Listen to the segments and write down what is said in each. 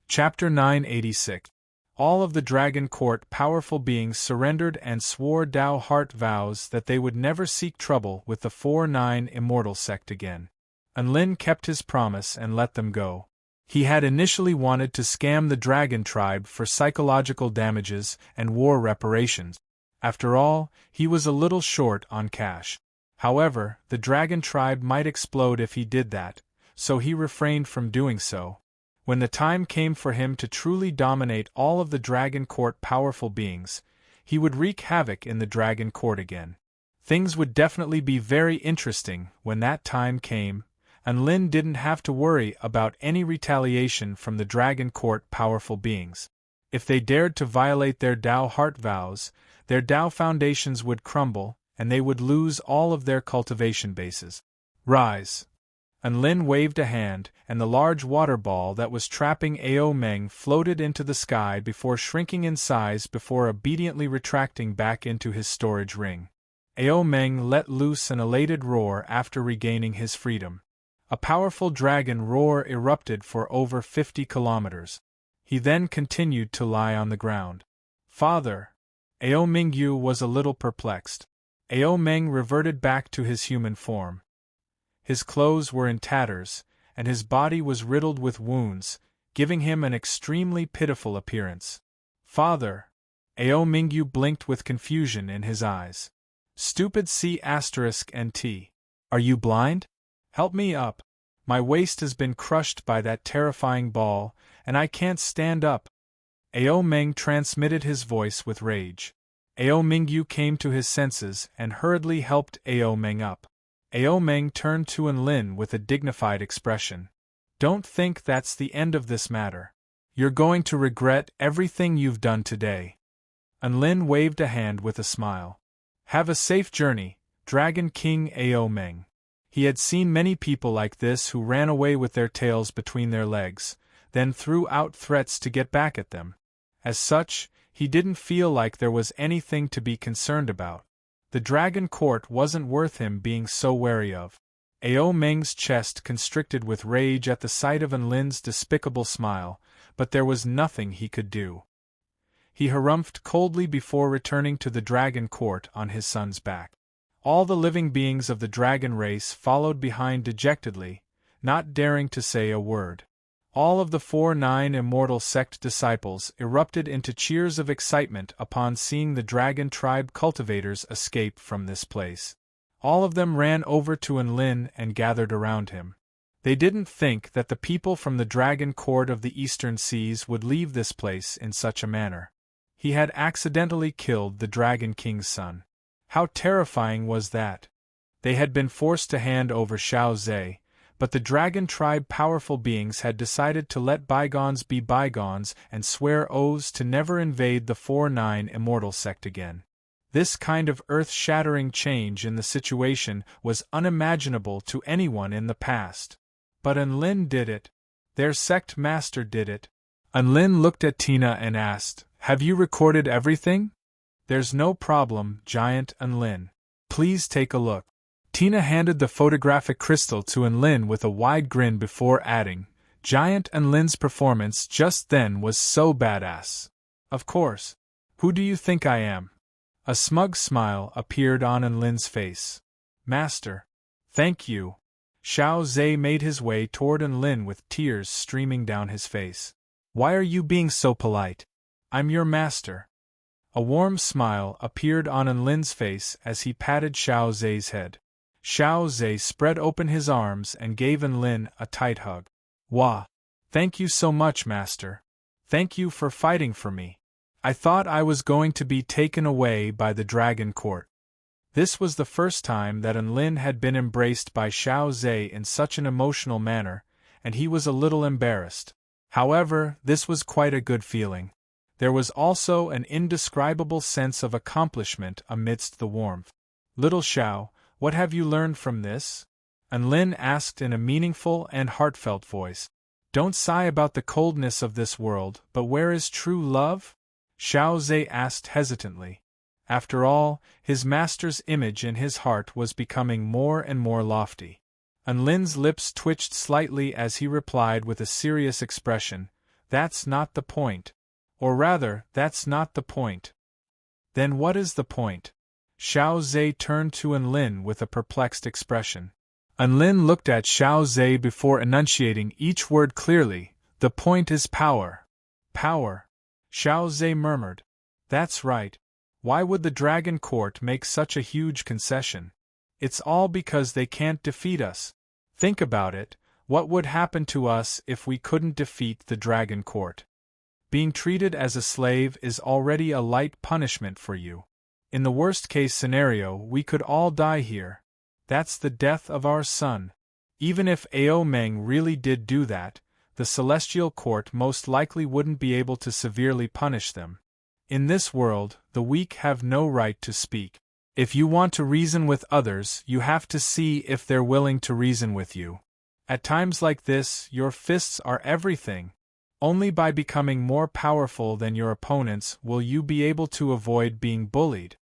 Chapter 986. All of the Dragon Court powerful beings surrendered and swore Dao heart vows that they would never seek trouble with the 4-9 immortal sect again. Enlin kept his promise and let them go. He had initially wanted to scam the Dragon Tribe for psychological damages and war reparations. After all, he was a little short on cash. However, the Dragon Tribe might explode if he did that, so he refrained from doing so. When the time came for him to truly dominate all of the Dragon Court powerful beings, he would wreak havoc in the Dragon Court again. Things would definitely be very interesting when that time came, and Lin didn't have to worry about any retaliation from the Dragon Court powerful beings. If they dared to violate their Dao heart vows, their Dao foundations would crumble, and they would lose all of their cultivation bases. Rise! Enlin waved a hand, and the large water ball that was trapping Ao Meng floated into the sky before shrinking in size before obediently retracting back into his storage ring. Ao Meng let loose an elated roar after regaining his freedom. A powerful dragon roar erupted for over 50 kilometers. He then continued to lie on the ground. Father! Ao Mingyu was a little perplexed. Ao Meng reverted back to his human form. His clothes were in tatters, and his body was riddled with wounds, giving him an extremely pitiful appearance. Father! Ao Mingyu blinked with confusion in his eyes. Stupid C*NT. Are you blind? Help me up. My waist has been crushed by that terrifying ball, and I can't stand up. Ao Meng transmitted his voice with rage. Ao Mingyu came to his senses and hurriedly helped Ao Meng up. Ao Meng turned to Enlin with a dignified expression. Don't think that's the end of this matter. You're going to regret everything you've done today. Enlin waved a hand with a smile. Have a safe journey, Dragon King Ao Meng. He had seen many people like this who ran away with their tails between their legs, then threw out threats to get back at them. As such, he didn't feel like there was anything to be concerned about. The Dragon Court wasn't worth him being so wary of. Ao Meng's chest constricted with rage at the sight of Enlin's despicable smile, but there was nothing he could do. He harumphed coldly before returning to the Dragon Court on his son's back. All the living beings of the dragon race followed behind dejectedly, not daring to say a word. All of the 4-9 immortal sect disciples erupted into cheers of excitement upon seeing the Dragon Tribe cultivators escape from this place. All of them ran over to Enlin and gathered around him. They didn't think that the people from the Dragon Court of the Eastern Seas would leave this place in such a manner. He had accidentally killed the Dragon King's son. How terrifying was that? They had been forced to hand over Xiao Zhe, but the Dragon Tribe powerful beings had decided to let bygones be bygones and swear oaths to never invade the 4-9 immortal sect again. This kind of earth-shattering change in the situation was unimaginable to anyone in the past. But Enlin did it. Their sect master did it. Enlin looked at Tina and asked, "Have you recorded everything?" "There's no problem, Giant Enlin. Please take a look." Tina handed the photographic crystal to Enlin with a wide grin before adding, "Giant Enlin's performance just then was so badass." "Of course. Who do you think I am?" A smug smile appeared on Enlin's face. "Master." "Thank you." Xiao Zhe made his way toward Enlin with tears streaming down his face. "Why are you being so polite? I'm your master." A warm smile appeared on Enlin's face as he patted Xiao Zhe's head. Xiao Zhe spread open his arms and gave Enlin a tight hug. "Wah! Thank you so much, master. Thank you for fighting for me. I thought I was going to be taken away by the Dragon Court." This was the first time that Enlin had been embraced by Xiao Zhe in such an emotional manner, and he was a little embarrassed. However, this was quite a good feeling. There was also an indescribable sense of accomplishment amidst the warmth. "Little Xiao, what have you learned from this?" Enlin asked in a meaningful and heartfelt voice. "Don't sigh about the coldness of this world, but where is true love?" Xiao Zhe asked hesitantly. After all, his master's image in his heart was becoming more and more lofty. Enlin's lips twitched slightly as he replied with a serious expression, That's not the point. Or rather, that's not the point. Then what is the point? Xiao Zhe turned to Enlin with a perplexed expression. Enlin looked at Xiao Zhe before enunciating each word clearly. The point is power. Power. Xiao Zhe murmured. That's right. Why would the Dragon Court make such a huge concession? It's all because they can't defeat us. Think about it, what would happen to us if we couldn't defeat the Dragon Court? Being treated as a slave is already a light punishment for you. In the worst-case scenario, we could all die here. That's the death of our son. Even if Ao Meng really did do that, the Celestial Court most likely wouldn't be able to severely punish them. In this world, the weak have no right to speak. If you want to reason with others, you have to see if they're willing to reason with you. At times like this, your fists are everything. Only by becoming more powerful than your opponents will you be able to avoid being bullied.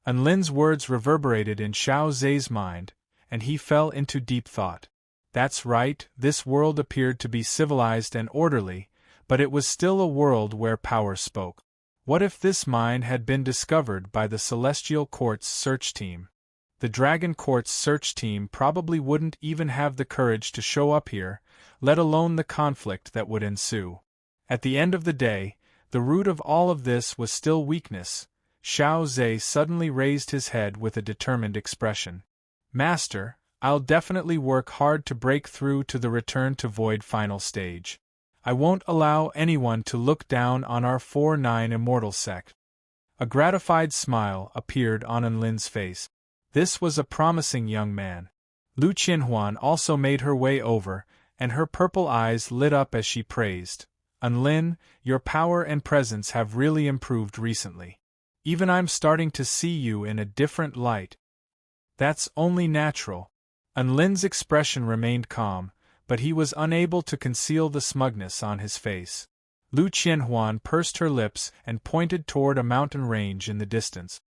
Enlin's words reverberated in Xiao Zhe's mind, and he fell into deep thought. That's right, this world appeared to be civilized and orderly, but it was still a world where power spoke. What if this mine had been discovered by the Celestial Court's search team? The Dragon Court's search team probably wouldn't even have the courage to show up here, let alone the conflict that would ensue. At the end of the day, the root of all of this was still weakness. Xiao Zhe suddenly raised his head with a determined expression. Master, I'll definitely work hard to break through to the Return to Void final stage. I won't allow anyone to look down on our 4-9 immortal sect. A gratified smile appeared on Enlin's face. This was a promising young man. Lu Qianhuan also made her way over, and her purple eyes lit up as she praised. Enlin, your power and presence have really improved recently. Even I'm starting to see you in a different light. That's only natural. Enlin's expression remained calm, but he was unable to conceal the smugness on his face. Lu Qianhuan pursed her lips and pointed toward a mountain range in the distance.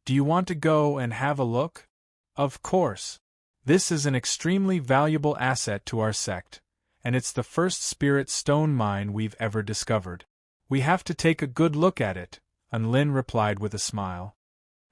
Do you want to go and have a look? Of course. This is an extremely valuable asset to our sect, and it's the first spirit stone mine we've ever discovered. We have to take a good look at it, Enlin replied with a smile.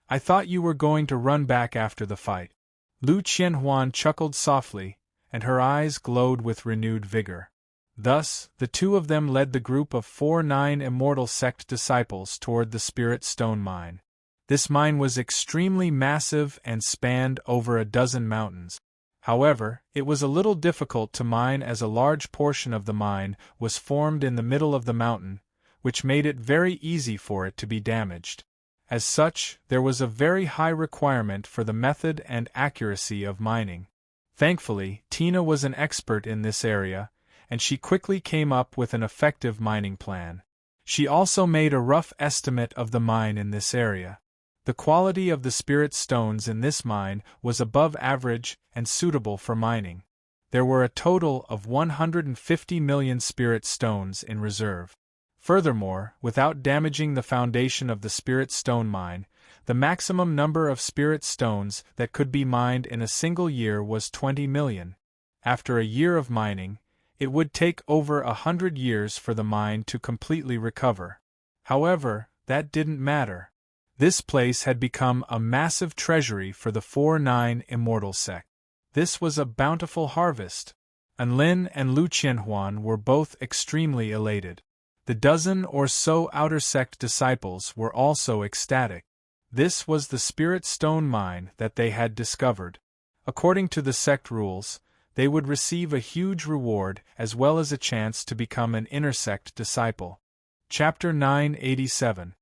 I thought you were going to run back after the fight. Lu Qianhuan chuckled softly, and her eyes glowed with renewed vigor. Thus, the two of them led the group of 4-9 immortal sect disciples toward the spirit stone mine. This mine was extremely massive and spanned over a dozen mountains. However, it was a little difficult to mine as a large portion of the mine was formed in the middle of the mountain, which made it very easy for it to be damaged. As such, there was a very high requirement for the method and accuracy of mining. Thankfully, Tina was an expert in this area, and she quickly came up with an effective mining plan. She also made a rough estimate of the mine in this area. The quality of the spirit stones in this mine was above average and suitable for mining. There were a total of 150 million spirit stones in reserve. Furthermore, without damaging the foundation of the spirit stone mine, the maximum number of spirit stones that could be mined in a single year was 20 million. After a year of mining, it would take over 100 years for the mine to completely recover. However, that didn't matter. This place had become a massive treasury for the 4-9 immortal sect. This was a bountiful harvest. Enlin and Lu Qianhuan were both extremely elated. The dozen or so outer sect disciples were also ecstatic. This was the spirit stone mine that they had discovered. According to the sect rules, they would receive a huge reward as well as a chance to become an inner sect disciple. Chapter 987.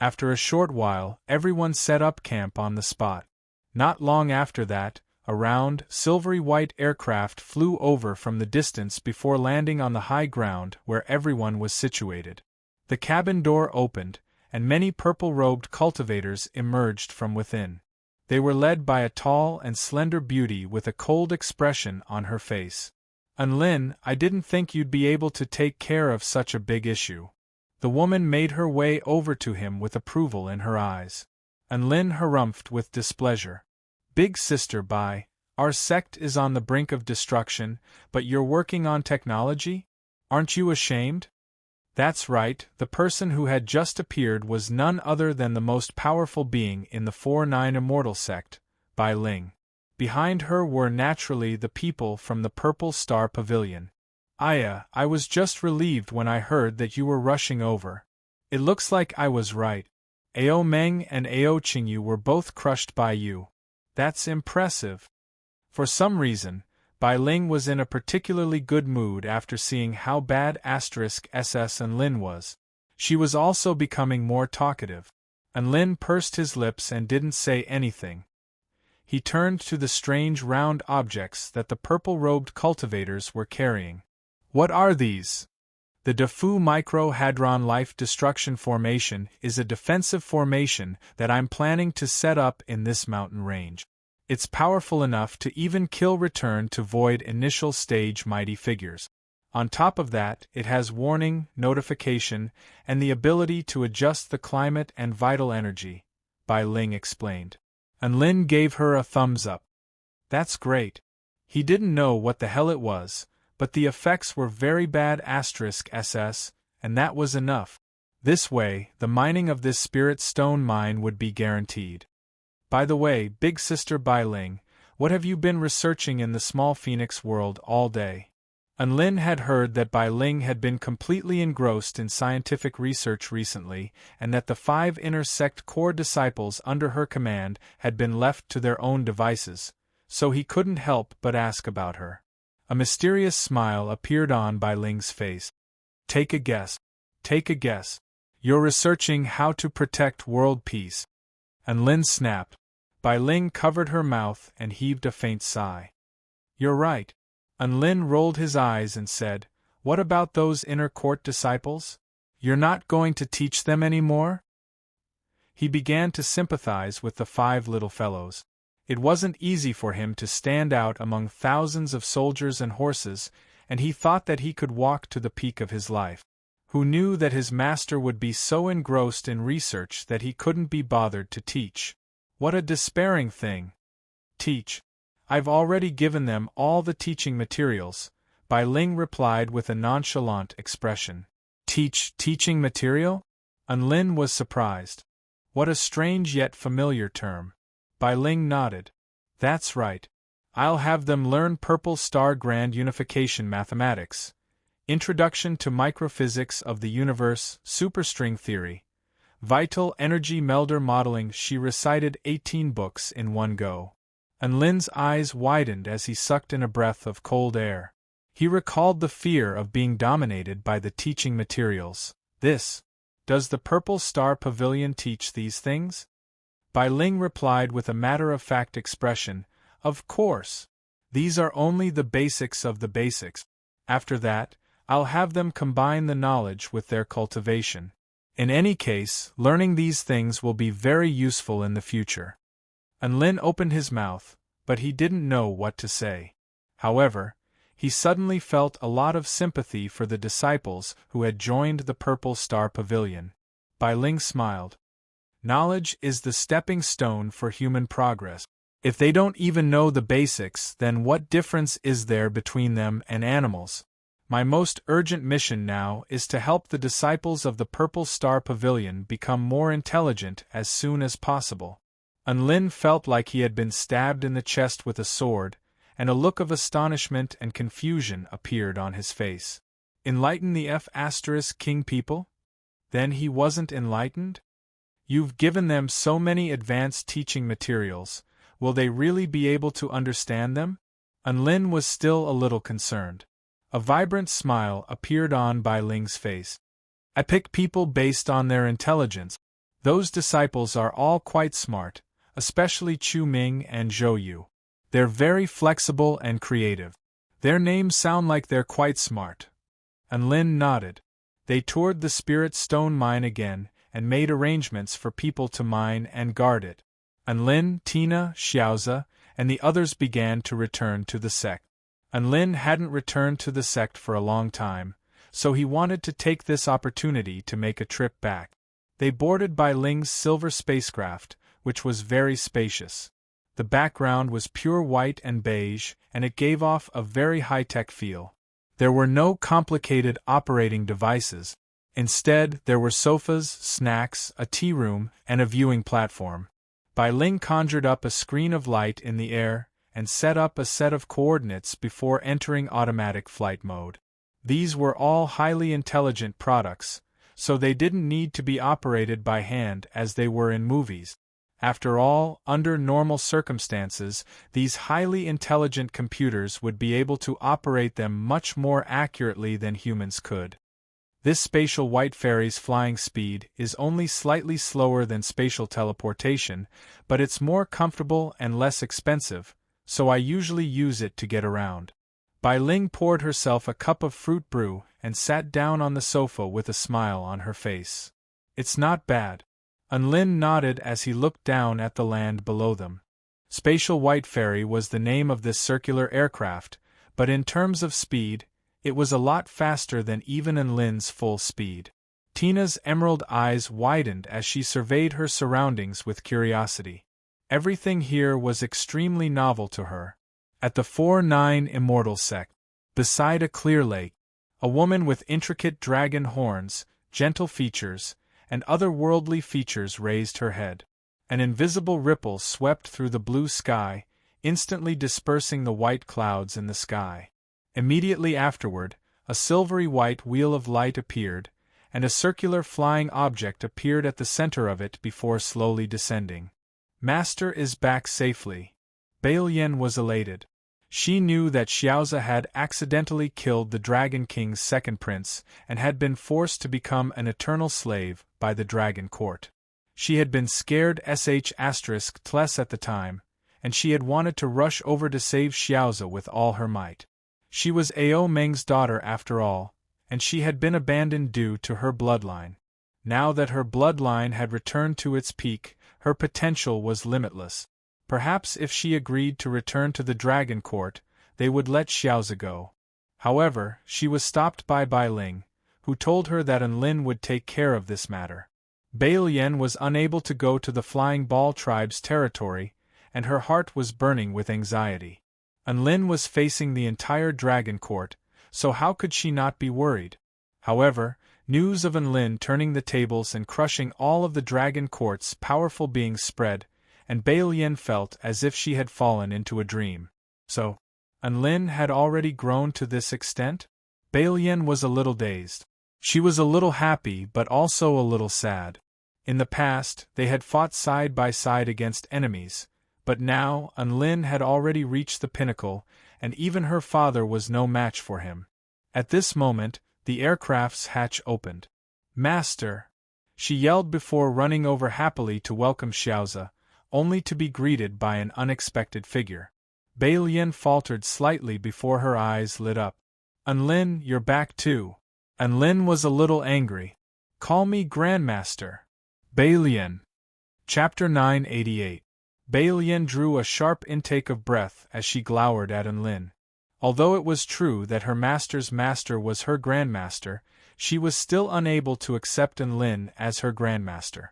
After a short while, everyone set up camp on the spot. Not long after that, a round, silvery-white aircraft flew over from the distance before landing on the high ground where everyone was situated. The cabin door opened, and many purple-robed cultivators emerged from within. They were led by a tall and slender beauty with a cold expression on her face. Enlin, I didn't think you'd be able to take care of such a big issue. The woman made her way over to him with approval in her eyes. Enlin harumphed with displeasure. Big sister Bai, our sect is on the brink of destruction, but you're working on technology? Aren't you ashamed? That's right, the person who had just appeared was none other than the most powerful being in the 4-9 Immortal sect, Bai Ling. Behind her were naturally the people from the Purple Star Pavilion. Aya, I was just relieved when I heard that you were rushing over. It looks like I was right. Ao Meng and Ao Qingyu were both crushed by you. That's impressive. For some reason, Bai Ling was in a particularly good mood after seeing how bad *SS and Lin was. She was also becoming more talkative. And Lin pursed his lips and didn't say anything. He turned to the strange round objects that the purple-robed cultivators were carrying. What are these? The Defu Micro-Hadron Life Destruction Formation is a defensive formation that I'm planning to set up in this mountain range. It's powerful enough to even kill return to void initial stage mighty figures. On top of that, it has warning, notification, and the ability to adjust the climate and vital energy, Bai Ling explained. And Lin gave her a thumbs up. That's great. He didn't know what the hell it was, but the effects were very bad *SS, and that was enough. This way, the mining of this spirit stone mine would be guaranteed. By the way, Big Sister Bai Ling, what have you been researching in the small phoenix world all day? And Lin had heard that Bai Ling had been completely engrossed in scientific research recently, and that the 5 inner sect core disciples under her command had been left to their own devices, so he couldn't help but ask about her. A mysterious smile appeared on Bai Ling's face. Take a guess. Take a guess. You're researching how to protect world peace. And Lin snapped. Bai Ling covered her mouth and heaved a faint sigh. You're right. And Lin rolled his eyes and said, What about those inner court disciples? You're not going to teach them anymore? He began to sympathize with the 5 little fellows. It wasn't easy for him to stand out among thousands of soldiers and horses, and he thought that he could walk to the peak of his life. Who knew that his master would be so engrossed in research that he couldn't be bothered to teach? What a despairing thing. Teach. I've already given them all the teaching materials, Bai Ling replied with a nonchalant expression. Teaching material? And Lin was surprised. What a strange yet familiar term. Bai Ling nodded. That's right. I'll have them learn Purple Star Grand Unification Mathematics, Introduction to Microphysics of the Universe, Superstring Theory, Vital Energy Melder Modeling. She recited 18 books in one go. And Lin's eyes widened as he sucked in a breath of cold air. He recalled the fear of being dominated by the teaching materials. Does the Purple Star Pavilion teach these things? Bai Ling replied with a matter-of-fact expression, Of course. These are only the basics of the basics. After that, I'll have them combine the knowledge with their cultivation. In any case, learning these things will be very useful in the future. And Lin opened his mouth, but he didn't know what to say. However, he suddenly felt a lot of sympathy for the disciples who had joined the Purple Star Pavilion. Bai Ling smiled. Knowledge is the stepping stone for human progress. If they don't even know the basics, then what difference is there between them and animals? My most urgent mission now is to help the disciples of the Purple Star Pavilion become more intelligent as soon as possible. And Lin felt like he had been stabbed in the chest with a sword, and a look of astonishment and confusion appeared on his face. Enlighten the King people? Then he wasn't enlightened? You've given them so many advanced teaching materials, will they really be able to understand them? And Lin was still a little concerned. A vibrant smile appeared on Bai Ling's face. I pick people based on their intelligence. Those disciples are all quite smart, especially Chu Ming and Zhou Yu. They're very flexible and creative. Their names sound like they're quite smart. And Lin nodded. They toured the Spirit Stone mine again, and made arrangements for people to mine and guard it. And Lin, Tina, Xiaoza, and the others began to return to the sect. And Lin hadn't returned to the sect for a long time, so he wanted to take this opportunity to make a trip back. They boarded Bai Ling's silver spacecraft, which was very spacious. The background was pure white and beige, and it gave off a very high-tech feel. There were no complicated operating devices. Instead, there were sofas, snacks, a tea room, and a viewing platform. Bai Ling conjured up a screen of light in the air, and set up a set of coordinates before entering automatic flight mode. These were all highly intelligent products, so they didn't need to be operated by hand as they were in movies. After all, under normal circumstances, these highly intelligent computers would be able to operate them much more accurately than humans could. This spatial white fairy's flying speed is only slightly slower than spatial teleportation, but it's more comfortable and less expensive, so I usually use it to get around. Bai Ling poured herself a cup of fruit brew and sat down on the sofa with a smile on her face. It's not bad. Unlin nodded as he looked down at the land below them. Spatial White Fairy was the name of this circular aircraft, but in terms of speed, it was a lot faster than even Unlin's full speed. Tina's emerald eyes widened as she surveyed her surroundings with curiosity. Everything here was extremely novel to her. At the 4-9 Immortal Sect, beside a clear lake, a woman with intricate dragon horns, gentle features, and otherworldly features raised her head. An invisible ripple swept through the blue sky, instantly dispersing the white clouds in the sky. Immediately afterward, a silvery white wheel of light appeared, and a circular flying object appeared at the center of it before slowly descending. Master is back safely. Bailian was elated. She knew that Xiaoza had accidentally killed the Dragon King's second prince and had been forced to become an eternal slave by the Dragon Court. She had been scared **Tless at the time, and she had wanted to rush over to save Xiaoza with all her might. She was Ao Meng's daughter after all, and she had been abandoned due to her bloodline. Now that her bloodline had returned to its peak, her potential was limitless. Perhaps if she agreed to return to the Dragon Court, they would let Xiaoza go. However, she was stopped by Bai Ling, who told her that Unlin would take care of this matter. Bailian was unable to go to the Flying Ball tribe's territory, and her heart was burning with anxiety. Unlin was facing the entire Dragon Court, so how could she not be worried? However, news of Unlin turning the tables and crushing all of the Dragon Court's powerful beings spread, and Bailian felt as if she had fallen into a dream. So, Unlin had already grown to this extent? Bailian was a little dazed. She was a little happy but also a little sad. In the past, they had fought side by side against enemies, but now Unlin had already reached the pinnacle, and even her father was no match for him. At this moment, the aircraft's hatch opened. "Master!" she yelled before running over happily to welcome Xiaoza, only to be greeted by an unexpected figure. Bailian faltered slightly before her eyes lit up. "Unlin, you're back too." Unlin was a little angry. "Call me Grandmaster." Bailian. Chapter 988. Bailian drew a sharp intake of breath as she glowered at Unlin. Although it was true that her master's master was her grandmaster, she was still unable to accept Unlin as her grandmaster.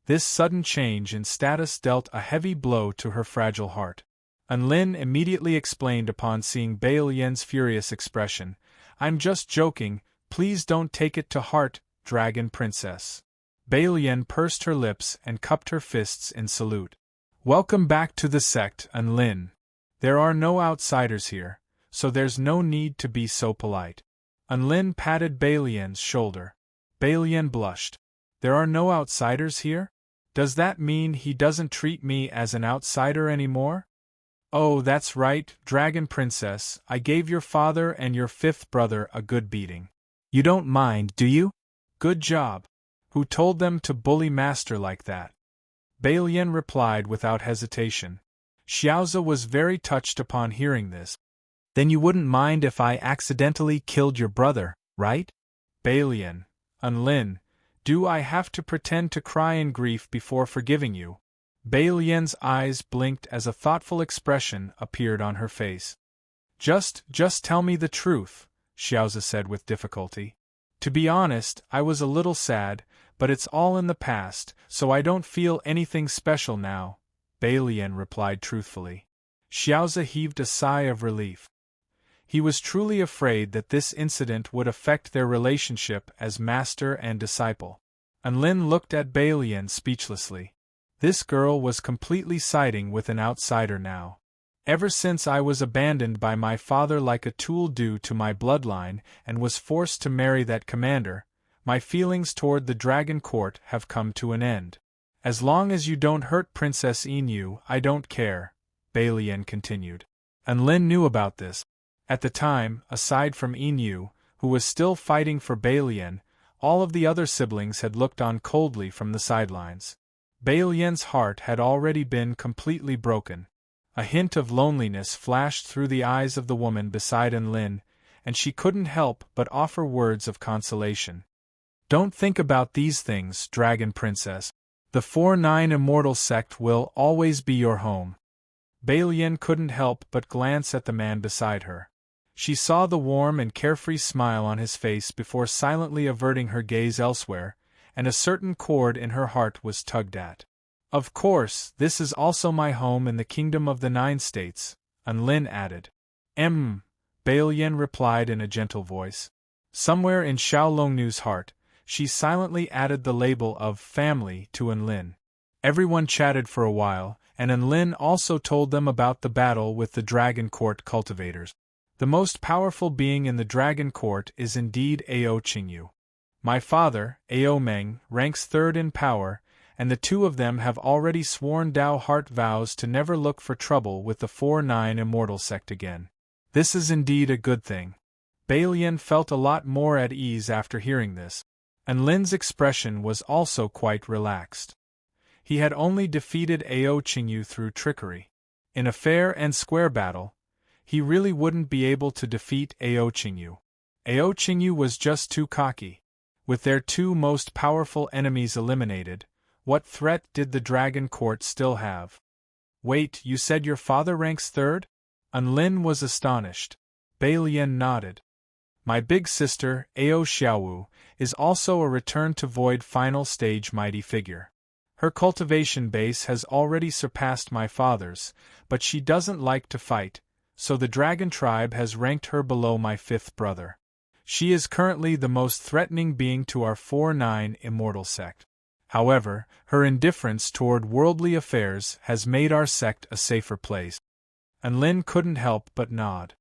This sudden change in status dealt a heavy blow to her fragile heart. Unlin immediately explained upon seeing Bailian's furious expression, "I'm just joking, please don't take it to heart, Dragon Princess." Bailian pursed her lips and cupped her fists in salute. "Welcome back to the sect, Unlin. There are no outsiders here, so there's no need to be so polite." Unlin patted Bailian's shoulder. Bailian blushed. "There are no outsiders here? Does that mean he doesn't treat me as an outsider anymore?" "Oh, that's right, Dragon Princess, I gave your father and your fifth brother a good beating. You don't mind, do you? Good job. Who told them to bully Master like that?" Bailian replied without hesitation. Xiaoza was very touched upon hearing this. "Then you wouldn't mind if I accidentally killed your brother, right?" Bailian. "Unlin, do I have to pretend to cry in grief before forgiving you?" Bailian's eyes blinked as a thoughtful expression appeared on her face. Just tell me the truth," Xiaoza said with difficulty. "To be honest, I was a little sad, but it's all in the past, so I don't feel anything special now," Bailian replied truthfully. Xiaoza heaved a sigh of relief. He was truly afraid that this incident would affect their relationship as master and disciple. Unlin looked at Balian speechlessly. This girl was completely siding with an outsider now. Ever since I was abandoned by my father like a tool due to my bloodline and was forced to marry that commander, my feelings toward the Dragon Court have come to an end. As long as you don't hurt Princess Inu, I don't care, Balian continued. Unlin knew about this. At the time, aside from Inu, who was still fighting for Balian, all of the other siblings had looked on coldly from the sidelines. Balian's heart had already been completely broken. A hint of loneliness flashed through the eyes of the woman beside Unlin, and she couldn't help but offer words of consolation. Don't think about these things, Dragon Princess. The 4-9 Immortal Sect will always be your home. Balian couldn't help but glance at the man beside her. She saw the warm and carefree smile on his face before silently averting her gaze elsewhere, and a certain chord in her heart was tugged at. Of course, this is also my home in the Kingdom of the 9 States, Unlin added. Balian replied in a gentle voice. Somewhere in Xiaolongnu's heart, she silently added the label of family to Unlin. Everyone chatted for a while, and Unlin also told them about the battle with the Dragon Court cultivators. The most powerful being in the Dragon Court is indeed Ao Qingyu. My father, Ao Meng, ranks 3rd in power, and the two of them have already sworn Dao Heart vows to never look for trouble with the 4-9 Immortal Sect again. This is indeed a good thing. Balian felt a lot more at ease after hearing this, and Lin's expression was also quite relaxed. He had only defeated Ao Qingyu through trickery. In a fair and square battle, he really wouldn't be able to defeat Ao Qingyu. Ao Qingyu was just too cocky. With their two most powerful enemies eliminated, what threat did the Dragon Court still have? Wait, you said your father ranks 3rd? Unlin was astonished. Balian nodded. My big sister, Ao Xiaowu, is also a Return to Void final stage mighty figure. Her cultivation base has already surpassed my father's, but she doesn't like to fight, so the Dragon Tribe has ranked her below my 5th brother. She is currently the most threatening being to our 4-9 Immortal Sect. However, her indifference toward worldly affairs has made our sect a safer place. Unlin couldn't help but nod.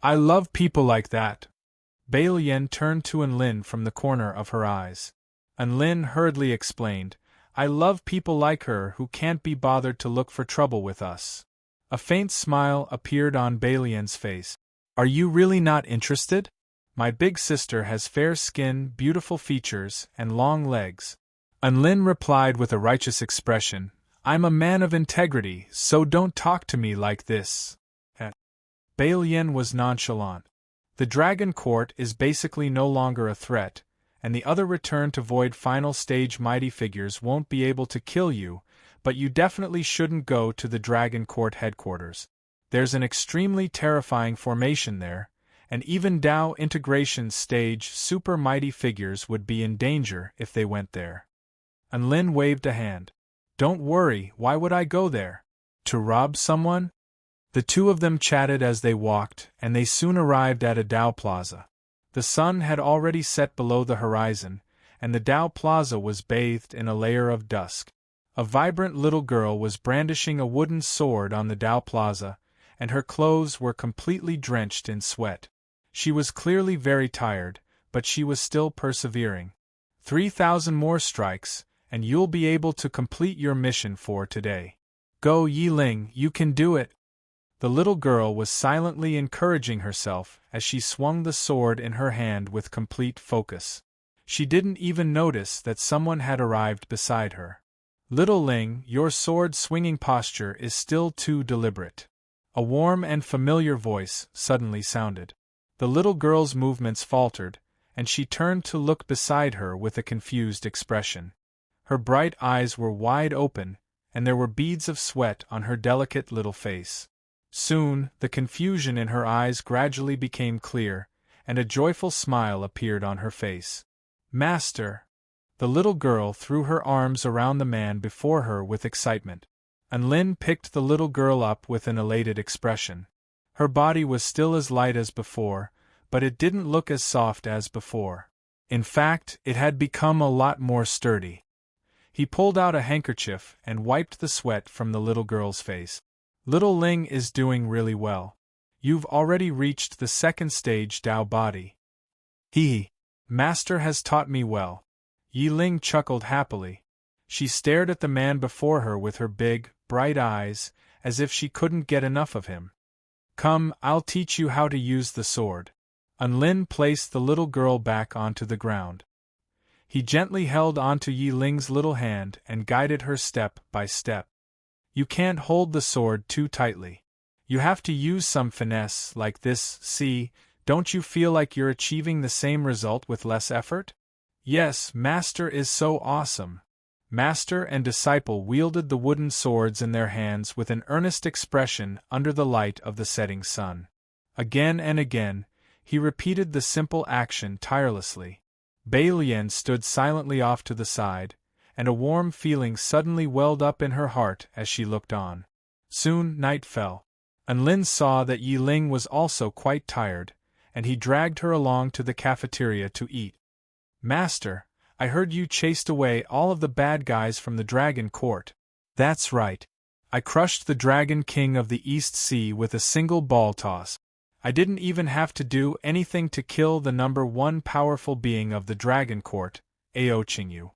I love people like that. Balian turned to Unlin from the corner of her eyes. Unlin hurriedly explained, I love people like her who can't be bothered to look for trouble with us. A faint smile appeared on Balian's face. Are you really not interested? My big sister has fair skin, beautiful features, and long legs. Unlin replied with a righteous expression, I'm a man of integrity, so don't talk to me like this. Balian was nonchalant. The Dragon Court is basically no longer a threat, and the other Return to Void final stage mighty figures won't be able to kill you, but you definitely shouldn't go to the Dragon Court headquarters. There's an extremely terrifying formation there, and even Dao integration stage super mighty figures would be in danger if they went there. Unlin waved a hand. Don't worry, why would I go there? To rob someone? The two of them chatted as they walked, and they soon arrived at a Dao Plaza. The sun had already set below the horizon, and the Dao Plaza was bathed in a layer of dusk. A vibrant little girl was brandishing a wooden sword on the Dao Plaza, and her clothes were completely drenched in sweat. She was clearly very tired, but she was still persevering. 3,000 more strikes, and you'll be able to complete your mission for today. Go, Yiling, you can do it. The little girl was silently encouraging herself as she swung the sword in her hand with complete focus. She didn't even notice that someone had arrived beside her. Little Ling, your sword-swinging posture is still too deliberate. A warm and familiar voice suddenly sounded. The little girl's movements faltered, and she turned to look beside her with a confused expression. Her bright eyes were wide open, and there were beads of sweat on her delicate little face. Soon, the confusion in her eyes gradually became clear, and a joyful smile appeared on her face. Master! The little girl threw her arms around the man before her with excitement. Unlin picked the little girl up with an elated expression. Her body was still as light as before, but it didn't look as soft as before. In fact, it had become a lot more sturdy. He pulled out a handkerchief and wiped the sweat from the little girl's face. Little Ling is doing really well. You've already reached the second stage Dao body. Hee. Master has taught me well. Yi Ling chuckled happily. She stared at the man before her with her big, bright eyes, as if she couldn't get enough of him. Come, I'll teach you how to use the sword. Lin placed the little girl back onto the ground. He gently held onto Yi Ling's little hand and guided her step by step. You can't hold the sword too tightly. You have to use some finesse like this, see, don't you feel like you're achieving the same result with less effort? Yes, Master is so awesome. Master and disciple wielded the wooden swords in their hands with an earnest expression under the light of the setting sun. Again and again, he repeated the simple action tirelessly. Bai Lian stood silently off to the side, and a warm feeling suddenly welled up in her heart as she looked on. Soon night fell. Lin saw that Yi Ling was also quite tired, and he dragged her along to the cafeteria to eat. Master, I heard you chased away all of the bad guys from the Dragon Court. That's right. I crushed the Dragon King of the East Sea with a single ball toss. I didn't even have to do anything to kill the number one powerful being of the Dragon Court, Ao Qingyu.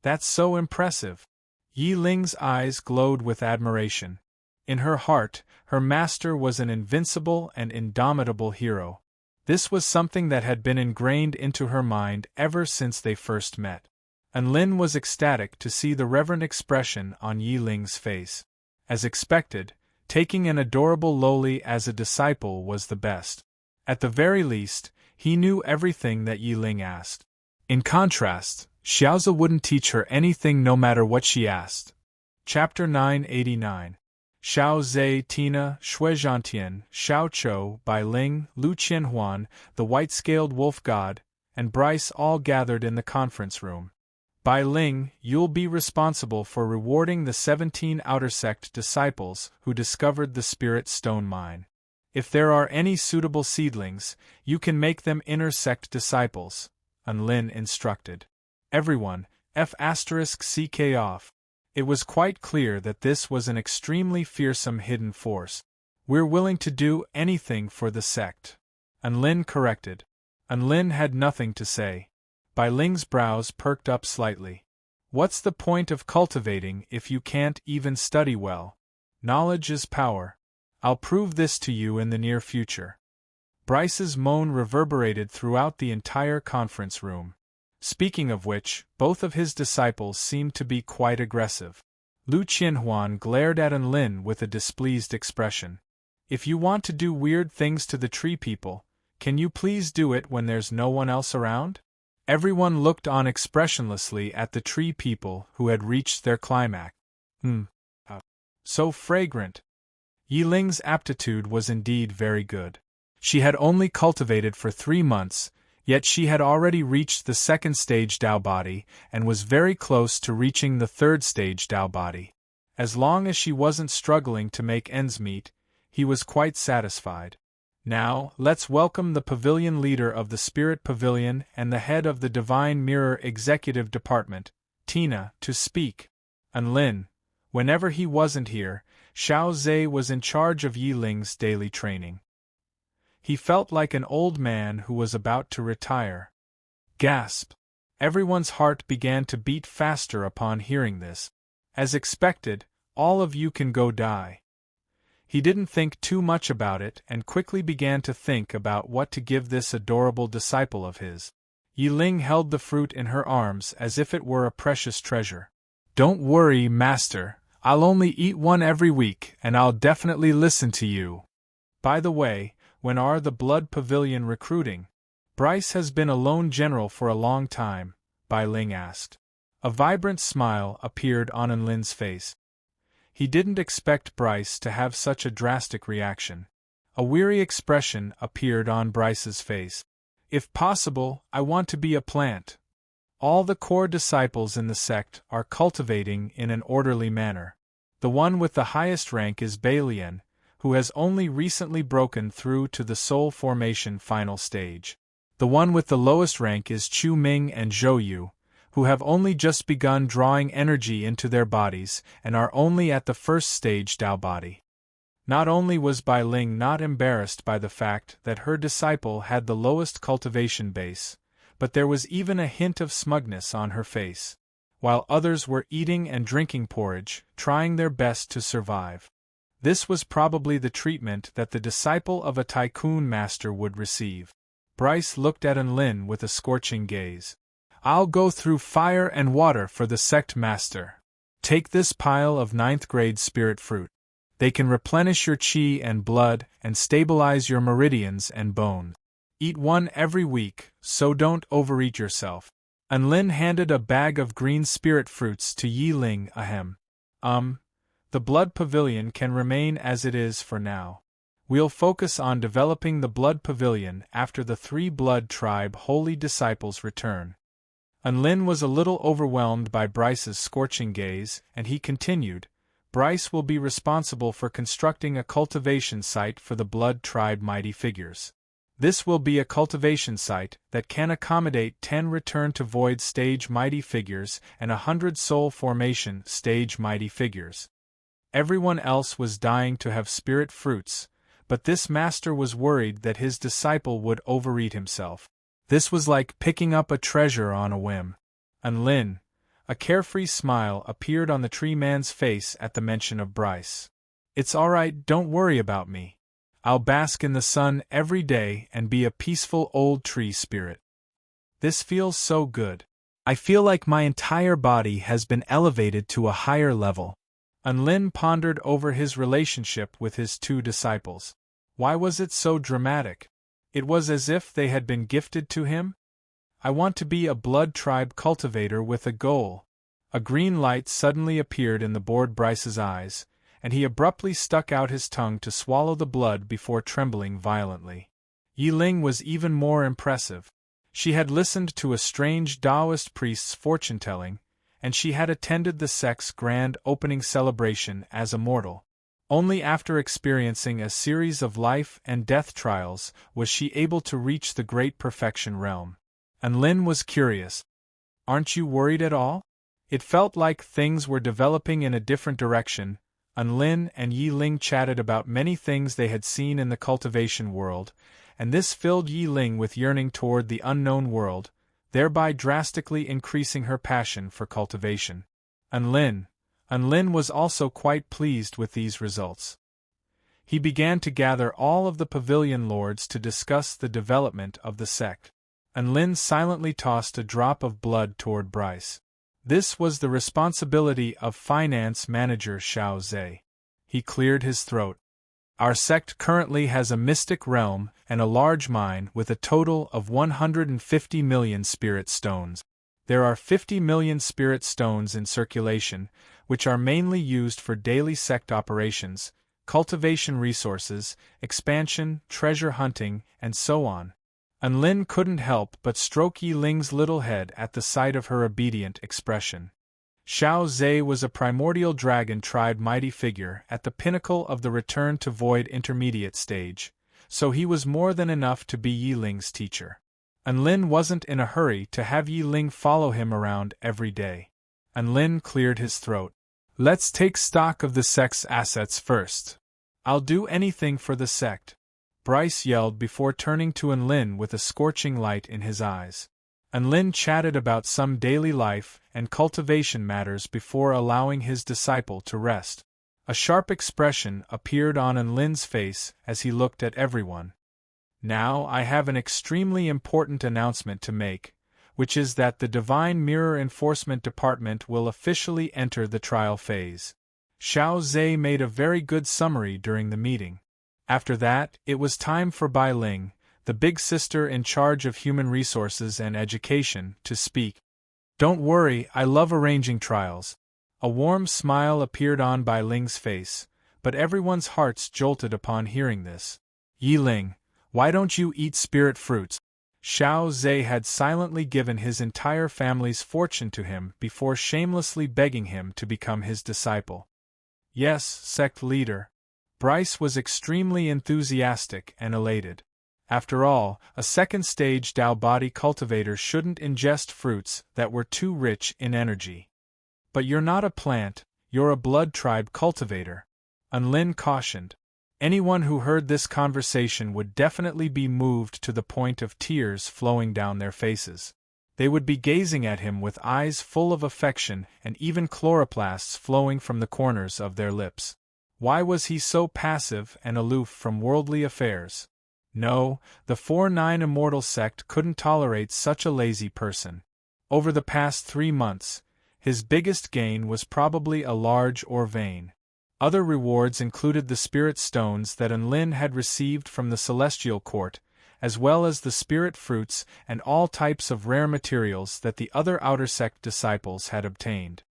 That's so impressive. Yi Ling's eyes glowed with admiration. In her heart, her master was an invincible and indomitable hero. This was something that had been ingrained into her mind ever since they first met. Lin was ecstatic to see the reverent expression on Yi Ling's face. As expected, taking an adorable lowly as a disciple was the best. At the very least, he knew everything that Yi Ling asked. In contrast, Xiaozi wouldn't teach her anything no matter what she asked. Chapter 989. Xiao Zhe, Tina, Shui Zhantian, Xiao Chou, Bai Ling, Lu Qianhuan, the white-scaled wolf god, and Bryce all gathered in the conference room. Bai Ling, you'll be responsible for rewarding the 17 outer sect disciples who discovered the Spirit Stone Mine. If there are any suitable seedlings, you can make them inner sect disciples, Lin instructed. Everyone, F***ck off. It was quite clear that this was an extremely fearsome hidden force. We're willing to do anything for the sect. Lin corrected. Lin had nothing to say. Bai Ling's brows perked up slightly. What's the point of cultivating if you can't even study well? Knowledge is power. I'll prove this to you in the near future. Bryce's moan reverberated throughout the entire conference room. Speaking of which, both of his disciples seemed to be quite aggressive. Lu Qianhuan glared at Lin with a displeased expression. If you want to do weird things to the tree people, can you please do it when there's no one else around? Everyone looked on expressionlessly at the tree people who had reached their climax. So fragrant. Yi Ling's aptitude was indeed very good. She had only cultivated for 3 months, yet she had already reached the second stage Dao body and was very close to reaching the third stage Dao body. As long as she wasn't struggling to make ends meet, he was quite satisfied. Now, let's welcome the pavilion leader of the Spirit Pavilion and the head of the Divine Mirror Executive Department, Tina, to speak. Lin. Whenever he wasn't here, Xiao Zhe was in charge of Yi Ling's daily training. He felt like an old man who was about to retire. Gasp! Everyone's heart began to beat faster upon hearing this. As expected, all of you can go die. He didn't think too much about it and quickly began to think about what to give this adorable disciple of his. Yi Ling held the fruit in her arms as if it were a precious treasure. Don't worry, Master, I'll only eat one every week and I'll definitely listen to you. By the way, when are the Blood Pavilion recruiting? Bryce has been a lone general for a long time, Bai Ling asked. A vibrant smile appeared on Lin's face. He didn't expect Bryce to have such a drastic reaction. A weary expression appeared on Bryce's face. If possible, I want to be a plant. All the core disciples in the sect are cultivating in an orderly manner. The one with the highest rank is Bai Lian, who has only recently broken through to the soul formation final stage. The one with the lowest rank is Chu Ming and Zhou Yu, who have only just begun drawing energy into their bodies and are only at the first stage Dao body. Not only was Bai Ling not embarrassed by the fact that her disciple had the lowest cultivation base, but there was even a hint of smugness on her face, while others were eating and drinking porridge, trying their best to survive. This was probably the treatment that the disciple of a tycoon master would receive. Bryce looked at Enlin with a scorching gaze. "I'll go through fire and water for the sect master. Take this pile of 9th grade spirit fruit. They can replenish your qi and blood and stabilize your meridians and bones. Eat one every week, so don't overeat yourself." Enlin handed a bag of green spirit fruits to Yi Ling. The blood pavilion can remain as it is for now. We'll focus on developing the blood pavilion after the 3 blood tribe holy disciples return. Enlin was a little overwhelmed by Bryce's scorching gaze, and he continued, "Bryce will be responsible for constructing a cultivation site for the blood tribe mighty figures. This will be a cultivation site that can accommodate 10 return to void stage mighty figures and 100 soul formation stage mighty figures." Everyone else was dying to have spirit fruits, but this master was worried that his disciple would overeat himself. This was like picking up a treasure on a whim. Enlin, a carefree smile appeared on the tree man's face at the mention of Bryce. "It's all right, don't worry about me. I'll bask in the sun every day and be a peaceful old tree spirit. This feels so good. I feel like my entire body has been elevated to a higher level." Enlin pondered over his relationship with his 2 disciples. Why was it so dramatic? It was as if they had been gifted to him? "I want to be a blood tribe cultivator with a goal." A green light suddenly appeared in the bored Bryce's eyes, and he abruptly stuck out his tongue to swallow the blood before trembling violently. Yi Ling was even more impressive. She had listened to a strange Taoist priest's fortune-telling, and she had attended the sect's grand opening celebration as a mortal. Only after experiencing a series of life and death trials was she able to reach the great perfection realm. Enlin was curious. "Aren't you worried at all?" It felt like things were developing in a different direction. Enlin and Yi Ling chatted about many things they had seen in the cultivation world, and this filled Yi Ling with yearning toward the unknown world, thereby drastically increasing her passion for cultivation. Enlin was also quite pleased with these results. He began to gather all of the pavilion lords to discuss the development of the sect. Enlin silently tossed a drop of blood toward Bryce. This was the responsibility of finance manager Xiao Zhe. He cleared his throat. "Our sect currently has a mystic realm and a large mine with a total of 150 million spirit stones. There are 50 million spirit stones in circulation, which are mainly used for daily sect operations, cultivation resources, expansion, treasure hunting, and so on." Enlin couldn't help but stroke Yi Ling's little head at the sight of her obedient expression. Xiao Zhe was a primordial dragon tribe mighty figure at the pinnacle of the return to void intermediate stage, so he was more than enough to be Yi Ling's teacher. Enlin wasn't in a hurry to have Yi Ling follow him around every day. Enlin cleared his throat. "Let's take stock of the sect's assets first. I'll do anything for the sect," Bryce yelled before turning to Enlin with a scorching light in his eyes. Enlin chatted about some daily life and cultivation matters before allowing his disciple to rest. A sharp expression appeared on Enlin's face as he looked at everyone. "Now I have an extremely important announcement to make, which is that the Divine Mirror Enforcement Department will officially enter the trial phase." Xiao Zhe made a very good summary during the meeting. After that, it was time for Bai Ling, the big sister in charge of human resources and education, to speak. "Don't worry, I love arranging trials." A warm smile appeared on Bai Ling's face, but everyone's hearts jolted upon hearing this. "Yi Ling, why don't you eat spirit fruits?" Xiao Zhe had silently given his entire family's fortune to him before shamelessly begging him to become his disciple. "Yes, sect leader." Bryce was extremely enthusiastic and elated. After all, a second-stage Tao body cultivator shouldn't ingest fruits that were too rich in energy. But you're not a plant, you're a blood tribe cultivator, Unlin cautioned. Anyone who heard this conversation would definitely be moved to the point of tears flowing down their faces. They would be gazing at him with eyes full of affection and even chloroplasts flowing from the corners of their lips. Why was he so passive and aloof from worldly affairs? No, the 4-9 Immortal sect couldn't tolerate such a lazy person. Over the past 3 months, his biggest gain was probably a large ore vein. Other rewards included the spirit stones that Unlin had received from the Celestial Court, as well as the spirit fruits and all types of rare materials that the other Outer Sect disciples had obtained.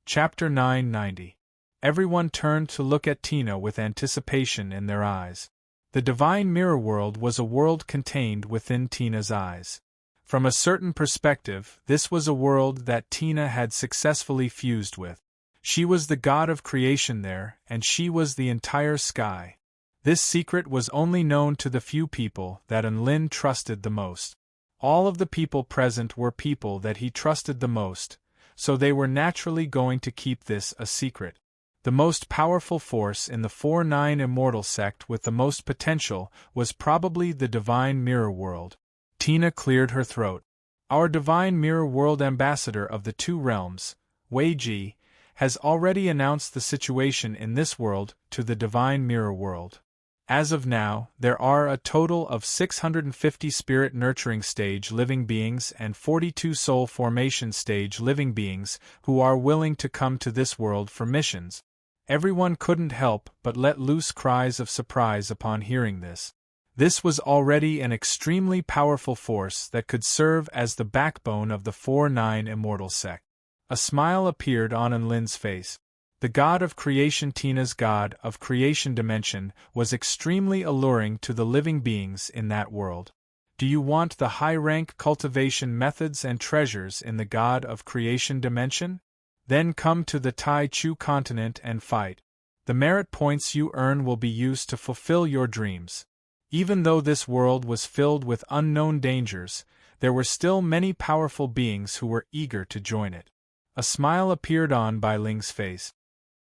Chapter 990. Everyone turned to look at Tina with anticipation in their eyes. The Divine Mirror World was a world contained within Tina's eyes. From a certain perspective, this was a world that Tina had successfully fused with. She was the god of creation there, and she was the entire sky. This secret was only known to the few people that Unlin trusted the most. All of the people present were people that he trusted the most, so they were naturally going to keep this a secret. The most powerful force in the 4-9 Immortal sect with the most potential was probably the Divine Mirror World. Tina cleared her throat. Our Divine Mirror World ambassador of the two realms, Wei Ji, has already announced the situation in this world to the Divine Mirror World. As of now, there are a total of 650 Spirit Nurturing Stage living beings and 42 Soul Formation Stage living beings who are willing to come to this world for missions. Everyone couldn't help but let loose cries of surprise upon hearing this. This was already an extremely powerful force that could serve as the backbone of the 4-9 Immortal sect. A smile appeared on Unlin's face. The god of creation, Tina's god of creation dimension, was extremely alluring to the living beings in that world. Do you want the high-rank cultivation methods and treasures in the god of creation dimension? Then come to the Tai Chu continent and fight. The merit points you earn will be used to fulfill your dreams. Even though this world was filled with unknown dangers, there were still many powerful beings who were eager to join it. A smile appeared on Bai Ling's face.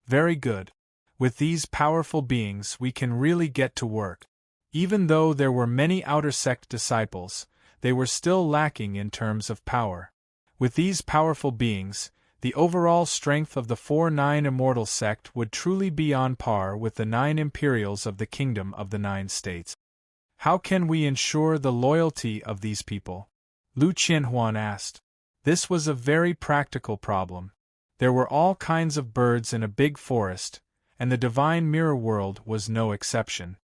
Very good. With these powerful beings we can really get to work. Even though there were many Outer Sect disciples, they were still lacking in terms of power. With these powerful beings, the overall strength of the 4-9 Immortal sect would truly be on par with the 9 Imperials of the Kingdom of the 9 States. How can we ensure the loyalty of these people? Lu Qianhuan asked. This was a very practical problem. There were all kinds of birds in a big forest, and the Divine Mirror World was no exception.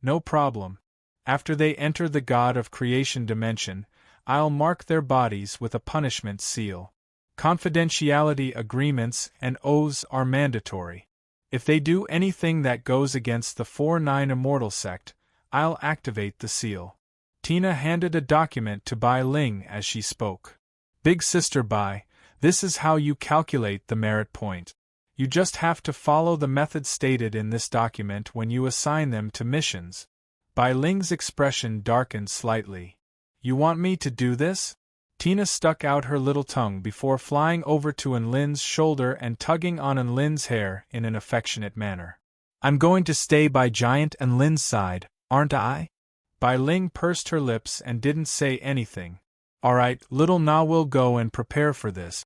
No problem. After they enter the God of Creation dimension, I'll mark their bodies with a punishment seal. Confidentiality agreements and oaths are mandatory. If they do anything that goes against the 4-9 Immortal sect, I'll activate the seal. Tina handed a document to Bai Ling as she spoke. Big Sister Bai, this is how you calculate the merit point. You just have to follow the method stated in this document when you assign them to missions. Bai Ling's expression darkened slightly. You want me to do this? Tina stuck out her little tongue before flying over to Unlin's shoulder and tugging on Unlin's hair in an affectionate manner. I'm going to stay by Giant Unlin's side, aren't I? Bai Ling pursed her lips and didn't say anything. Alright, little Na will go and prepare for this.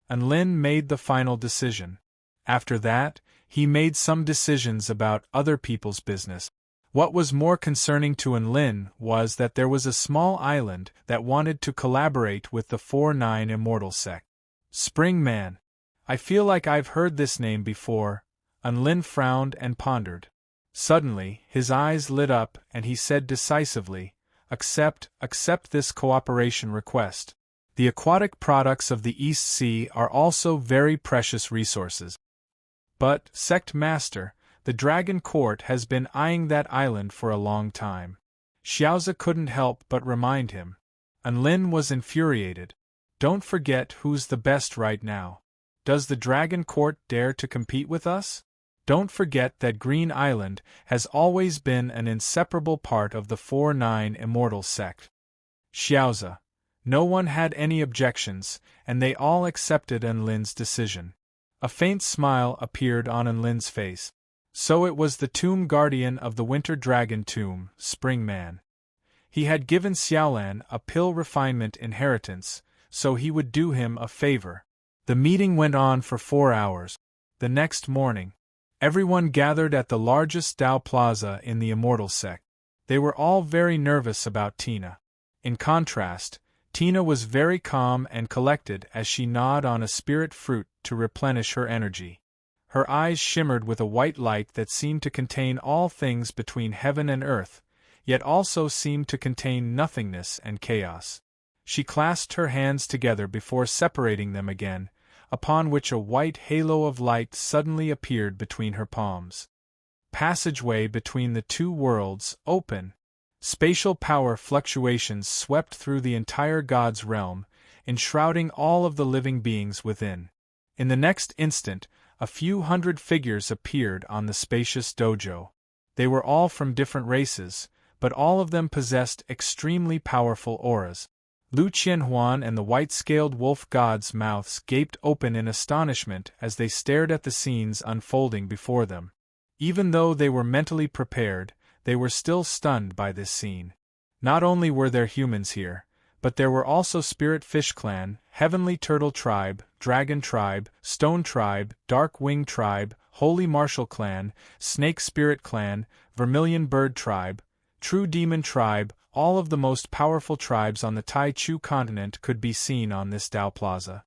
Unlin made the final decision. After that, he made some decisions about other people's business. What was more concerning to Unlin was that there was a small island that wanted to collaborate with the 4-9 Immortal sect. Spring Man. I feel like I've heard this name before. Unlin frowned and pondered. Suddenly, his eyes lit up and he said decisively, Accept this cooperation request. The aquatic products of the East Sea are also very precious resources. But, Sect Master, the Dragon Court has been eyeing that island for a long time. Xiaozi couldn't help but remind him. Unlin was infuriated. Don't forget who's the best right now. Does the Dragon Court dare to compete with us? Don't forget that Green Island has always been an inseparable part of the 4-9 Immortal sect. Xiaoza. No one had any objections, and they all accepted Enlin's decision. A faint smile appeared on Enlin's face. So it was the tomb guardian of the Winter Dragon tomb, Spring Man. He had given Xiaolan a pill refinement inheritance, so he would do him a favor. The meeting went on for 4 hours. The next morning, everyone gathered at the largest Dao Plaza in the Immortal sect. They were all very nervous about Tina. In contrast, Tina was very calm and collected as she gnawed on a spirit fruit to replenish her energy. Her eyes shimmered with a white light that seemed to contain all things between heaven and earth, yet also seemed to contain nothingness and chaos. She clasped her hands together before separating them again, upon which a white halo of light suddenly appeared between her palms. Passageway between the two worlds open. Spatial power fluctuations swept through the entire God's realm, enshrouding all of the living beings within. In the next instant, a few hundred figures appeared on the spacious dojo. They were all from different races, but all of them possessed extremely powerful auras. Lu Qianhuan and the white-scaled wolf gods' mouths gaped open in astonishment as they stared at the scenes unfolding before them. Even though they were mentally prepared, they were still stunned by this scene. Not only were there humans here, but there were also Spirit Fish Clan, Heavenly Turtle Tribe, Dragon Tribe, Stone Tribe, Dark Wing Tribe, Holy Martial Clan, Snake Spirit Clan, Vermilion Bird Tribe, True Demon Tribe. All of the most powerful tribes on the Tai Chu continent could be seen on this Dao Plaza.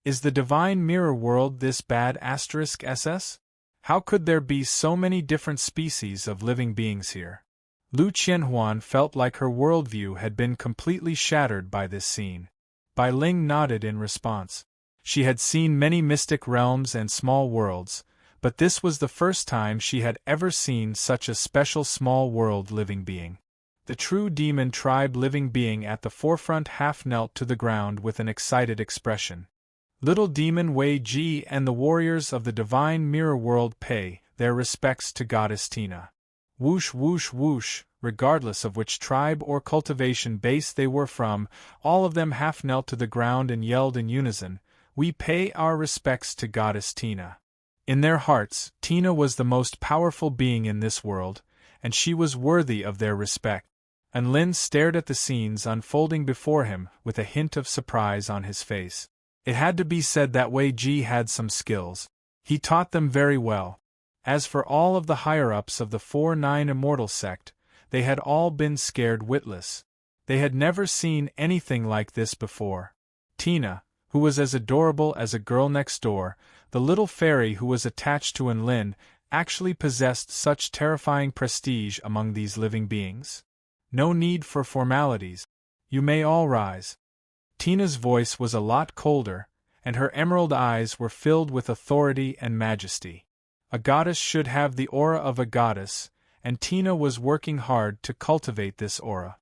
Is the Divine Mirror World this bad *SS? How could there be so many different species of living beings here? Lu Qianhuan felt like her worldview had been completely shattered by this scene. Bai Ling nodded in response. She had seen many mystic realms and small worlds, but this was the first time she had ever seen such a special small world living being. The true demon tribe living being at the forefront half knelt to the ground with an excited expression. Little demon Wei Ji and the warriors of the divine mirror world pay their respects to goddess Tina. Whoosh whoosh whoosh, regardless of which tribe or cultivation base they were from, all of them half knelt to the ground and yelled in unison, "We pay our respects to goddess Tina." In their hearts, Tina was the most powerful being in this world, and she was worthy of their respect. And Lin stared at the scenes unfolding before him with a hint of surprise on his face. It had to be said that Wei Ji had some skills. He taught them very well. As for all of the higher-ups of the 4-9 Immortal sect, they had all been scared witless. They had never seen anything like this before. Tina, who was as adorable as a girl next door, the little fairy who was attached to Enlin, actually possessed such terrifying prestige among these living beings. No need for formalities. You may all rise. Tina's voice was a lot colder, and her emerald eyes were filled with authority and majesty. A goddess should have the aura of a goddess, and Tina was working hard to cultivate this aura.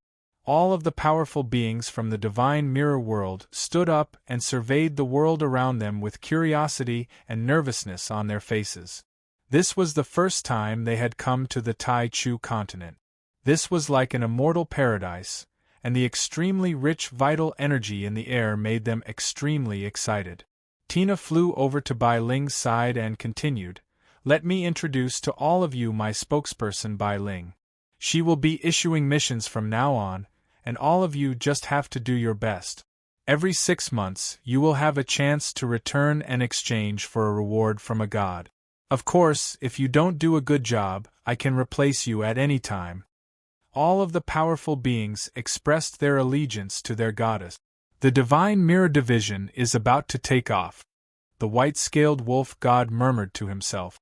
All of the powerful beings from the divine mirror world stood up and surveyed the world around them with curiosity and nervousness on their faces. This was the first time they had come to the Tai Chu continent. This was like an immortal paradise, and the extremely rich vital energy in the air made them extremely excited. Tina flew over to Bai Ling's side and continued, "Let me introduce to all of you my spokesperson Bai Ling. She will be issuing missions from now on, and all of you just have to do your best. Every 6 months you will have a chance to return an exchange for a reward from a god. Of course, if you don't do a good job, I can replace you at any time." All of the powerful beings expressed their allegiance to their goddess. The Divine Mirror Division is about to take off. The white-scaled wolf god murmured to himself.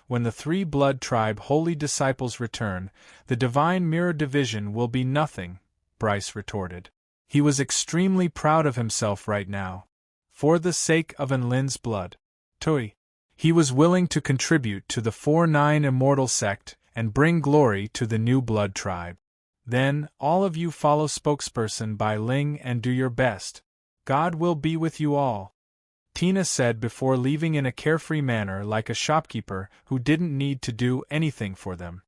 When the 3 blood tribe holy disciples return, the Divine Mirror Division will be nothing, Bryce retorted. He was extremely proud of himself right now. For the sake of Enlin's blood. He was willing to contribute to the 4-9 Immortal sect and bring glory to the new blood tribe. Then, all of you follow spokesperson Bai Ling and do your best. God will be with you all. Tina said before leaving in a carefree manner like a shopkeeper who didn't need to do anything for them.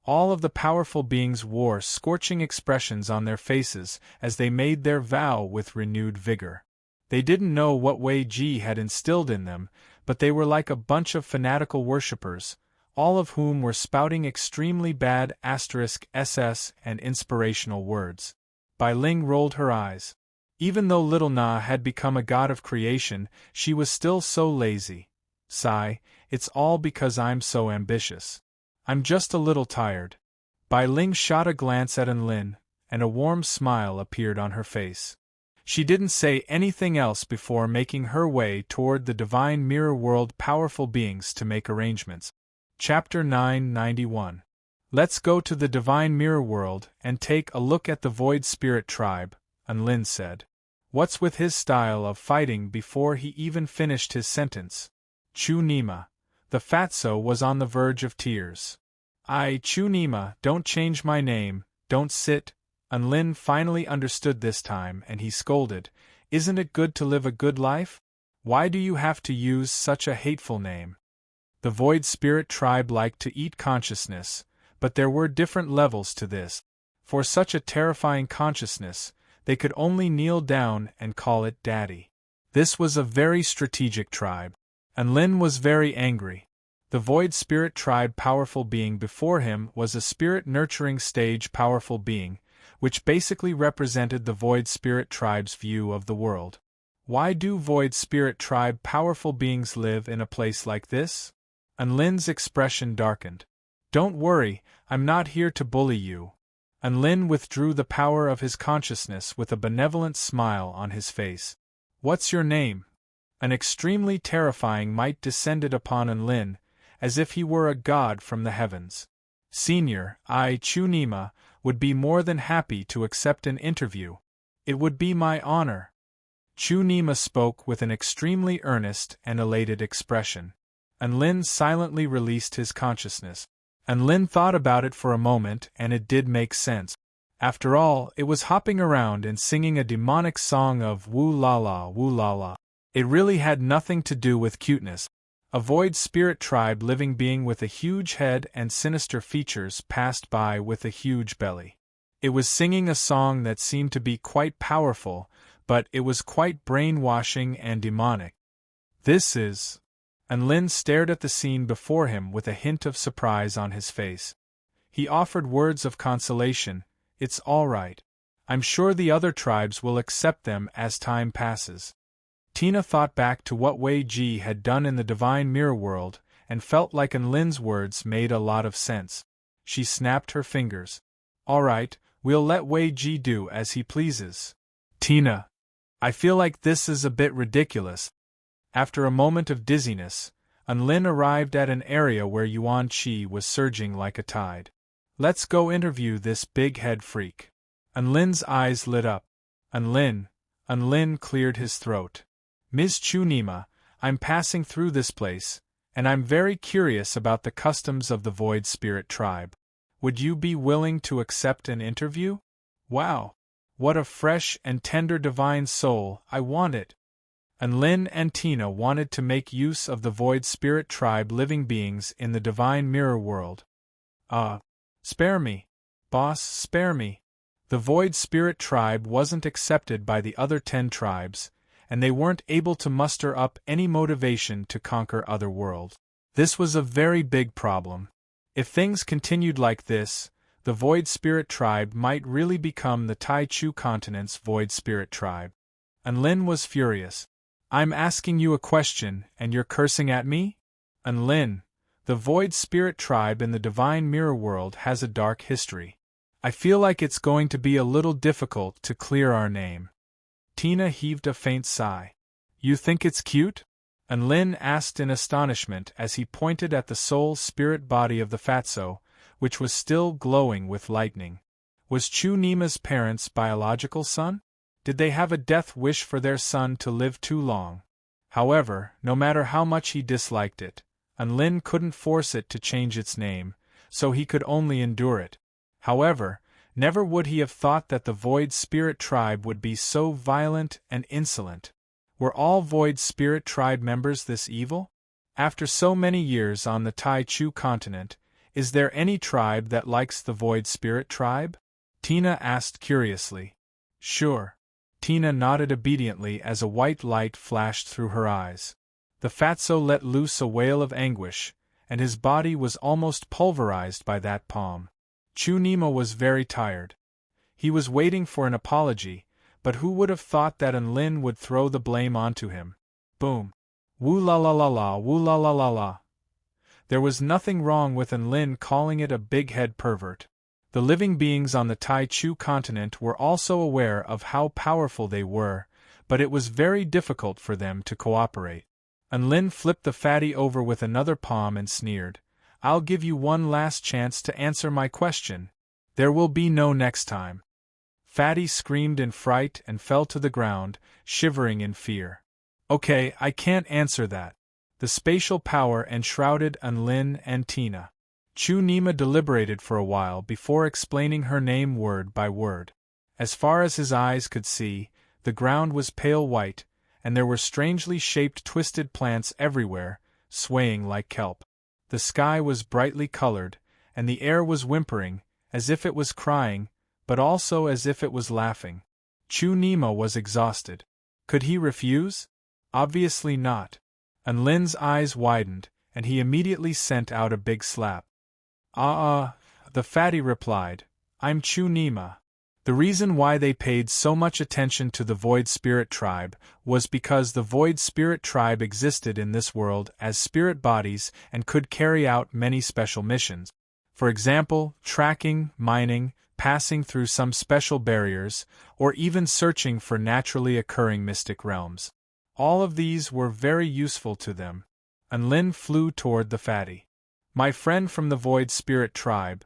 All of the powerful beings wore scorching expressions on their faces as they made their vow with renewed vigor. They didn't know what Wei Ji had instilled in them, but they were like a bunch of fanatical worshippers, all of whom were spouting extremely bad *SS and inspirational words. Bai Ling rolled her eyes. Even though Little Na had become a god of creation, she was still so lazy. Sigh, it's all because I'm so ambitious. I'm just a little tired. Bai Ling shot a glance at Enlin, and a warm smile appeared on her face. She didn't say anything else before making her way toward the Divine Mirror World powerful beings to make arrangements. Chapter 991. Let's go to the Divine Mirror World and take a look at the Void Spirit Tribe, Enlin said. What's with his style of fighting? Before he even finished his sentence, Chu Nima, the fatso, was on the verge of tears. Chu Nima, don't change my name, don't sit. Enlin finally understood this time and he scolded, isn't it good to live a good life? Why do you have to use such a hateful name? The Void Spirit Tribe liked to eat consciousness, but there were different levels to this. For such a terrifying consciousness, they could only kneel down and call it daddy. This was a very strategic tribe. Enlin was very angry. The Void Spirit Tribe powerful being before him was a spirit-nurturing stage powerful being, which basically represented the Void Spirit Tribe's view of the world. Why do Void Spirit Tribe powerful beings live in a place like this? Enlin's expression darkened. Don't worry, I'm not here to bully you. Enlin withdrew the power of his consciousness with a benevolent smile on his face. What's your name? An extremely terrifying might descended upon Enlin, as if he were a god from the heavens. Senior, Chu Nima, would be more than happy to accept an interview. It would be my honor. Chu Nima spoke with an extremely earnest and elated expression. Enlin silently released his consciousness. Enlin thought about it for a moment and it did make sense. After all, it was hopping around and singing a demonic song of woo la la woo la la. It really had nothing to do with cuteness. A Void Spirit Tribe living being with a huge head and sinister features passed by with a huge belly. It was singing a song that seemed to be quite powerful, but it was quite brainwashing and demonic. This is... Enlin stared at the scene before him with a hint of surprise on his face. He offered words of consolation, it's all right. I'm sure the other tribes will accept them as time passes. Tina thought back to what Wei Ji had done in the Divine Mirror World, and felt like Enlin's words made a lot of sense. She snapped her fingers. All right, we'll let Wei Ji do as he pleases. Tina, I feel like this is a bit ridiculous. After a moment of dizziness, Enlin arrived at an area where Yuan Qi was surging like a tide. Let's go interview this big head freak. Enlin's eyes lit up. Enlin cleared his throat. Ms. Chu Nima, I'm passing through this place, and I'm very curious about the customs of the Void Spirit Tribe. Would you be willing to accept an interview? Wow! What a fresh and tender divine soul, I want it. Enlin and Tina wanted to make use of the Void Spirit Tribe living beings in the Divine Mirror World. Spare me. Boss, spare me. The Void Spirit Tribe wasn't accepted by the other 10 tribes, and they weren't able to muster up any motivation to conquer other worlds. This was a very big problem. If things continued like this, the Void Spirit Tribe might really become the Taichu continent's Void Spirit Tribe. Enlin was furious. I'm asking you a question, and you're cursing at me? Enlin, the Void Spirit Tribe in the Divine Mirror World has a dark history. I feel like it's going to be a little difficult to clear our name. Tina heaved a faint sigh. You think it's cute? Enlin asked in astonishment as he pointed at the soul-spirit body of the fatso, which was still glowing with lightning. Was Chu Nima's parents' biological son? Did they have a death wish for their son to live too long? However, no matter how much he disliked it, Enlin couldn't force it to change its name, so he could only endure it. However, never would he have thought that the Void Spirit Tribe would be so violent and insolent. Were all Void Spirit Tribe members this evil? After so many years on the Tai Chu continent, is there any tribe that likes the Void Spirit Tribe? Tina asked curiously. Sure. Tina nodded obediently as a white light flashed through her eyes. The fatso let loose a wail of anguish, and his body was almost pulverized by that palm. Chu Nima was very tired. He was waiting for an apology, but who would have thought that Enlin would throw the blame onto him? Boom. Woo la la la la, woo la la la la. There was nothing wrong with Enlin calling it a big-head pervert. The living beings on the Tai Chu continent were also aware of how powerful they were, but it was very difficult for them to cooperate. Enlin flipped the fatty over with another palm and sneered, I'll give you one last chance to answer my question. There will be no next time. Fatty screamed in fright and fell to the ground, shivering in fear. Okay, I can't answer that. The spatial power enshrouded Enlin and Tina. Chu Nima deliberated for a while before explaining her name word by word. As far as his eyes could see, the ground was pale white, and there were strangely shaped twisted plants everywhere, swaying like kelp. The sky was brightly colored, and the air was whimpering, as if it was crying, but also as if it was laughing. Chu Nima was exhausted. Could he refuse? Obviously not. Enlin's eyes widened, and he immediately sent out a big slap. The fatty replied, I'm Chu Nima. The reason why they paid so much attention to the Void Spirit Tribe was because the Void Spirit Tribe existed in this world as spirit bodies and could carry out many special missions. For example, tracking, mining, passing through some special barriers, or even searching for naturally occurring mystic realms. All of these were very useful to them. Enlin flew toward the fatty. My friend from the Void Spirit Tribe.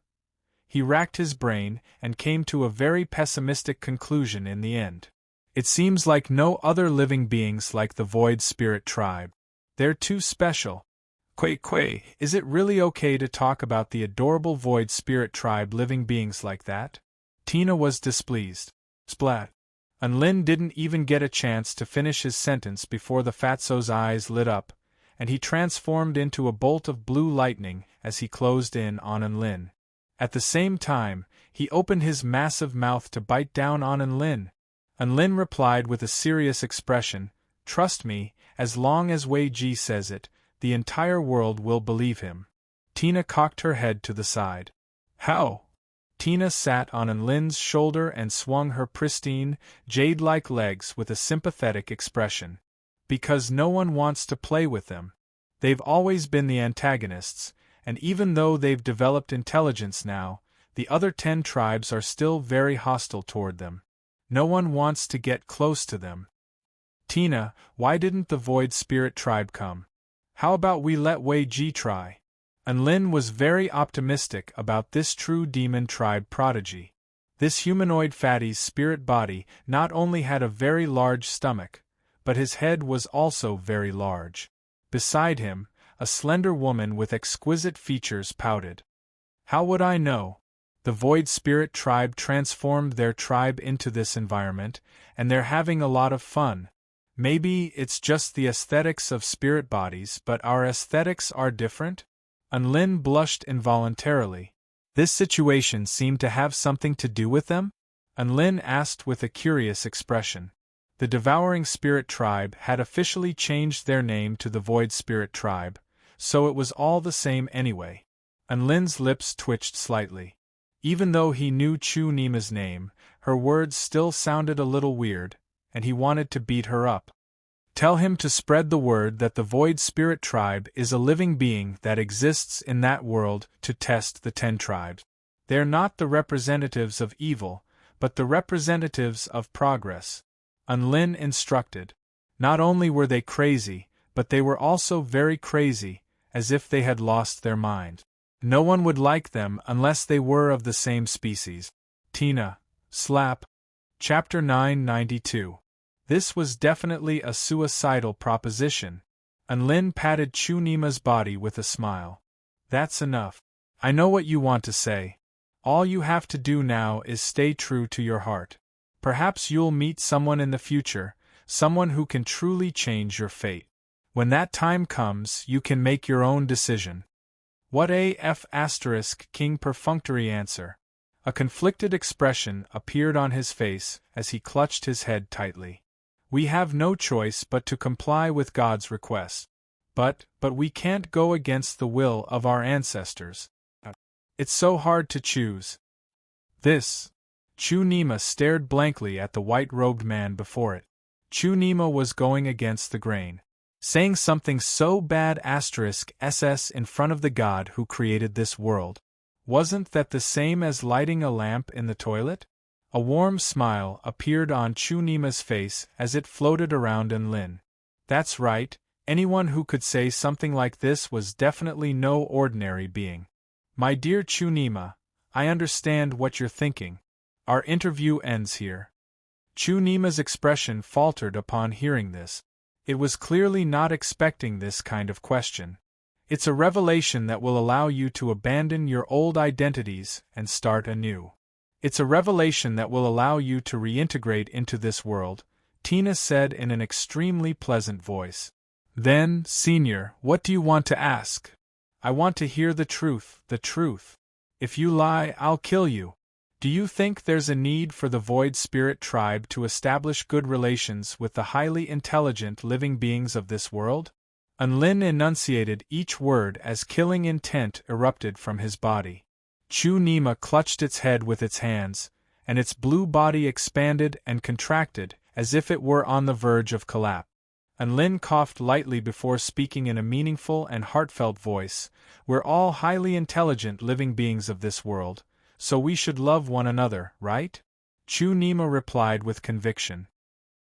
He racked his brain and came to a very pessimistic conclusion in the end. It seems like no other living beings like the Void Spirit Tribe. They're too special. Quay, is it really okay to talk about the adorable Void Spirit Tribe living beings like that? Tina was displeased. Splat. Enlin didn't even get a chance to finish his sentence before the fatso's eyes lit up, and he transformed into a bolt of blue lightning as he closed in on Enlin. At the same time, he opened his massive mouth to bite down on Enlin. Enlin replied with a serious expression, Trust me, as long as Wei Ji says it, the entire world will believe him. Tina cocked her head to the side. How? Tina sat on Enlin's shoulder and swung her pristine, jade-like legs with a sympathetic expression. Because no one wants to play with them. They've always been the antagonists, and even though they've developed intelligence now, the other 10 tribes are still very hostile toward them. No one wants to get close to them. Tina, why didn't the Void Spirit Tribe come? How about we let Wei Ji try? Enlin was very optimistic about this true demon tribe prodigy. This humanoid fatty's spirit body not only had a very large stomach, but his head was also very large. Beside him, a slender woman with exquisite features pouted. How would I know? The Void Spirit Tribe transformed their tribe into this environment, and they're having a lot of fun. Maybe it's just the aesthetics of spirit bodies, but our aesthetics are different? Enlin blushed involuntarily. This situation seemed to have something to do with them? Enlin asked with a curious expression. The Devouring Spirit Tribe had officially changed their name to the Void Spirit Tribe, so it was all the same anyway. Enlin's lips twitched slightly. Even though he knew Chu Nima's name, her words still sounded a little weird, and he wanted to beat her up. Tell him to spread the word that the Void Spirit Tribe is a living being that exists in that world to test the 10 tribes. They're not the representatives of evil, but the representatives of progress. Enlin instructed. Not only were they crazy, but they were also very crazy, as if they had lost their mind. No one would like them unless they were of the same species. Tina. Slap. Chapter 992. This was definitely a suicidal proposition. Enlin patted Chu Nima's body with a smile. That's enough. I know what you want to say. All you have to do now is stay true to your heart. Perhaps you'll meet someone in the future, someone who can truly change your fate. When that time comes, you can make your own decision. What a King perfunctory answer. A conflicted expression appeared on his face as he clutched his head tightly. We have no choice but to comply with God's request. But we can't go against the will of our ancestors. It's so hard to choose. Chu-Nima stared blankly at the white-robed man before it. Chu-Nima was going against the grain. Saying something so bad SS in front of the God who created this world. Wasn't that the same as lighting a lamp in the toilet? A warm smile appeared on Chu-Nima's face as it floated around Enlin. That's right, anyone who could say something like this was definitely no ordinary being. My dear Chu-Nima, I understand what you're thinking. Our interview ends here. Chu-Nima's expression faltered upon hearing this. It was clearly not expecting this kind of question. It's a revelation that will allow you to abandon your old identities and start anew. It's a revelation that will allow you to reintegrate into this world, Tina said in an extremely pleasant voice. Then, Senior, what do you want to ask? I want to hear the truth, the truth. If you lie, I'll kill you. Do you think there's a need for the Void Spirit tribe to establish good relations with the highly intelligent living beings of this world? Enlin enunciated each word as killing intent erupted from his body. Chu-Nima clutched its head with its hands, and its blue body expanded and contracted as if it were on the verge of collapse. Enlin coughed lightly before speaking in a meaningful and heartfelt voice. We're all highly intelligent living beings of this world, so we should love one another, right? Chu-Nima replied with conviction.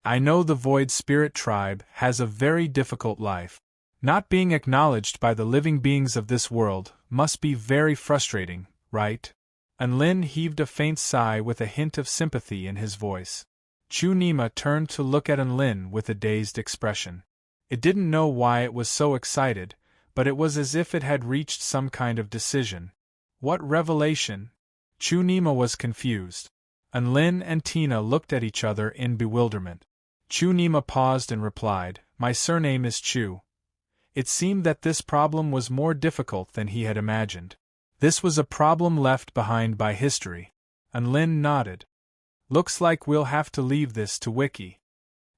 I know the Void Spirit tribe has a very difficult life. Not being acknowledged by the living beings of this world must be very frustrating, right? Enlin heaved a faint sigh with a hint of sympathy in his voice. Chu-Nima turned to look at Enlin with a dazed expression. It didn't know why it was so excited, but it was as if it had reached some kind of decision. What revelation? Chu-Nima was confused. Enlin and Tina looked at each other in bewilderment. Chu-Nima paused and replied, My surname is Chu. It seemed that this problem was more difficult than he had imagined. This was a problem left behind by history. Enlin nodded. Looks like we'll have to leave this to Wiki.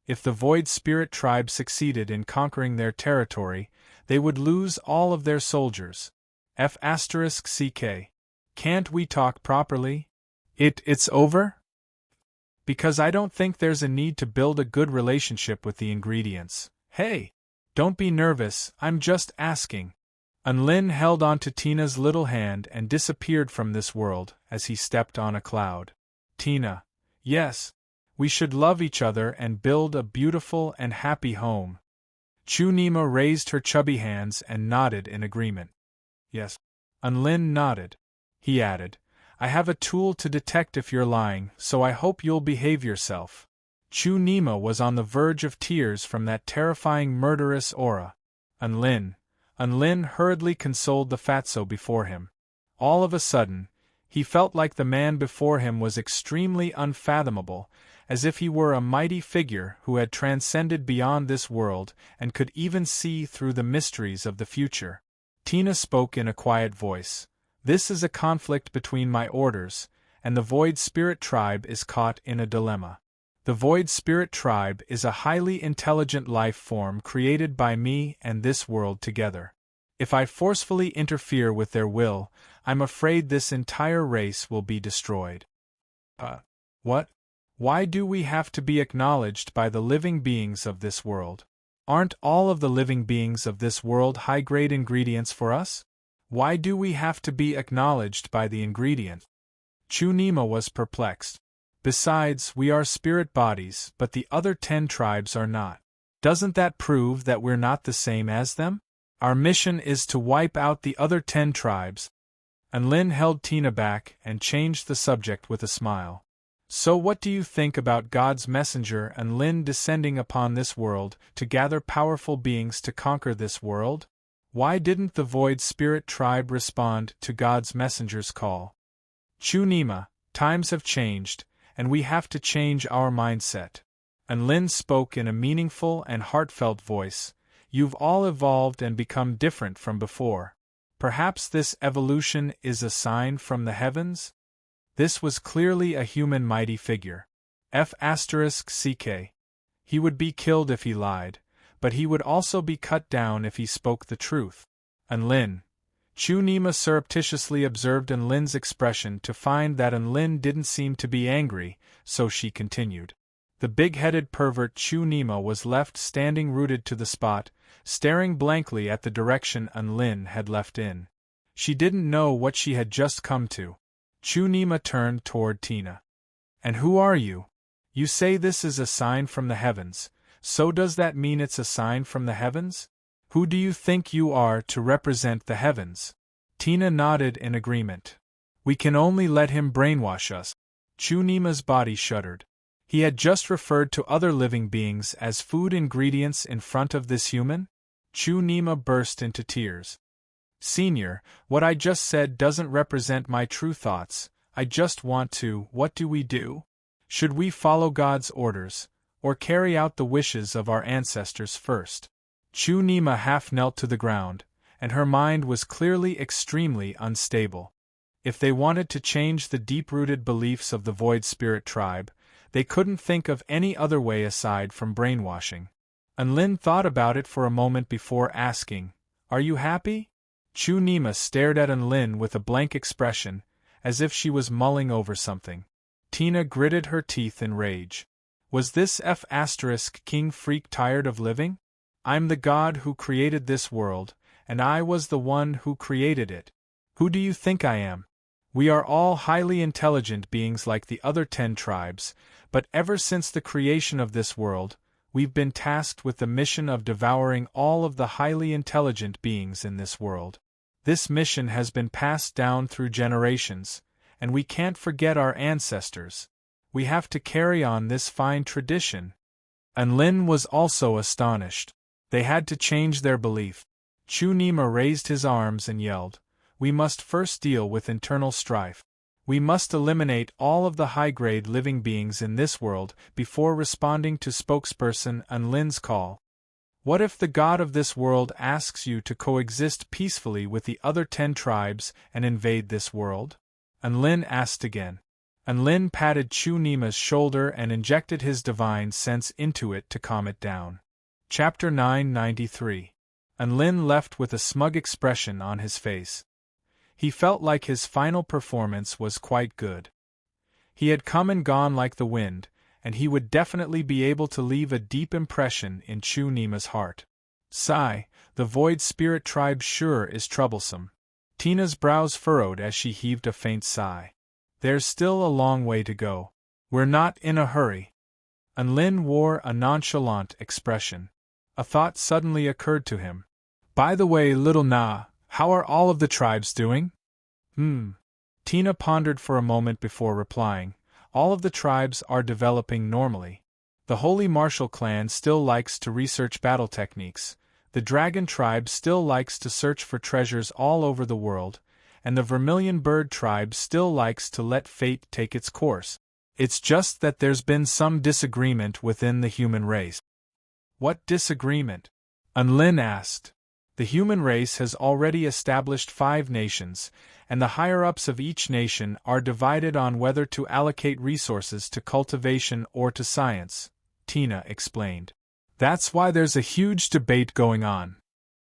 If the Void Spirit tribe succeeded in conquering their territory, they would lose all of their soldiers. F***CK. Can't we talk properly? It's over? Because I don't think there's a need to build a good relationship with the ingredients. Hey! Don't be nervous, I'm just asking. Enlin held onto Tina's little hand and disappeared from this world as he stepped on a cloud. Tina. Yes. We should love each other and build a beautiful and happy home. Chu-Nima raised her chubby hands and nodded in agreement. Yes. Enlin nodded. He added, I have a tool to detect if you're lying, so I hope you'll behave yourself. Chu-Nima was on the verge of tears from that terrifying murderous aura. Enlin hurriedly consoled the fatso before him. All of a sudden, he felt like the man before him was extremely unfathomable, as if he were a mighty figure who had transcended beyond this world and could even see through the mysteries of the future. Tina spoke in a quiet voice. This is a conflict between my orders, and the Void Spirit tribe is caught in a dilemma. The Void Spirit tribe is a highly intelligent life form created by me and this world together. If I forcefully interfere with their will, I'm afraid this entire race will be destroyed. What? Why do we have to be acknowledged by the living beings of this world? Aren't all of the living beings of this world high-grade ingredients for us? Why do we have to be acknowledged by the ingredient? Chu-Nima was perplexed. Besides, we are spirit bodies, but the other 10 tribes are not. Doesn't that prove that we're not the same as them? Our mission is to wipe out the other 10 tribes. Enlin held Tina back and changed the subject with a smile. So what do you think about God's messenger Enlin descending upon this world to gather powerful beings to conquer this world? Why didn't the Void Spirit tribe respond to God's messenger's call? Chu-Nima, times have changed, and we have to change our mindset. Unlin spoke in a meaningful and heartfelt voice. You've all evolved and become different from before. Perhaps this evolution is a sign from the heavens? This was clearly a human mighty figure. F***ck. He would be killed if he lied, but he would also be cut down if he spoke the truth. Unlin. Chu-Nima surreptitiously observed Unlin's expression to find that Unlin didn't seem to be angry, so she continued. The big-headed pervert Chu-Nima was left standing rooted to the spot, staring blankly at the direction Unlin had left in. She didn't know what she had just come to. Chu-Nima turned toward Tina. And who are you? You say this is a sign from the heavens, so does that mean it's a sign from the heavens? Who do you think you are to represent the heavens? Tina nodded in agreement. We can only let him brainwash us. Chu-Nima's body shuddered. He had just referred to other living beings as food ingredients in front of this human? Chu-Nima burst into tears. Senior, what I just said doesn't represent my true thoughts. I just want to. What do we do? Should we follow God's orders, or carry out the wishes of our ancestors first? Chu-Nima half knelt to the ground, and her mind was clearly extremely unstable. If they wanted to change the deep-rooted beliefs of the Void Spirit tribe, they couldn't think of any other way aside from brainwashing. Unlin thought about it for a moment before asking, Are you happy? Chu-Nima stared at Unlin with a blank expression, as if she was mulling over something. Tina gritted her teeth in rage. Was this F***king freak tired of living? I'm the god who created this world, and I was the one who created it. Who do you think I am? We are all highly intelligent beings like the other 10 tribes, but ever since the creation of this world, we've been tasked with the mission of devouring all of the highly intelligent beings in this world. This mission has been passed down through generations, and we can't forget our ancestors. We have to carry on this fine tradition. Unlin was also astonished. They had to change their belief. Chu-Nima raised his arms and yelled, We must first deal with internal strife. We must eliminate all of the high-grade living beings in this world before responding to spokesperson Unlin's call. What if the god of this world asks you to coexist peacefully with the other 10 tribes and invade this world? Unlin asked again. Unlin patted Chu-Nima's shoulder and injected his divine sense into it to calm it down. Chapter 993. Unlin left with a smug expression on his face. He felt like his final performance was quite good. He had come and gone like the wind, and he would definitely be able to leave a deep impression in Chu-Nima's heart. Sigh, the Void Spirit tribe sure is troublesome. Tina's brows furrowed as she heaved a faint sigh. There's still a long way to go. We're not in a hurry. Unlin wore a nonchalant expression. A thought suddenly occurred to him. By the way, little Na, how are all of the tribes doing? Tina pondered for a moment before replying. All of the tribes are developing normally. The Holy Martial clan still likes to research battle techniques, the Dragon tribe still likes to search for treasures all over the world, and the Vermilion Bird tribe still likes to let fate take its course. It's just that there's been some disagreement within the human race. What disagreement? Unlin asked. The human race has already established 5 nations, and the higher-ups of each nation are divided on whether to allocate resources to cultivation or to science, Tina explained. That's why there's a huge debate going on.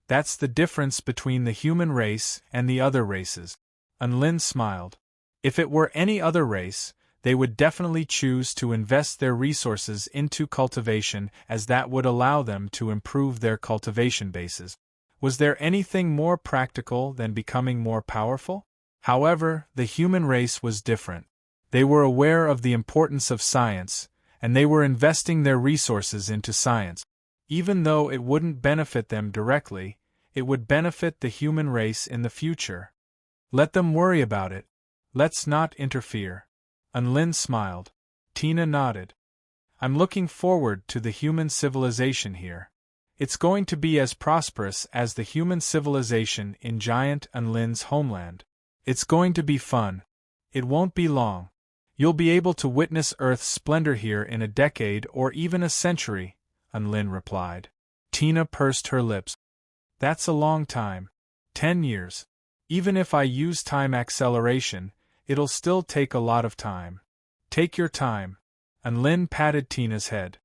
That's the difference between the human race and the other races. Unlin smiled. If it were any other race, they would definitely choose to invest their resources into cultivation, as that would allow them to improve their cultivation bases. Was there anything more practical than becoming more powerful? However, the human race was different. They were aware of the importance of science, and they were investing their resources into science. Even though it wouldn't benefit them directly, it would benefit the human race in the future. Let them worry about it. Let's not interfere. Unlin smiled. Tina nodded. I'm looking forward to the human civilization here. It's going to be as prosperous as the human civilization in giant Unlin's homeland. It's going to be fun. It won't be long. You'll be able to witness Earth's splendor here in a decade or even a century, Unlin replied. Tina pursed her lips. That's a long time. 10 years. Even if I use time acceleration, it'll still take a lot of time. Take your time. Unlin patted Tina's head.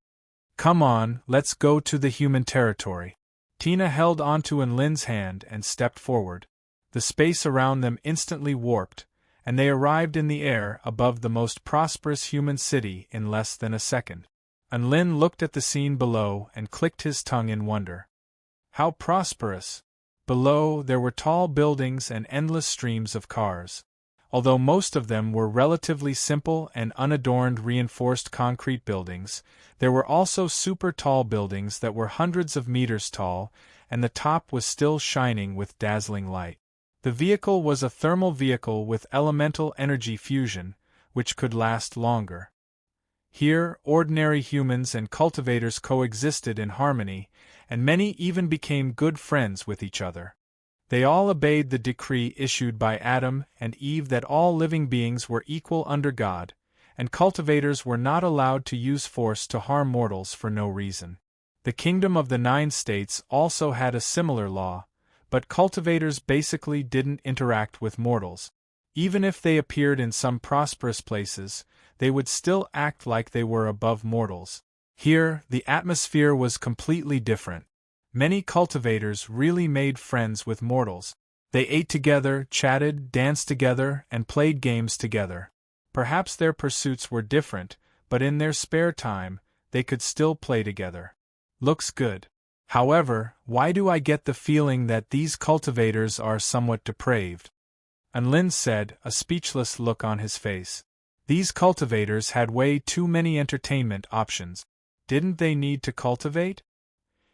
Come on, let's go to the human territory. Tina held onto Unlin's hand and stepped forward. The space around them instantly warped, and they arrived in the air above the most prosperous human city in less than a second. Unlin looked at the scene below and clicked his tongue in wonder. How prosperous! Below, there were tall buildings and endless streams of cars. Although most of them were relatively simple and unadorned reinforced concrete buildings, there were also super tall buildings that were hundreds of meters tall, and the top was still shining with dazzling light. The vehicle was a thermal vehicle with elemental energy fusion, which could last longer. Here, ordinary humans and cultivators coexisted in harmony, and many even became good friends with each other. They all obeyed the decree issued by Adam and Eve that all living beings were equal under God, and cultivators were not allowed to use force to harm mortals for no reason. The Kingdom of the Nine States also had a similar law, but cultivators basically didn't interact with mortals. Even if they appeared in some prosperous places, they would still act like they were above mortals. Here, the atmosphere was completely different. Many cultivators really made friends with mortals. They ate together, chatted, danced together, and played games together. Perhaps their pursuits were different, but in their spare time, they could still play together. Looks good. However, why do I get the feeling that these cultivators are somewhat depraved? Unlin said, a speechless look on his face. These cultivators had way too many entertainment options. Didn't they need to cultivate?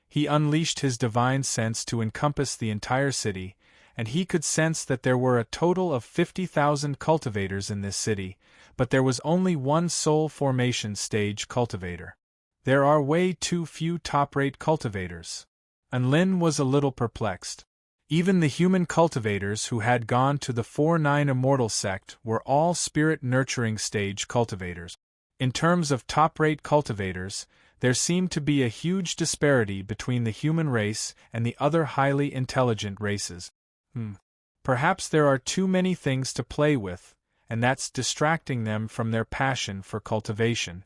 He unleashed his divine sense to encompass the entire city, and he could sense that there were a total of 50,000 cultivators in this city, but there was only one soul formation stage cultivator. There are way too few top-rate cultivators. Unlin was a little perplexed. Even the human cultivators who had gone to the 4-9 Immortal sect were all spirit-nurturing stage cultivators. In terms of top-rate cultivators, there seemed to be a huge disparity between the human race and the other highly intelligent races. Perhaps there are too many things to play with, and that's distracting them from their passion for cultivation.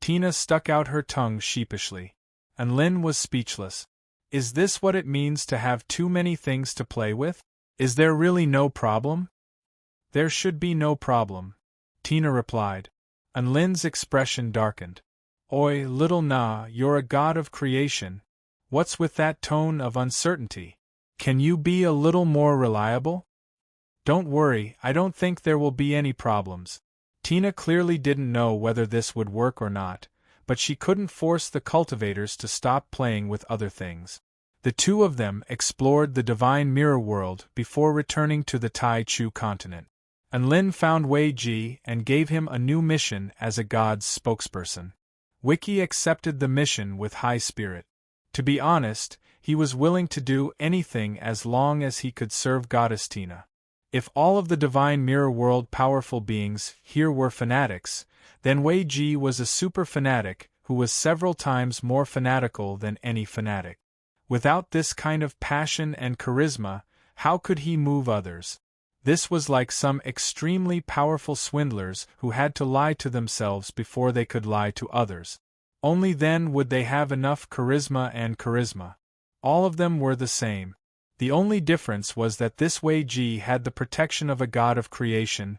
Tina stuck out her tongue sheepishly. Unlin was speechless. Is this what it means to have too many things to play with? Is there really no problem? There should be no problem, Tina replied. Unlin's expression darkened. Oi, little Na, you're a god of creation. What's with that tone of uncertainty? Can you be a little more reliable? Don't worry, I don't think there will be any problems. Tina clearly didn't know whether this would work or not, but she couldn't force the cultivators to stop playing with other things. The two of them explored the divine mirror world before returning to the Tai Chu continent. Unlin found Wei Ji and gave him a new mission as a god's spokesperson. Wiki accepted the mission with high spirit. To be honest, he was willing to do anything as long as he could serve Goddess Tina. If all of the divine mirror world powerful beings here were fanatics, then Wei Ji was a super fanatic who was several times more fanatical than any fanatic. Without this kind of passion and charisma, how could he move others? This was like some extremely powerful swindlers who had to lie to themselves before they could lie to others. Only then would they have enough charisma and charisma. All of them were the same. The only difference was that this Wei Ji had the protection of a god of creation.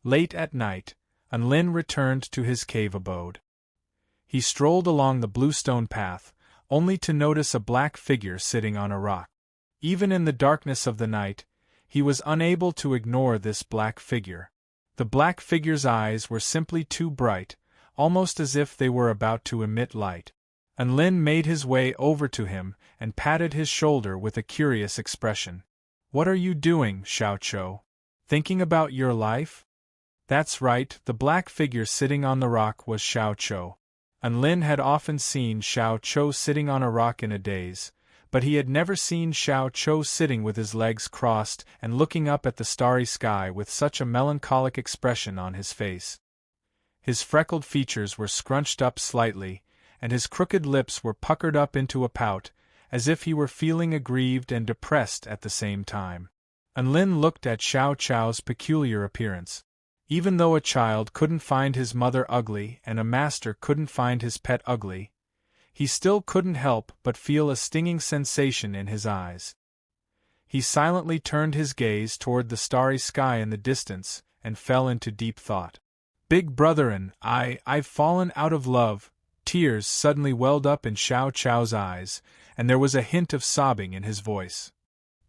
Late at night, Unlin returned to his cave abode. He strolled along the bluestone path, only to notice a black figure sitting on a rock. Even in the darkness of the night, he was unable to ignore this black figure. The black figure's eyes were simply too bright, almost as if they were about to emit light. Unlin made his way over to him and patted his shoulder with a curious expression. "What are you doing, Xiao Chou? Thinking about your life?" That's right, the black figure sitting on the rock was Xiao Chou. Unlin had often seen Xiao Chou sitting on a rock in a daze, but he had never seen Xiao Chou sitting with his legs crossed and looking up at the starry sky with such a melancholic expression on his face. His freckled features were scrunched up slightly, and his crooked lips were puckered up into a pout, as if he were feeling aggrieved and depressed at the same time. Anlin looked at Xiao Chao's peculiar appearance. Even though a child couldn't find his mother ugly and a master couldn't find his pet ugly, he still couldn't help but feel a stinging sensation in his eyes. He silently turned his gaze toward the starry sky in the distance and fell into deep thought. Big brother and I've fallen out of love. Tears suddenly welled up in Xiao Chao's eyes, and there was a hint of sobbing in his voice.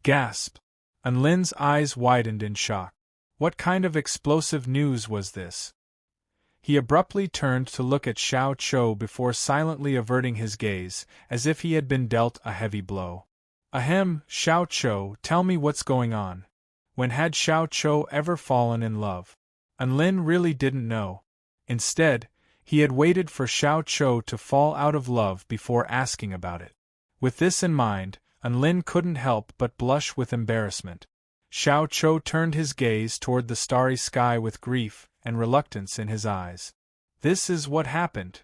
Gasp! Anlin's eyes widened in shock. What kind of explosive news was this? He abruptly turned to look at Xiao Chou before silently averting his gaze, as if he had been dealt a heavy blow. Ahem, Xiao Chou, tell me what's going on. When had Xiao Chou ever fallen in love? Anlin really didn't know. Instead, he had waited for Xiao Chou to fall out of love before asking about it. With this in mind, Anlin couldn't help but blush with embarrassment. Xiao Chou turned his gaze toward the starry sky with grief and reluctance in his eyes. This is what happened.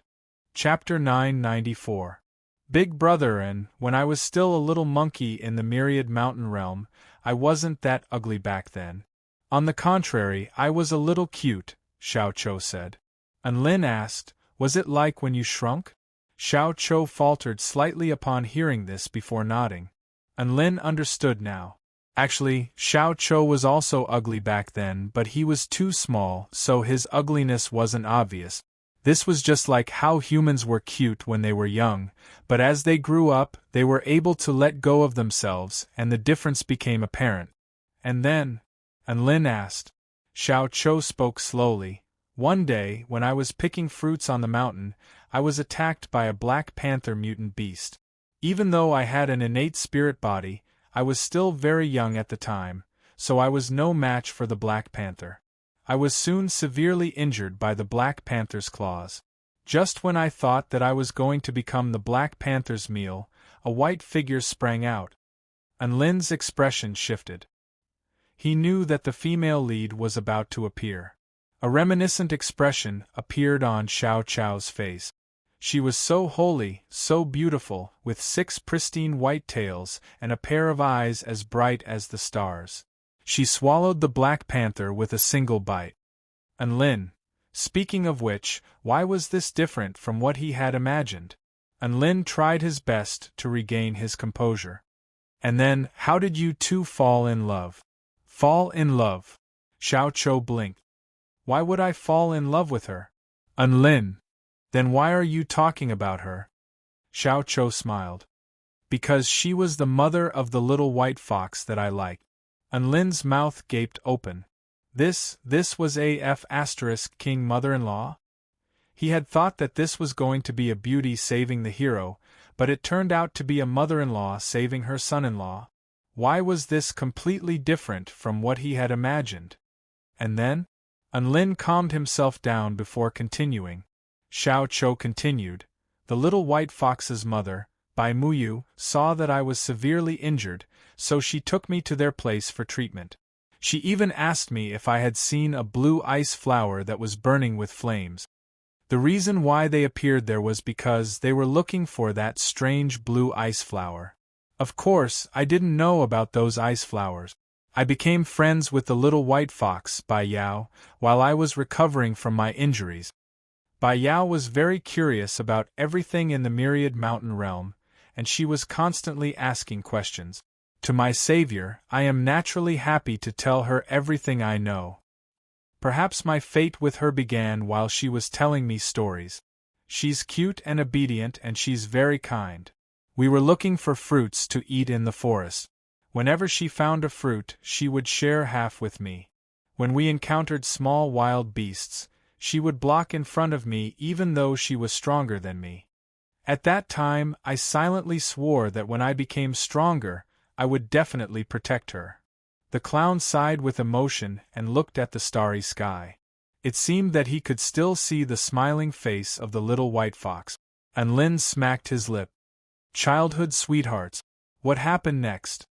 Chapter 994. Big brother, and when I was still a little monkey in the myriad mountain realm, I wasn't that ugly back then. On the contrary, I was a little cute, Xiao Chou said. Anlin asked, was it like when you shrunk? Xiao Chou faltered slightly upon hearing this before nodding. Anlin understood now. Actually, Xiao Chou was also ugly back then, but he was too small, so his ugliness wasn't obvious. This was just like how humans were cute when they were young, but as they grew up, they were able to let go of themselves, and the difference became apparent. And then? Anlin asked. Xiao Chou spoke slowly. One day, when I was picking fruits on the mountain, I was attacked by a Black Panther mutant beast. Even though I had an innate spirit body, I was still very young at the time, so I was no match for the Black Panther. I was soon severely injured by the Black Panther's claws. Just when I thought that I was going to become the Black Panther's meal, a white figure sprang out. Anlin's expression shifted. He knew that the female lead was about to appear. A reminiscent expression appeared on Xiao Chao's face. She was so holy, so beautiful, with 6 pristine white tails and a pair of eyes as bright as the stars. She swallowed the Black Panther with a single bite. Anlin. Speaking of which, why was this different from what he had imagined? Anlin tried his best to regain his composure. And then, how did you two fall in love? Fall in love? Xiao Chou blinked. Why would I fall in love with her? Anlin. Then why are you talking about her? Xiao Chou smiled. Because she was the mother of the little white fox that I liked. Anlin's mouth gaped open. This was AF * king mother-in-law? He had thought that this was going to be a beauty saving the hero, but it turned out to be a mother-in-law saving her son-in-law. Why was this completely different from what he had imagined? And then? Anlin calmed himself down before continuing. Xiao Chou continued, the little white fox's mother, Bai Muyu, saw that I was severely injured, so she took me to their place for treatment. She even asked me if I had seen a blue ice flower that was burning with flames. The reason why they appeared there was because they were looking for that strange blue ice flower. Of course, I didn't know about those ice flowers. I became friends with the little white fox, Bai Yao, while I was recovering from my injuries. Bai Yao was very curious about everything in the myriad mountain realm, and she was constantly asking questions. To my savior, I am naturally happy to tell her everything I know. Perhaps my fate with her began while she was telling me stories. She's cute and obedient, and she's very kind. We were looking for fruits to eat in the forest. Whenever she found a fruit, she would share half with me. When we encountered small wild beasts, she would block in front of me even though she was stronger than me. At that time, I silently swore that when I became stronger, I would definitely protect her. The clown sighed with emotion and looked at the starry sky. It seemed that he could still see the smiling face of the little white fox. Anlin smacked his lip. Childhood sweethearts. What happened next?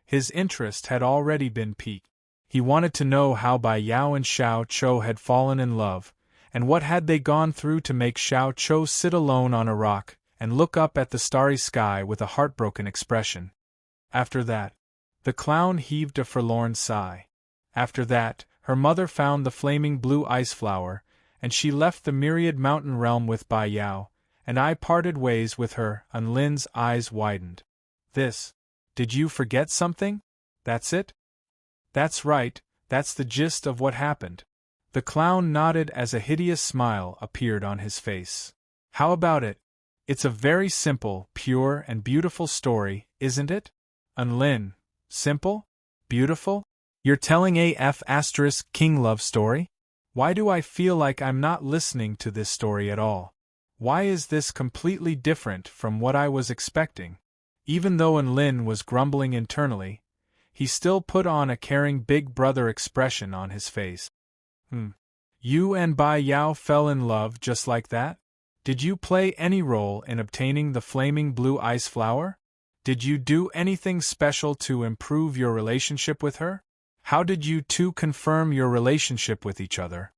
His interest had already been piqued. He wanted to know how Bai Yao and Xiao Chou had fallen in love, And what had they gone through to make Xiao Chou sit alone on a rock and look up at the starry sky with a heartbroken expression? After that, the clown heaved a forlorn sigh. After that, her mother found the flaming blue ice flower, and she left the myriad mountain realm with Bai Yao, and I parted ways with her. And Lin's eyes widened. Did you forget something? That's it? That's right, that's the gist of what happened. The clown nodded as a hideous smile appeared on his face. How about it? It's a very simple, pure, and beautiful story, isn't it? Lin, simple? Beautiful? You're telling a King love story? Why do I feel like I'm not listening to this story at all? Why is this completely different from what I was expecting? Even though Lin was grumbling internally, he still put on a caring big brother expression on his face. You and Bai Yao fell in love just like that? Did you play any role in obtaining the flaming blue ice flower? Did you do anything special to improve your relationship with her? How did you two confirm your relationship with each other?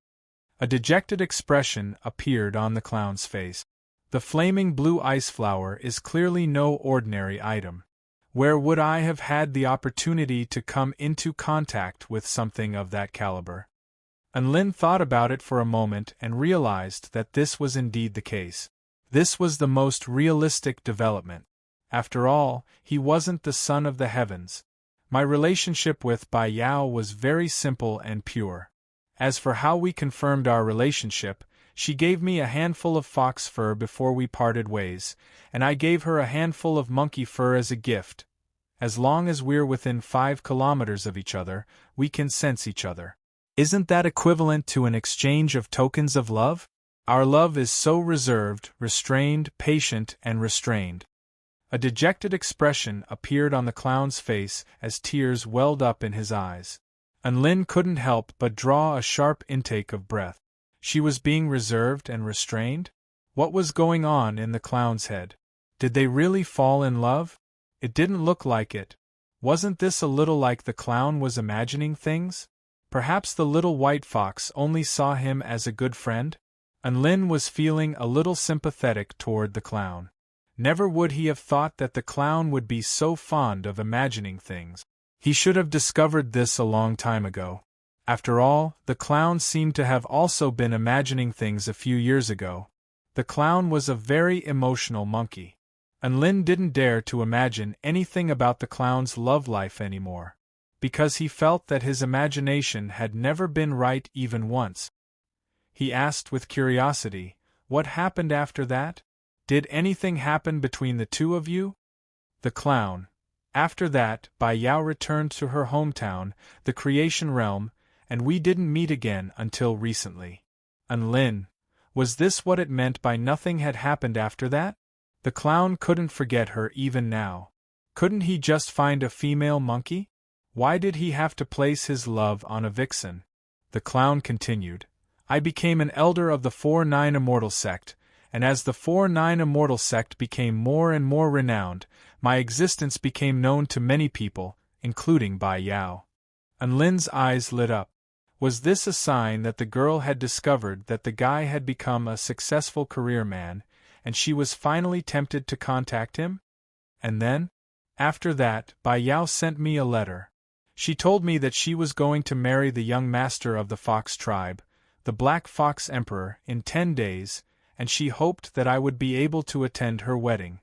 A dejected expression appeared on the clown's face. The flaming blue ice flower is clearly no ordinary item. Where would I have had the opportunity to come into contact with something of that caliber? Lin thought about it for a moment and realized that this was indeed the case. This was the most realistic development. After all, he wasn't the son of the heavens. My relationship with Bai Yao was very simple and pure. As for how we confirmed our relationship, she gave me a handful of fox fur before we parted ways, and I gave her a handful of monkey fur as a gift. As long as we're within 5 kilometers of each other, we can sense each other. Isn't that equivalent to an exchange of tokens of love? Our love is so reserved, restrained, patient, and restrained. A dejected expression appeared on the clown's face as tears welled up in his eyes. Lin couldn't help but draw a sharp intake of breath. She was being reserved and restrained? What was going on in the clown's head? Did they really fall in love? It didn't look like it. Wasn't this a little like the clown was imagining things? Perhaps the little white fox only saw him as a good friend? Lin was feeling a little sympathetic toward the clown. Never would he have thought that the clown would be so fond of imagining things. He should have discovered this a long time ago. After all, the clown seemed to have also been imagining things a few years ago. The clown was a very emotional monkey. Lin didn't dare to imagine anything about the clown's love life anymore, because he felt that his imagination had never been right even once. He asked with curiosity, "What happened after that? Did anything happen between the two of you?" The clown. After that, Bai Yao returned to her hometown, the creation realm, and we didn't meet again until recently. Lin, was this what it meant by nothing had happened after that? The clown couldn't forget her even now. Couldn't he just find a female monkey? Why did he have to place his love on a vixen? The clown continued. I became an elder of the 4-9 Immortal Sect, and as the 4-9 Immortal Sect became more and more renowned, my existence became known to many people, including Bai Yao. Lin's eyes lit up. Was this a sign that the girl had discovered that the guy had become a successful career man, and she was finally tempted to contact him? And then? After that, Bai Yao sent me a letter. She told me that she was going to marry the young master of the Fox tribe, the Black Fox Emperor, in 10 days, and she hoped that I would be able to attend her wedding.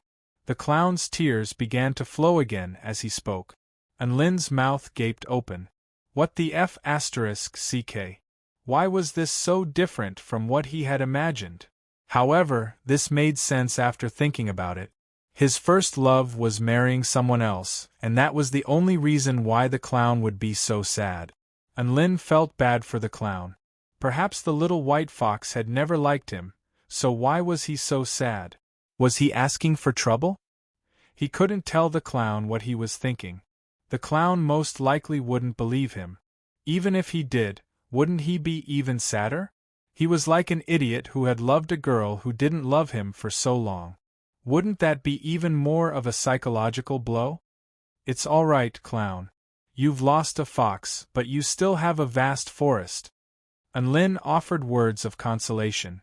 The clown's tears began to flow again as he spoke. Lin's mouth gaped open. What the F***ck? Why was this so different from what he had imagined? However, this made sense after thinking about it. His first love was marrying someone else, and that was the only reason why the clown would be so sad. Lin felt bad for the clown. Perhaps the little white fox had never liked him, so why was he so sad? Was he asking for trouble? He couldn't tell the clown what he was thinking. The clown most likely wouldn't believe him. Even if he did, wouldn't he be even sadder? He was like an idiot who had loved a girl who didn't love him for so long. Wouldn't that be even more of a psychological blow? It's all right, clown. You've lost a fox, but you still have a vast forest. Unlin offered words of consolation.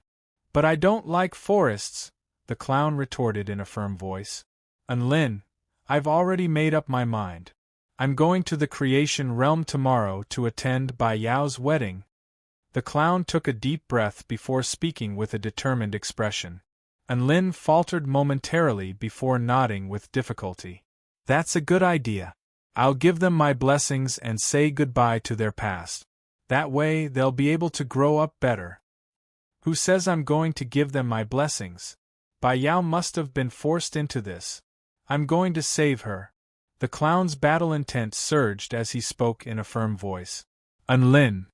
But I don't like forests, the clown retorted in a firm voice. Unlin, I've already made up my mind. I'm going to the creation realm tomorrow to attend Bai Yao's wedding. The clown took a deep breath before speaking with a determined expression. Unlin faltered momentarily before nodding with difficulty. That's a good idea. I'll give them my blessings and say goodbye to their past. That way they'll be able to grow up better. Who says I'm going to give them my blessings? Bai Yao must have been forced into this. I'm going to save her. The clown's battle intent surged as he spoke in a firm voice. Unlin.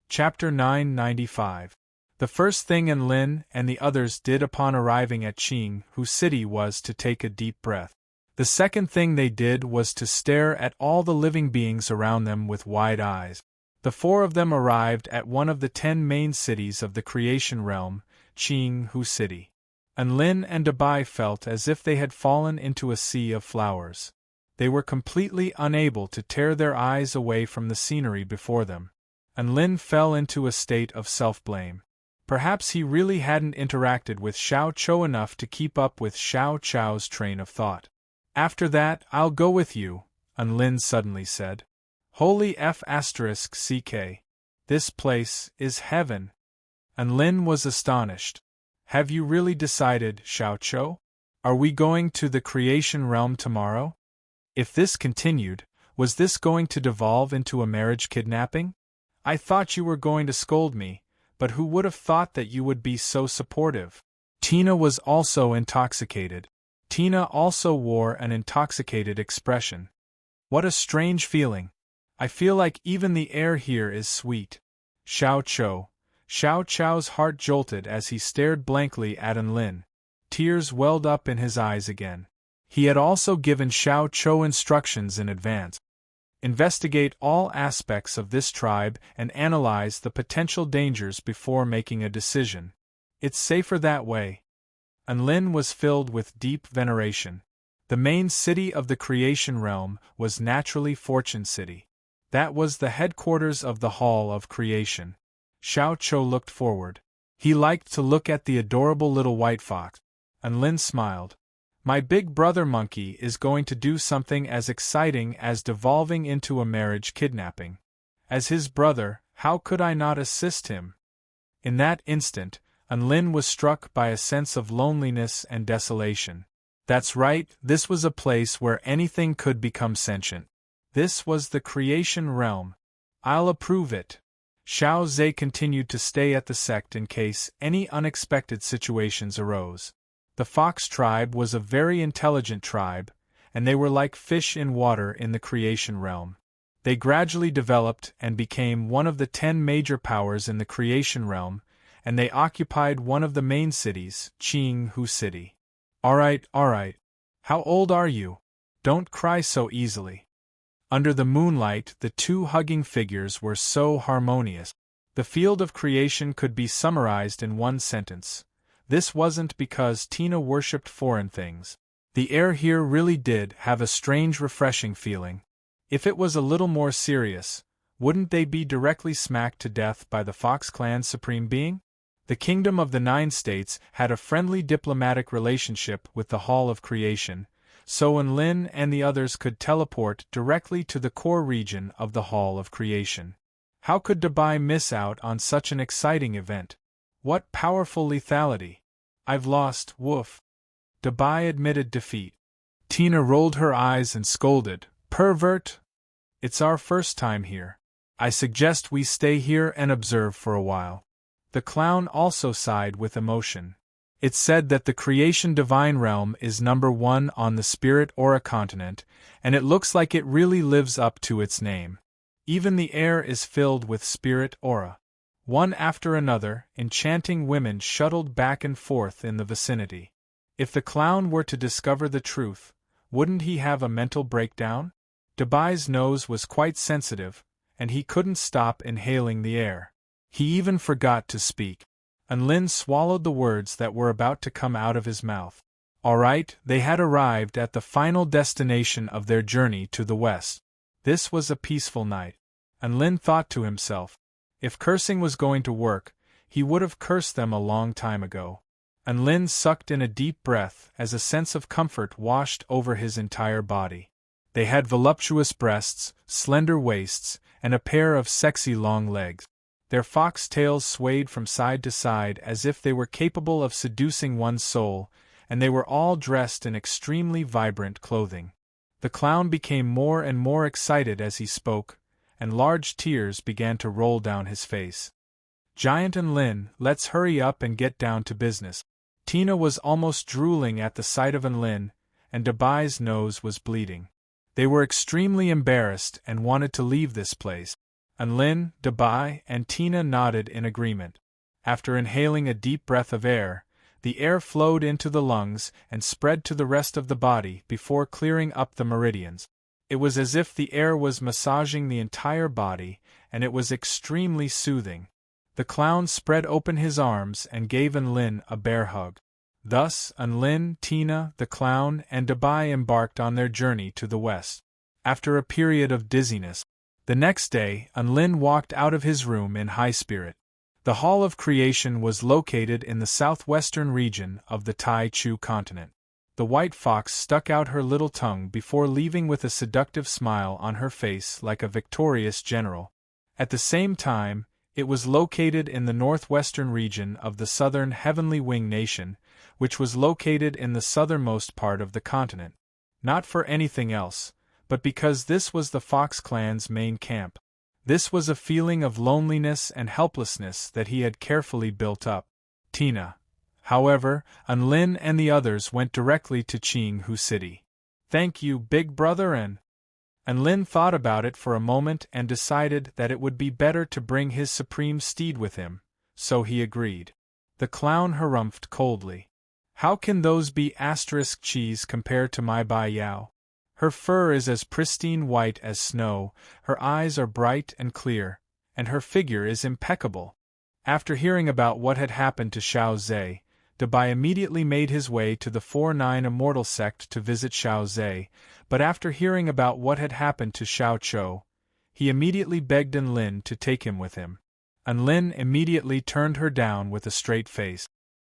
Chapter 995. The first thing Unlin and the others did upon arriving at Qinghu City was to take a deep breath. The second thing they did was to stare at all the living beings around them with wide eyes. The four of them arrived at one of the 10 main cities of the creation realm, Qinghu City. Unlin and Dabai felt as if they had fallen into a sea of flowers. They were completely unable to tear their eyes away from the scenery before them. Unlin fell into a state of self-blame. Perhaps he really hadn't interacted with Xiao Chou enough to keep up with Xiao Chou's train of thought. After that, I'll go with you, Unlin suddenly said. Holy F***ck. This place is heaven. Unlin was astonished. Have you really decided, Xiao Chou? Are we going to the creation realm tomorrow? If this continued, was this going to devolve into a marriage kidnapping? I thought you were going to scold me, but who would have thought that you would be so supportive? Tina was also intoxicated. Tina also wore an intoxicated expression. What a strange feeling. I feel like even the air here is sweet. Xiao Chou's heart jolted as he stared blankly at Unlin. Tears welled up in his eyes again. He had also given Xiao Chou instructions in advance. Investigate all aspects of this tribe and analyze the potential dangers before making a decision. It's safer that way. Unlin was filled with deep veneration. The main city of the creation realm was naturally Fortune City. That was the headquarters of the Hall of Creation. Xiao Chou looked forward. He liked to look at the adorable little white fox. Unlin smiled. My big brother monkey is going to do something as exciting as devolving into a marriage kidnapping. As his brother, how could I not assist him? In that instant, Unlin was struck by a sense of loneliness and desolation. That's right, this was a place where anything could become sentient. This was the creation realm. I'll approve it. Xiao Zhe continued to stay at the sect in case any unexpected situations arose. The Fox tribe was a very intelligent tribe, and they were like fish in water in the creation realm. They gradually developed and became one of the 10 major powers in the creation realm, and they occupied one of the main cities, Qinghu City. All right. How old are you? Don't cry so easily. Under the moonlight, the two hugging figures were so harmonious. The field of creation could be summarized in one sentence. This wasn't because Tina worshipped foreign things. The air here really did have a strange refreshing feeling. If it was a little more serious, wouldn't they be directly smacked to death by the Fox Clan's supreme being? The Kingdom of the 9 States had a friendly diplomatic relationship with the Hall of Creation, so Unlin and the others could teleport directly to the core region of the Hall of Creation. How could Dabai miss out on such an exciting event? What powerful lethality! I've lost, woof. Dabai admitted defeat. Tina rolled her eyes and scolded, pervert! It's our first time here. I suggest we stay here and observe for a while. The clown also sighed with emotion. It's said that the creation divine realm is #1 on the Spirit Aura continent, and it looks like it really lives up to its name. Even the air is filled with Spirit Aura. One after another, enchanting women shuttled back and forth in the vicinity. If the clown were to discover the truth, wouldn't he have a mental breakdown? Dabai's nose was quite sensitive, and he couldn't stop inhaling the air. He even forgot to speak. Unlin swallowed the words that were about to come out of his mouth. All right, they had arrived at the final destination of their journey to the west. This was a peaceful night. Unlin thought to himself, If cursing was going to work, he would have cursed them a long time ago. Unlin sucked in a deep breath as a sense of comfort washed over his entire body. They had voluptuous breasts, slender waists, and a pair of sexy long legs. Their fox tails swayed from side to side as if they were capable of seducing one's soul, and they were all dressed in extremely vibrant clothing. The clown became more and more excited as he spoke, and large tears began to roll down his face. Giant Unlin, let's hurry up and get down to business. Tina was almost drooling at the sight of Unlin, and Debai's nose was bleeding. They were extremely embarrassed and wanted to leave this place. Unlin, Debai, and Tina nodded in agreement. After inhaling a deep breath of air, the air flowed into the lungs and spread to the rest of the body before clearing up the meridians. It was as if the air was massaging the entire body, and it was extremely soothing. The clown spread open his arms and gave Unlin a bear hug. Thus, Unlin, Tina, the clown, and Debai embarked on their journey to the west. After a period of dizziness, the next day, Unlin walked out of his room in high spirit. The Hall of Creation was located in the southwestern region of the Tai Chu continent. The white fox stuck out her little tongue before leaving with a seductive smile on her face like a victorious general. At the same time, it was located in the northwestern region of the southern Heavenly Wing Nation, which was located in the southernmost part of the continent. Not for anything else, but because this was the Fox clan's main camp. This was a feeling of loneliness and helplessness that he had carefully built up. Tina, however, Unlin and the others went directly to Qinghu City. Thank you, big brother, and Unlin thought about it for a moment and decided that it would be better to bring his supreme steed with him, so he agreed. The clown harumphed coldly. How can those be *cheese compared to my Bai Yao? Her fur is as pristine white as snow, her eyes are bright and clear, and her figure is impeccable. After hearing about what had happened to Xiao Zhe, Debai immediately made his way to the 4-9 Immortal sect to visit Xiao Zhe, but after hearing about what had happened to Xiao Chou, he immediately begged Unlin to take him with him. Unlin immediately turned her down with a straight face.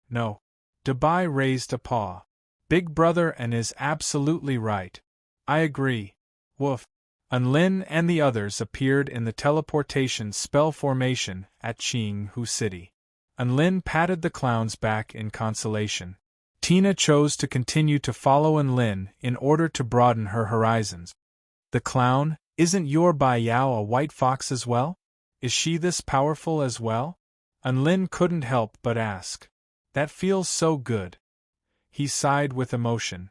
No. Debai raised a paw. Big brother and is absolutely right. I agree. Woof. Unlin and the others appeared in the teleportation spell formation at Qinghu City. Unlin patted the clown's back in consolation. Tina chose to continue to follow Unlin in order to broaden her horizons. The clown, isn't your Bai Yao a white fox as well? Is she this powerful as well? Unlin couldn't help but ask. That feels so good. He sighed with emotion.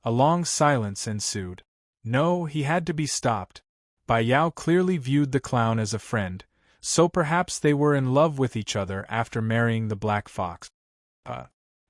A long silence ensued. No, he had to be stopped. Bai Yao clearly viewed the clown as a friend, so perhaps they were in love with each other after marrying the black fox.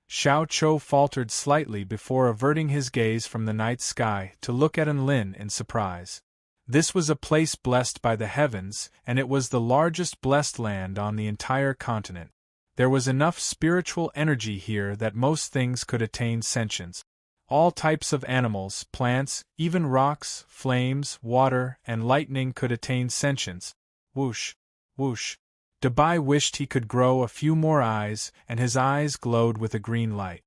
Xiao Chou faltered slightly before averting his gaze from the night sky to look at Unlin in surprise. This was a place blessed by the heavens, and it was the largest blessed land on the entire continent. There was enough spiritual energy here that most things could attain sentience. All types of animals, plants, even rocks, flames, water, and lightning could attain sentience. Whoosh, whoosh. Debai wished he could grow a few more eyes, and his eyes glowed with a green light.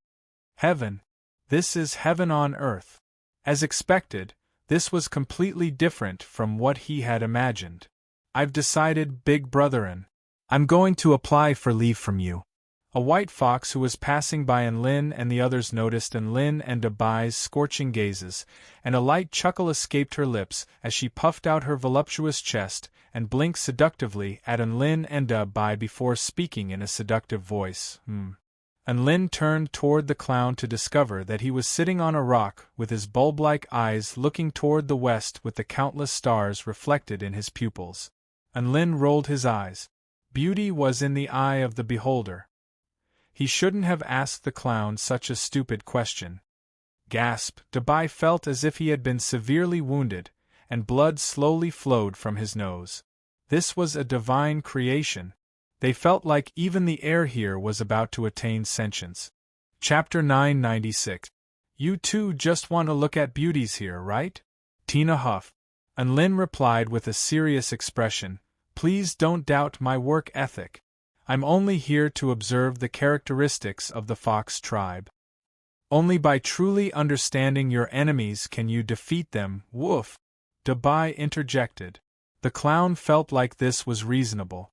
Heaven. This is heaven on earth. As expected, this was completely different from what he had imagined. I've decided, big brotherin. I'm going to apply for leave from you. A white fox who was passing by Unlin and the others noticed Unlin and Debai's scorching gazes, and a light chuckle escaped her lips as she puffed out her voluptuous chest and blinked seductively at Unlin and Debai before speaking in a seductive voice. Unlin turned toward the clown to discover that he was sitting on a rock with his bulb-like eyes looking toward the west with the countless stars reflected in his pupils. Unlin rolled his eyes. Beauty was in the eye of the beholder. He shouldn't have asked the clown such a stupid question. Gasp! Debai felt as if he had been severely wounded, and blood slowly flowed from his nose. This was a divine creation. They felt like even the air here was about to attain sentience. Chapter 996. You two just want to look at beauties here, right? Tina huffed. Unlin replied with a serious expression, Please don't doubt my work ethic. I'm only here to observe the characteristics of the fox tribe. Only by truly understanding your enemies can you defeat them, woof, Dabai interjected. The clown felt like this was reasonable.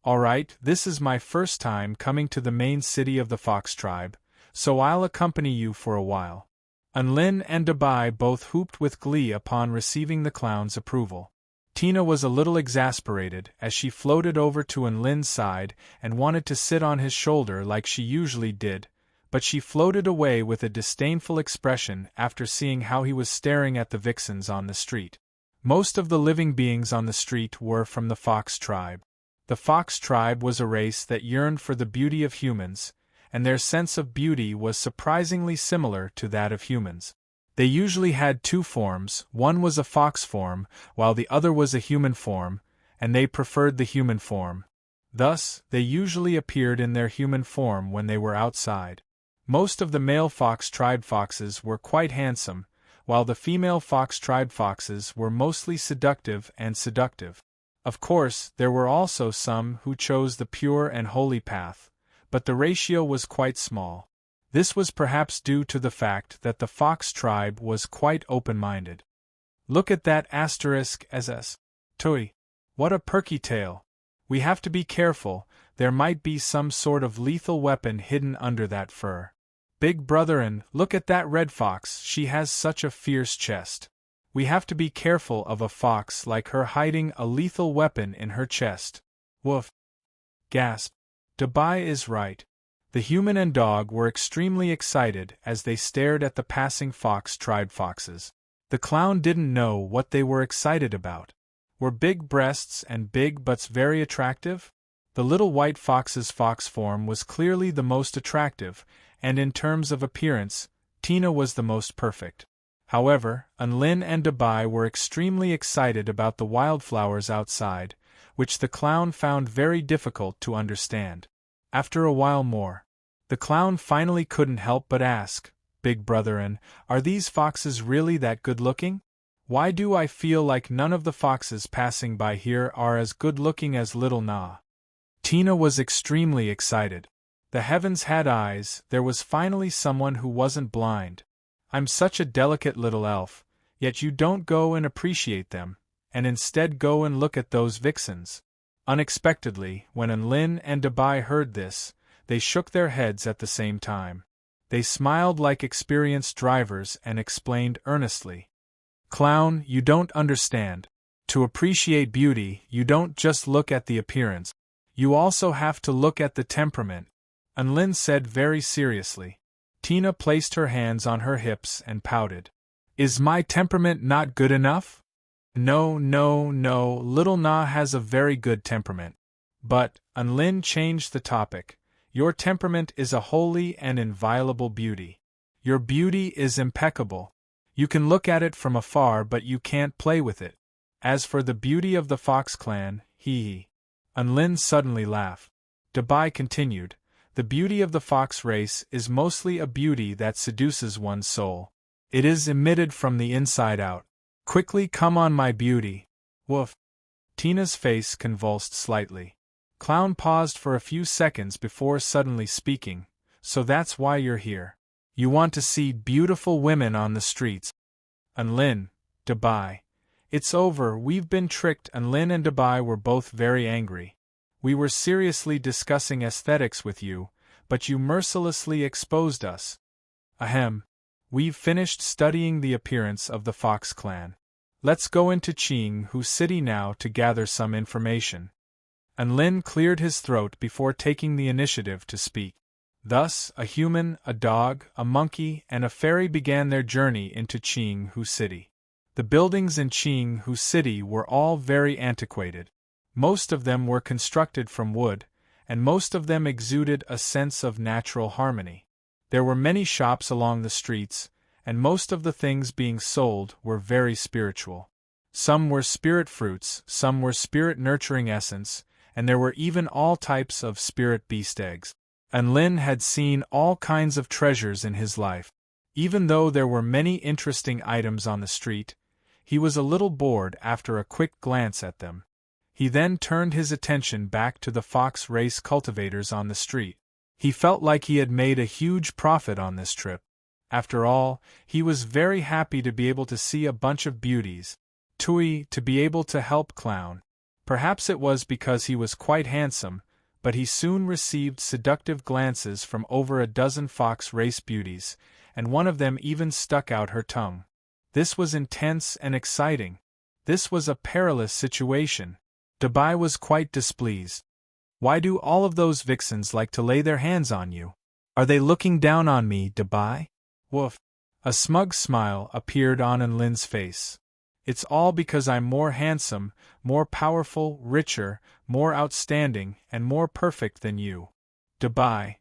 Alright, this is my first time coming to the main city of the fox tribe, so I'll accompany you for a while. Unlin and Dabai both whooped with glee upon receiving the clown's approval. Tina was a little exasperated as she floated over to Unlin's side and wanted to sit on his shoulder like she usually did, but she floated away with a disdainful expression after seeing how he was staring at the vixens on the street. Most of the living beings on the street were from the fox tribe. The fox tribe was a race that yearned for the beauty of humans, and their sense of beauty was surprisingly similar to that of humans. They usually had two forms, one was a fox form, while the other was a human form, and they preferred the human form. Thus, they usually appeared in their human form when they were outside. Most of the male fox tribe foxes were quite handsome, while the female fox tribe foxes were mostly seductive and seductive. Of course, there were also some who chose the pure and holy path, but the ratio was quite small. This was perhaps due to the fact that the fox tribe was quite open-minded. Look at that asterisk SS. Tui. What a perky tail. We have to be careful, there might be some sort of lethal weapon hidden under that fur. Big brother, and look at that red fox, she has such a fierce chest. We have to be careful of a fox like her hiding a lethal weapon in her chest. Woof. Gasp. Dabai is right. The human and dog were extremely excited as they stared at the passing fox tribe foxes. The clown didn't know what they were excited about. Were big breasts and big butts very attractive? The little white fox's fox form was clearly the most attractive, and in terms of appearance, Tina was the most perfect. However, Unlin and Dabai were extremely excited about the wildflowers outside, which the clown found very difficult to understand. After a while more, the clown finally couldn't help but ask, Big brother, and are these foxes really that good-looking? Why do I feel like none of the foxes passing by here are as good-looking as Little Na? Tina was extremely excited. The heavens had eyes, there was finally someone who wasn't blind. I'm such a delicate little elf, yet you don't go and appreciate them, and instead go and look at those vixens. Unexpectedly, when Unlin and Dabai heard this, they shook their heads at the same time. They smiled like experienced drivers and explained earnestly. Clown, you don't understand. To appreciate beauty, you don't just look at the appearance. You also have to look at the temperament, Unlin said very seriously. Tina placed her hands on her hips and pouted. Is my temperament not good enough? No, Little Na has a very good temperament. But, Unlin changed the topic, your temperament is a holy and inviolable beauty. Your beauty is impeccable. You can look at it from afar but you can't play with it. As for the beauty of the Fox clan, hee. Unlin suddenly laughed. Dabai continued, the beauty of the fox race is mostly a beauty that seduces one's soul. It is emitted from the inside out. Quickly come on my beauty. Woof. Tina's face convulsed slightly. Clown paused for a few seconds before suddenly speaking, so that's why you're here. You want to see beautiful women on the streets. Unlin, Dabai. It's over, we've been tricked. Unlin and Dabai were both very angry. We were seriously discussing aesthetics with you, but you mercilessly exposed us. Ahem. We've finished studying the appearance of the Fox clan. Let's go into Qinghu City now to gather some information. Unlin cleared his throat before taking the initiative to speak. Thus, a human, a dog, a monkey, and a fairy began their journey into Qinghu City. The buildings in Qinghu City were all very antiquated. Most of them were constructed from wood, and most of them exuded a sense of natural harmony. There were many shops along the streets, and most of the things being sold were very spiritual. Some were spirit fruits, some were spirit nurturing essence, and there were even all types of spirit beast eggs. Unlin had seen all kinds of treasures in his life. Even though there were many interesting items on the street, he was a little bored after a quick glance at them. He then turned his attention back to the fox race cultivators on the street. He felt like he had made a huge profit on this trip. After all, he was very happy to be able to see a bunch of beauties. Tui, to be able to help Clown. Perhaps it was because he was quite handsome, but he soon received seductive glances from over a dozen fox race beauties, and one of them even stuck out her tongue. This was intense and exciting. This was a perilous situation. Dabai was quite displeased. Why do all of those vixens like to lay their hands on you? Are they looking down on me, Dabai? Woof. A smug smile appeared on Enlin's face. It's all because I'm more handsome, more powerful, richer, more outstanding, and more perfect than you. Dabai.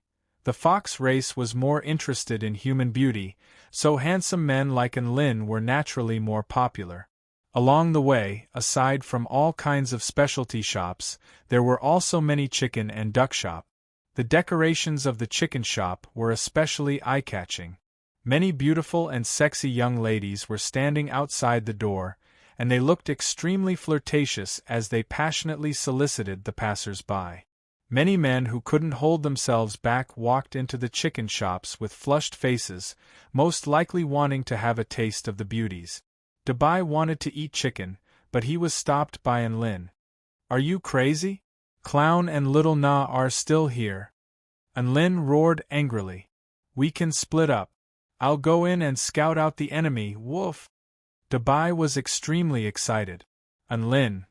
The fox race was more interested in human beauty, so handsome men like Enlin were naturally more popular. Along the way, aside from all kinds of specialty shops, there were also many chicken and duck shops. The decorations of the chicken shop were especially eye-catching. Many beautiful and sexy young ladies were standing outside the door, and they looked extremely flirtatious as they passionately solicited the passers-by. Many men who couldn't hold themselves back walked into the chicken shops with flushed faces, most likely wanting to have a taste of the beauties. Dabai wanted to eat chicken, but he was stopped by Enlin. Are you crazy? Clown and Little Na are still here. Enlin roared angrily. We can split up. I'll go in and scout out the enemy, woof. Dabai was extremely excited. Enlin.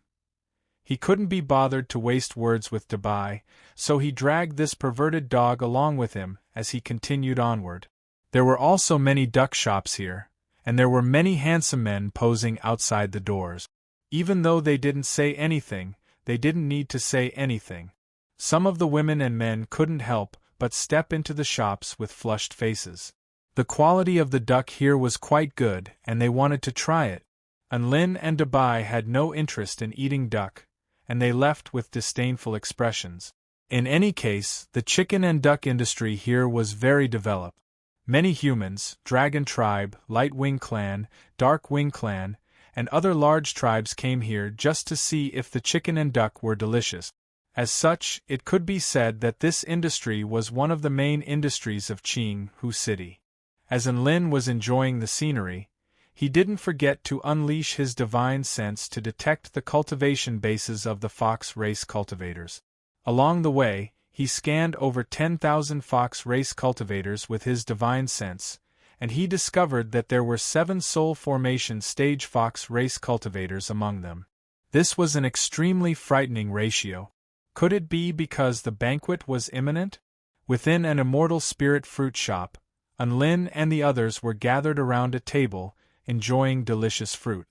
He couldn't be bothered to waste words with Dabai, so he dragged this perverted dog along with him as he continued onward. There were also many duck shops here, and there were many handsome men posing outside the doors. Even though they didn't say anything, they didn't need to say anything. Some of the women and men couldn't help but step into the shops with flushed faces. The quality of the duck here was quite good, and they wanted to try it. Enlin and Dabai had no interest in eating duck, and they left with disdainful expressions. In any case, the chicken and duck industry here was very developed. Many humans, Dragon Tribe, Light Wing Clan, Dark Wing Clan, and other large tribes came here just to see if the chicken and duck were delicious. As such, it could be said that this industry was one of the main industries of Qinghu City. As Enlin was enjoying the scenery, he didn't forget to unleash his divine sense to detect the cultivation bases of the fox race cultivators. Along the way, he scanned over 10,000 fox race cultivators with his divine sense, and he discovered that there were 7 soul formation stage fox race cultivators among them. This was an extremely frightening ratio. Could it be because the banquet was imminent? Within an immortal spirit fruit shop, Enlin and the others were gathered around a table, enjoying delicious fruit.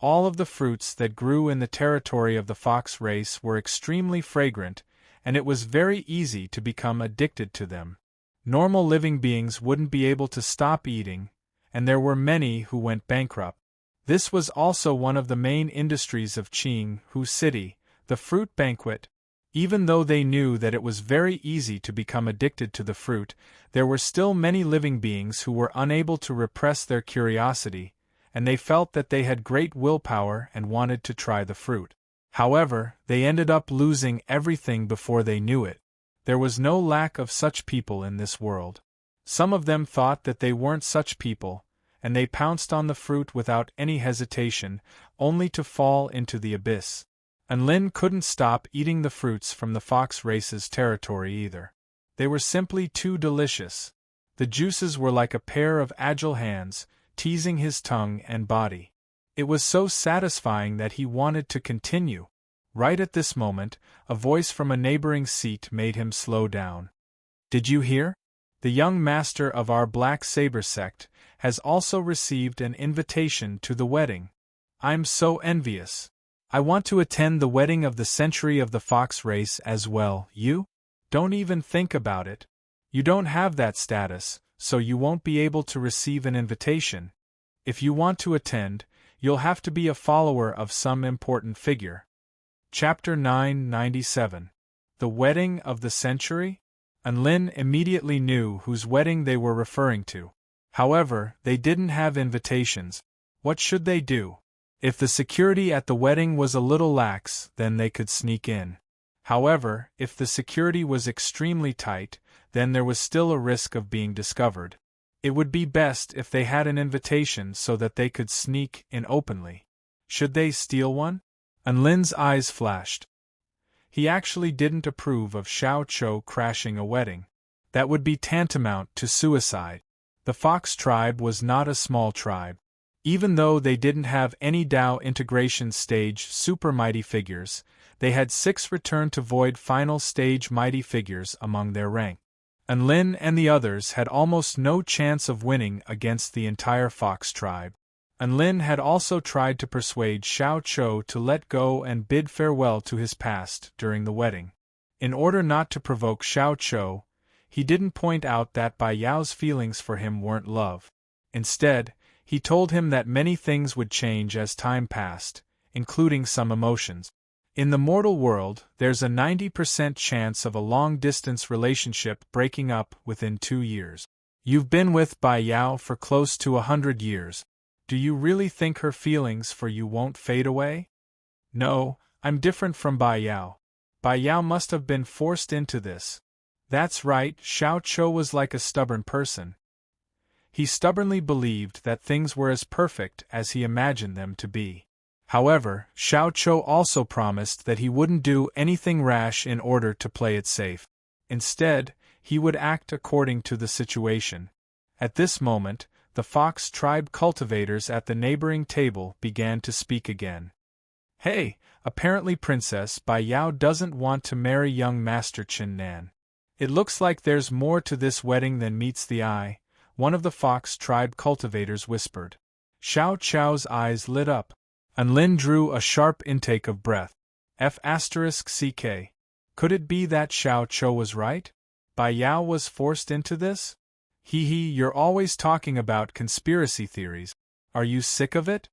All of the fruits that grew in the territory of the fox race were extremely fragrant, and it was very easy to become addicted to them. Normal living beings wouldn't be able to stop eating, and there were many who went bankrupt. This was also one of the main industries of Qinghu City, the fruit banquet. Even though they knew that it was very easy to become addicted to the fruit, there were still many living beings who were unable to repress their curiosity, and they felt that they had great willpower and wanted to try the fruit. However, they ended up losing everything before they knew it. There was no lack of such people in this world. Some of them thought that they weren't such people, and they pounced on the fruit without any hesitation, only to fall into the abyss. Enlin couldn't stop eating the fruits from the fox race's territory either. They were simply too delicious. The juices were like a pair of agile hands, teasing his tongue and body. It was so satisfying that he wanted to continue. Right at this moment, a voice from a neighboring seat made him slow down. Did you hear? The young master of our Black Saber sect has also received an invitation to the wedding. I'm so envious. I want to attend the wedding of the century of the fox race as well. You? Don't even think about it. You don't have that status, so you won't be able to receive an invitation. If you want to attend, you'll have to be a follower of some important figure. Chapter 997. The Wedding of the Century? Enlin immediately knew whose wedding they were referring to. However, they didn't have invitations. What should they do? If the security at the wedding was a little lax, then they could sneak in. However, if the security was extremely tight, then there was still a risk of being discovered. It would be best if they had an invitation so that they could sneak in openly. Should they steal one? Anlin's eyes flashed. He actually didn't approve of Xiao Chou crashing a wedding. That would be tantamount to suicide. The Fox tribe was not a small tribe. Even though they didn't have any Dao integration stage super mighty figures, they had 6 return to void final stage mighty figures among their rank. Anlin and the others had almost no chance of winning against the entire Fox tribe. Anlin had also tried to persuade Xiao Chou to let go and bid farewell to his past during the wedding. In order not to provoke Xiao Chou, he didn't point out that Bai Yao's feelings for him weren't love. Instead, he told him that many things would change as time passed, including some emotions. In the mortal world, there's a 90% chance of a long-distance relationship breaking up within 2 years. You've been with Bai Yao for close to 100 years. Do you really think her feelings for you won't fade away? No, I'm different from Bai Yao. Bai Yao must have been forced into this. That's right, Xiao Chou was like a stubborn person. He stubbornly believed that things were as perfect as he imagined them to be. However, Xiao Chou also promised that he wouldn't do anything rash in order to play it safe. Instead, he would act according to the situation. At this moment, the Fox tribe cultivators at the neighboring table began to speak again. Hey, apparently Princess Bai Yao doesn't want to marry young Master Qin Nan. It looks like there's more to this wedding than meets the eye, one of the Fox tribe cultivators whispered. Xiao Chou's eyes lit up. Anlin drew a sharp intake of breath. F***ck. Could it be that Xiao Chou was right? Bai Yao was forced into this? You're always talking about conspiracy theories. Are you sick of it?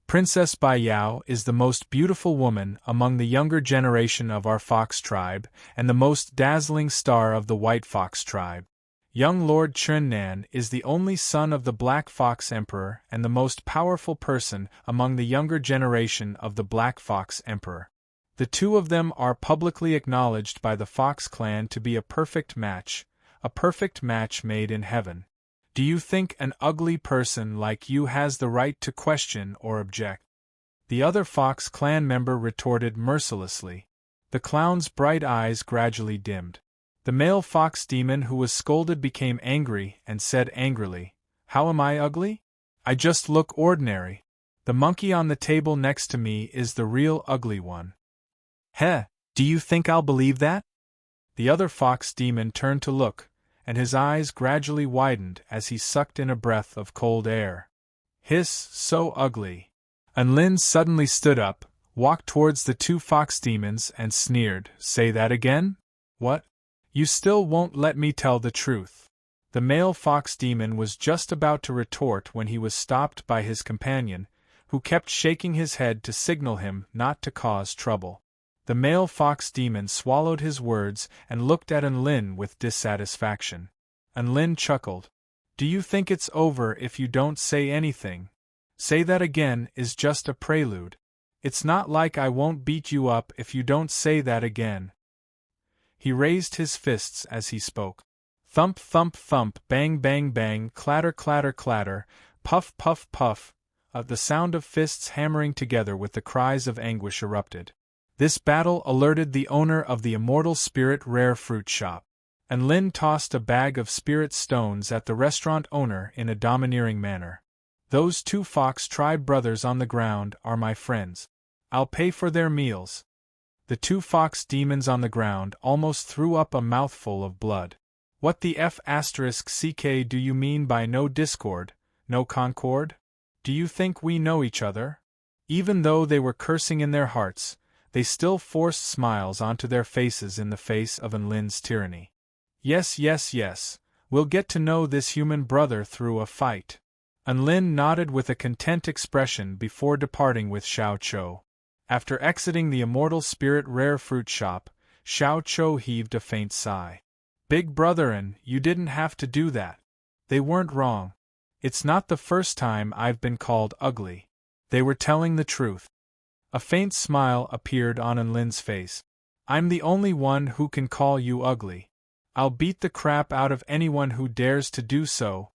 Princess Bai Yao is the most beautiful woman among the younger generation of our Fox tribe, and the most dazzling star of the White Fox tribe. Young Lord Chunnan is the only son of the Black Fox Emperor and the most powerful person among the younger generation of the Black Fox Emperor. The two of them are publicly acknowledged by the Fox clan to be a perfect match made in heaven. Do you think an ugly person like you has the right to question or object? The other Fox clan member retorted mercilessly. The clown's bright eyes gradually dimmed. The male fox demon who was scolded became angry and said angrily, "How am I ugly? I just look ordinary. The monkey on the table next to me is the real ugly one." Heh, do you think I'll believe that? The other fox demon turned to look, and his eyes gradually widened as he sucked in a breath of cold air. Hiss, so ugly. Anlin suddenly stood up, walked towards the 2 fox demons and sneered, "Say that again? What? You still won't let me tell the truth." The male fox demon was just about to retort when he was stopped by his companion, who kept shaking his head to signal him not to cause trouble. The male fox demon swallowed his words and looked at Anlin with dissatisfaction. Anlin chuckled. "Do you think it's over if you don't say anything? Say that again is just a prelude. It's not like I won't beat you up if you don't say that again." He raised his fists as he spoke. Thump, thump, thump, bang, bang, bang, clatter, clatter, clatter, puff, puff, puff. The sound of fists hammering together with the cries of anguish erupted. This battle alerted the owner of the Immortal Spirit Rare Fruit Shop. Anlin tossed a bag of spirit stones at the restaurant owner in a domineering manner. "Those 2 Fox tribe brothers on the ground are my friends. I'll pay for their meals." The 2 fox demons on the ground almost threw up a mouthful of blood. "What the F***ck do you mean by no discord, no concord? Do you think we know each other?" Even though they were cursing in their hearts, they still forced smiles onto their faces in the face of Anlin's tyranny. Yes, yes, yes, we'll get to know this human brother through a fight." Anlin nodded with a content expression before departing with Xiao Chou. After exiting the Immortal Spirit Rare Fruit Shop, Xiao Chou heaved a faint sigh. "Big brotherin', you didn't have to do that. They weren't wrong. It's not the first time I've been called ugly. They were telling the truth. A faint smile appeared on Enlin's face. I'm the only one who can call you ugly. I'll beat the crap out of anyone who dares to do so.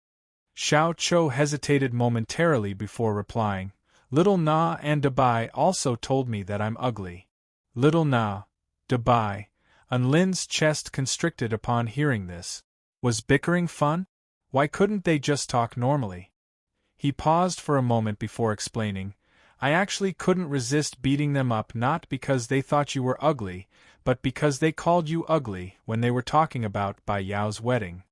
Xiao Chou hesitated momentarily before replying. Little Na and Dabai also told me that I'm ugly. Little Na, Dabai. Enlin's chest constricted upon hearing this. Was bickering fun? Why couldn't they just talk normally? He paused for a moment before explaining. I actually couldn't resist beating them up, not because they thought you were ugly, but because they called you ugly when they were talking about Bai Yao's wedding.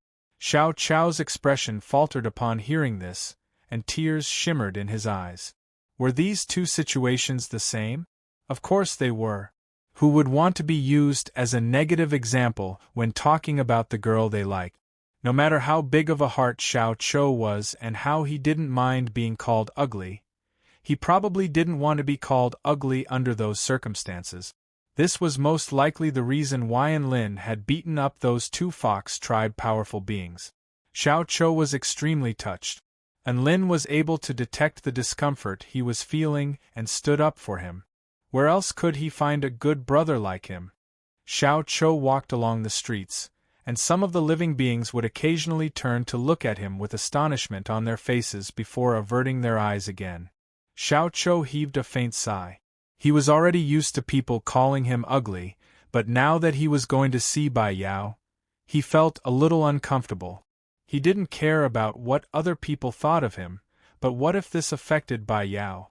Xiao Chou's expression faltered upon hearing this, and tears shimmered in his eyes. Were these two situations the same? Of course they were. Who would want to be used as a negative example when talking about the girl they liked? No matter how big of a heart Xiao Chou was and how he didn't mind being called ugly, he probably didn't want to be called ugly under those circumstances. This was most likely the reason why Enlin had beaten up those two fox tribe powerful beings. Xiao Chou was extremely touched. Enlin was able to detect the discomfort he was feeling and stood up for him. Where else could he find a good brother like him? Xiao Chou walked along the streets, and some of the living beings would occasionally turn to look at him with astonishment on their faces before averting their eyes again. Xiao Chou heaved a faint sigh. He was already used to people calling him ugly, but now that he was going to see Bai Yao, he felt a little uncomfortable. He didn't care about what other people thought of him, but what if this affected Bai Yao?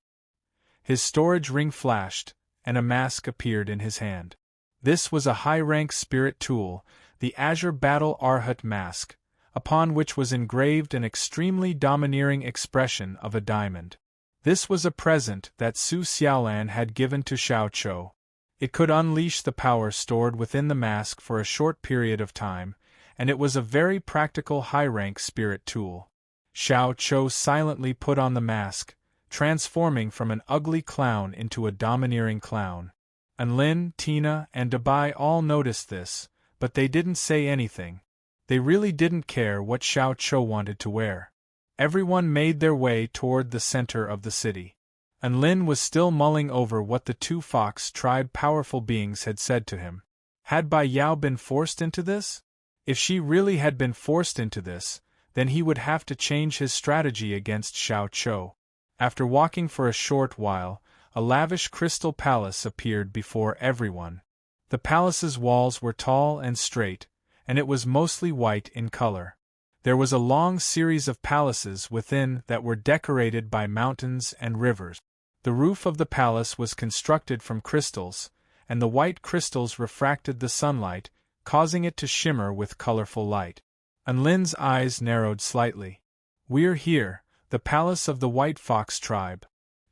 His storage ring flashed, and a mask appeared in his hand. This was a high-rank spirit tool, the Azure Battle Arhat mask, upon which was engraved an extremely domineering expression of a diamond. This was a present that Su Xiaolan had given to Xiao Chou. It could unleash the power stored within the mask for a short period of time, and it was a very practical high-rank spirit tool. Xiao Chou silently put on the mask, transforming from an ugly clown into a domineering clown. Enlin, Tina, and Dabai all noticed this, but they didn't say anything. They really didn't care what Xiao Chou wanted to wear. Everyone made their way toward the center of the city. Enlin was still mulling over what the two fox tribe powerful beings had said to him. Had Bai Yao been forced into this? If she really had been forced into this, then he would have to change his strategy against Xiao Chou. After walking for a short while, a lavish crystal palace appeared before everyone. The palace's walls were tall and straight, and it was mostly white in color. There was a long series of palaces within that were decorated by mountains and rivers. The roof of the palace was constructed from crystals, and the white crystals refracted the sunlight, causing it to shimmer with colorful light. Enlin's eyes narrowed slightly. We're here, the palace of the White Fox tribe.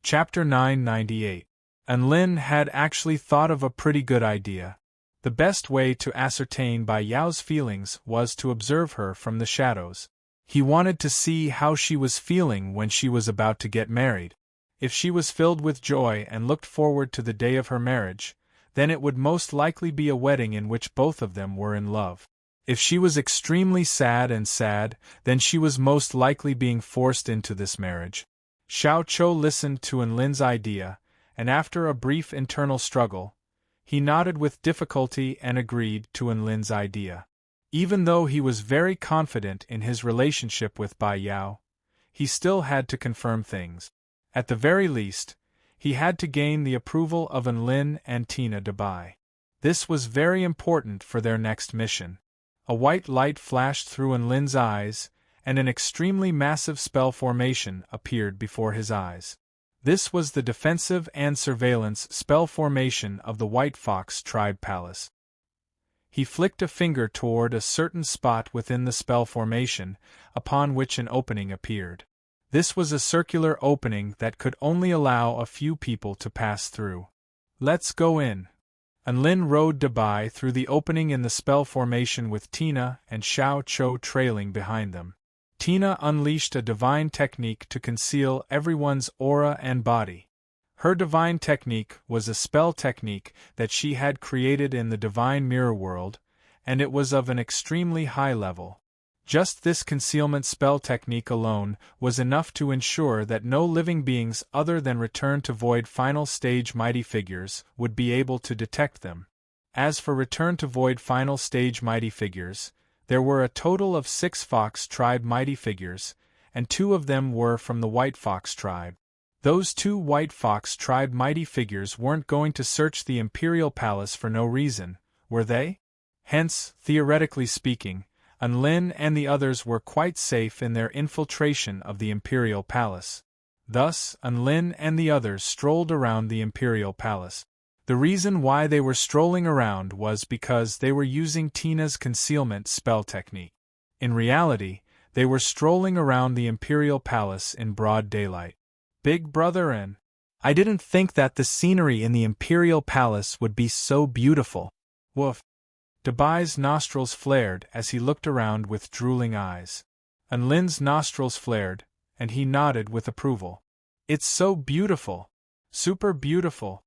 Chapter 998. Enlin had actually thought of a pretty good idea. The best way to ascertain Bai Yao's feelings was to observe her from the shadows. He wanted to see how she was feeling when she was about to get married. If she was filled with joy and looked forward to the day of her marriage, then it would most likely be a wedding in which both of them were in love. If she was extremely sad, then she was most likely being forced into this marriage. Xiao Chou listened to Enlin's idea, and after a brief internal struggle, he nodded with difficulty and agreed to Enlin's idea. Even though he was very confident in his relationship with Bai Yao, he still had to confirm things. At the very least, he had to gain the approval of Enlin and Tina Dabai. This was very important for their next mission. A white light flashed through Enlin's eyes, and an extremely massive spell formation appeared before his eyes. This was the defensive and surveillance spell formation of the White Fox tribe palace. He flicked a finger toward a certain spot within the spell formation, upon which an opening appeared. This was a circular opening that could only allow a few people to pass through. Let's go in. Enlin rode Dabai through the opening in the spell formation with Tina and Xiao Chou trailing behind them. Tina unleashed a divine technique to conceal everyone's aura and body. Her divine technique was a spell technique that she had created in the divine mirror world, and it was of an extremely high level. Just this concealment spell technique alone was enough to ensure that no living beings other than Return to Void final stage mighty figures would be able to detect them. As for Return to Void final stage mighty figures, there were a total of 6 Fox tribe mighty figures, and 2 of them were from the White Fox tribe. Those 2 White Fox tribe mighty figures weren't going to search the Imperial Palace for no reason, were they? Hence, theoretically speaking, Unlin and the others were quite safe in their infiltration of the Imperial Palace. Thus, Unlin and the others strolled around the Imperial Palace. The reason why they were strolling around was because they were using Tina's concealment spell technique. In reality, they were strolling around the Imperial Palace in broad daylight. Big Brother and I didn't think that the scenery in the Imperial Palace would be so beautiful. Woof. Debai's nostrils flared as he looked around with drooling eyes. Unlin's nostrils flared, and he nodded with approval. It's so beautiful. Super beautiful.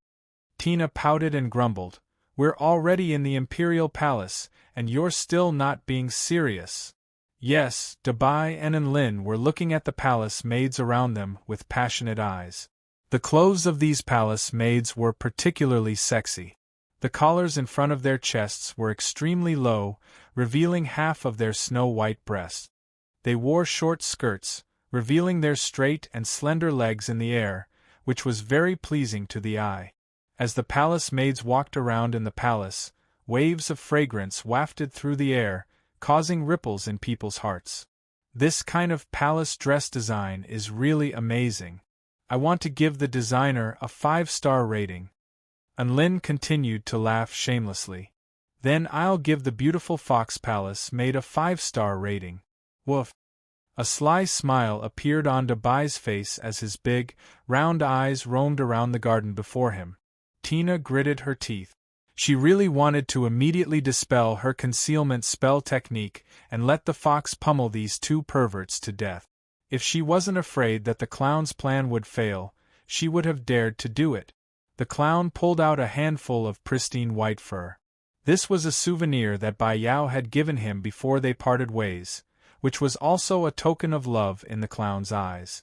Tina pouted and grumbled. We're already in the Imperial Palace, and you're still not being serious. Yes, Debai and Unlin were looking at the palace maids around them with passionate eyes. The clothes of these palace maids were particularly sexy. The collars in front of their chests were extremely low, revealing half of their snow-white breasts. They wore short skirts, revealing their straight and slender legs in the air, which was very pleasing to the eye. As the palace maids walked around in the palace, waves of fragrance wafted through the air, causing ripples in people's hearts. This kind of palace dress design is really amazing. I want to give the designer a 5-star rating. Unlin continued to laugh shamelessly. Then I'll give the beautiful Fox Palace maid a 5-star rating. Woof. A sly smile appeared on Debai's face as his big, round eyes roamed around the garden before him. Tina gritted her teeth. She really wanted to immediately dispel her concealment spell technique and let the fox pummel these 2 perverts to death. If she wasn't afraid that the clown's plan would fail, she would have dared to do it. The clown pulled out a handful of pristine white fur. This was a souvenir that Bai Yao had given him before they parted ways, which was also a token of love in the clown's eyes.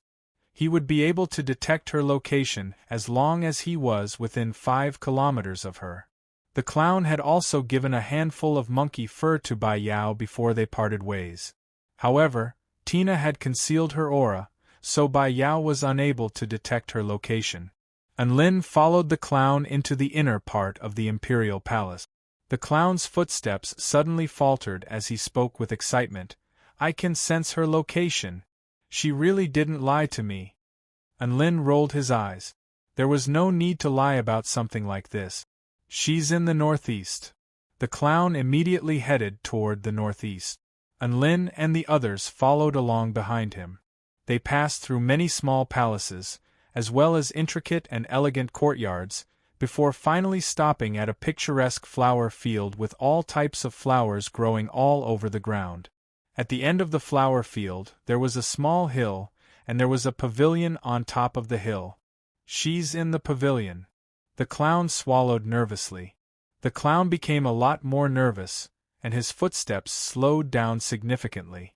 He would be able to detect her location as long as he was within 5 kilometers of her. The clown had also given a handful of monkey fur to Bai Yao before they parted ways. However, Tina had concealed her aura, so Bai Yao was unable to detect her location. Unlin followed the clown into the inner part of the Imperial Palace. The clown's footsteps suddenly faltered as he spoke with excitement. I can sense her location. She really didn't lie to me. Unlin rolled his eyes. There was no need to lie about something like this. She's in the northeast. The clown immediately headed toward the northeast. Unlin and the others followed along behind him. They passed through many small palaces, as well as intricate and elegant courtyards, before finally stopping at a picturesque flower field with all types of flowers growing all over the ground. At the end of the flower field, there was a small hill, and there was a pavilion on top of the hill. She's in the pavilion. The clown swallowed nervously. The clown became a lot more nervous, and his footsteps slowed down significantly.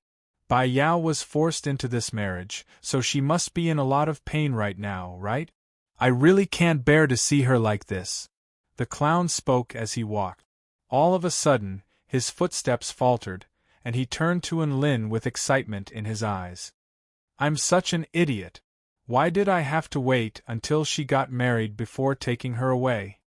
Bai Yao was forced into this marriage, so she must be in a lot of pain right now, right? I really can't bear to see her like this. The clown spoke as he walked. All of a sudden, his footsteps faltered, and he turned to Unlin with excitement in his eyes. I'm such an idiot. Why did I have to wait until she got married before taking her away?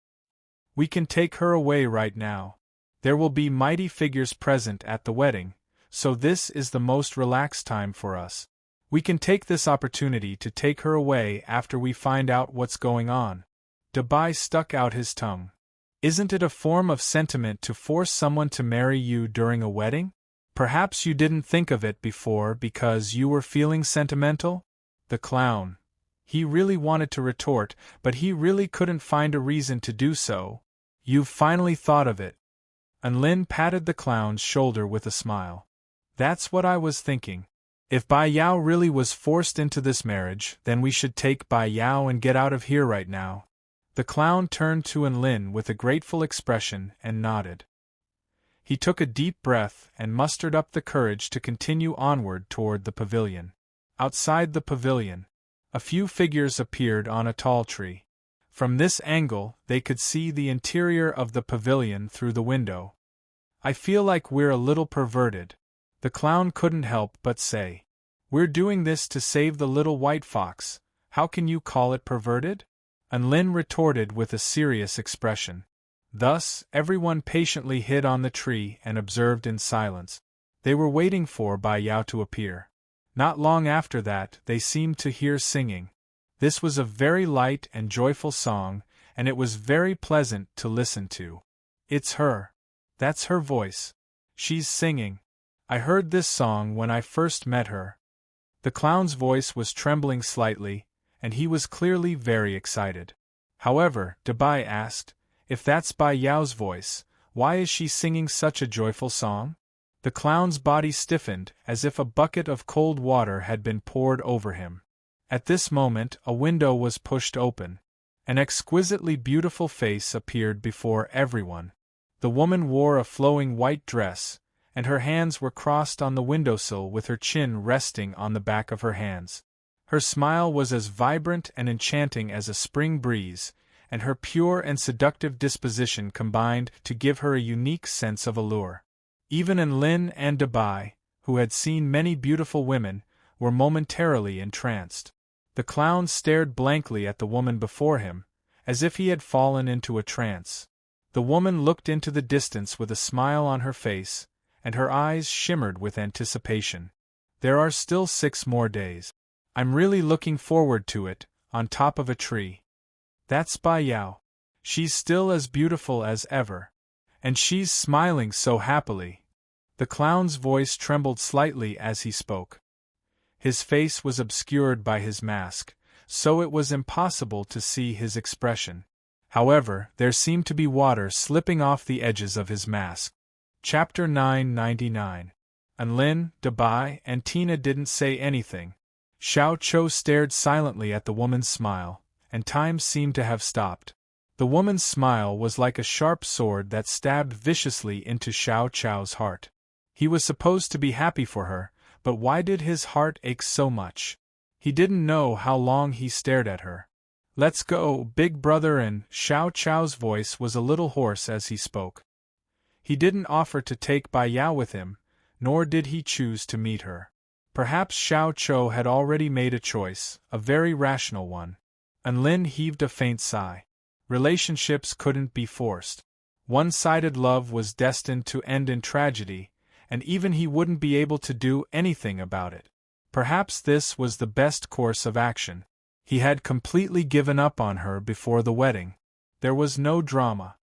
We can take her away right now. There will be mighty figures present at the wedding, so this is the most relaxed time for us. We can take this opportunity to take her away after we find out what's going on. Debai stuck out his tongue. Isn't it a form of sentiment to force someone to marry you during a wedding? Perhaps you didn't think of it before because you were feeling sentimental? The clown. He really wanted to retort, but he really couldn't find a reason to do so. You've finally thought of it. Unlin patted the clown's shoulder with a smile. That's what I was thinking. If Bai Yao really was forced into this marriage, then we should take Bai Yao and get out of here right now. The clown turned to Unlin with a grateful expression and nodded. He took a deep breath and mustered up the courage to continue onward toward the pavilion. Outside the pavilion, a few figures appeared on a tall tree. From this angle, they could see the interior of the pavilion through the window. "I feel like we're a little perverted," the clown couldn't help but say. "We're doing this to save the little white fox. How can you call it perverted?" And Lin retorted with a serious expression. Thus, everyone patiently hid on the tree and observed in silence. They were waiting for Bai Yao to appear. Not long after that, they seemed to hear singing. This was a very light and joyful song, and it was very pleasant to listen to. "It's her. That's her voice. She's singing. I heard this song when I first met her." The clown's voice was trembling slightly, and he was clearly very excited. However, Bai asked, "If that's Bai Yao's voice, why is she singing such a joyful song?" The clown's body stiffened as if a bucket of cold water had been poured over him. At this moment, a window was pushed open. An exquisitely beautiful face appeared before everyone. The woman wore a flowing white dress, and her hands were crossed on the windowsill with her chin resting on the back of her hands. Her smile was as vibrant and enchanting as a spring breeze, and her pure and seductive disposition combined to give her a unique sense of allure. Even Lin and Bai, who had seen many beautiful women, were momentarily entranced. The clown stared blankly at the woman before him, as if he had fallen into a trance. The woman looked into the distance with a smile on her face, and her eyes shimmered with anticipation. "There are still 6 more days. I'm really looking forward to it," on top of a tree. "That's Bai Yao. She's still as beautiful as ever. And she's smiling so happily." The clown's voice trembled slightly as he spoke. His face was obscured by his mask, so it was impossible to see his expression. However, there seemed to be water slipping off the edges of his mask. Chapter 999. And Lin, Bai, and Tina didn't say anything. Xiao Chou stared silently at the woman's smile, and time seemed to have stopped. The woman's smile was like a sharp sword that stabbed viciously into Xiao Chou's heart. He was supposed to be happy for her, but why did his heart ache so much? He didn't know how long he stared at her. "Let's go, big brother," and Xiao Chou's voice was a little hoarse as he spoke. He didn't offer to take Bai Yao with him, nor did he choose to meet her. Perhaps Xiao Chou had already made a choice, a very rational one. And Lin heaved a faint sigh. Relationships couldn't be forced. One-sided love was destined to end in tragedy, and even he wouldn't be able to do anything about it. Perhaps this was the best course of action. He had completely given up on her before the wedding. There was no drama.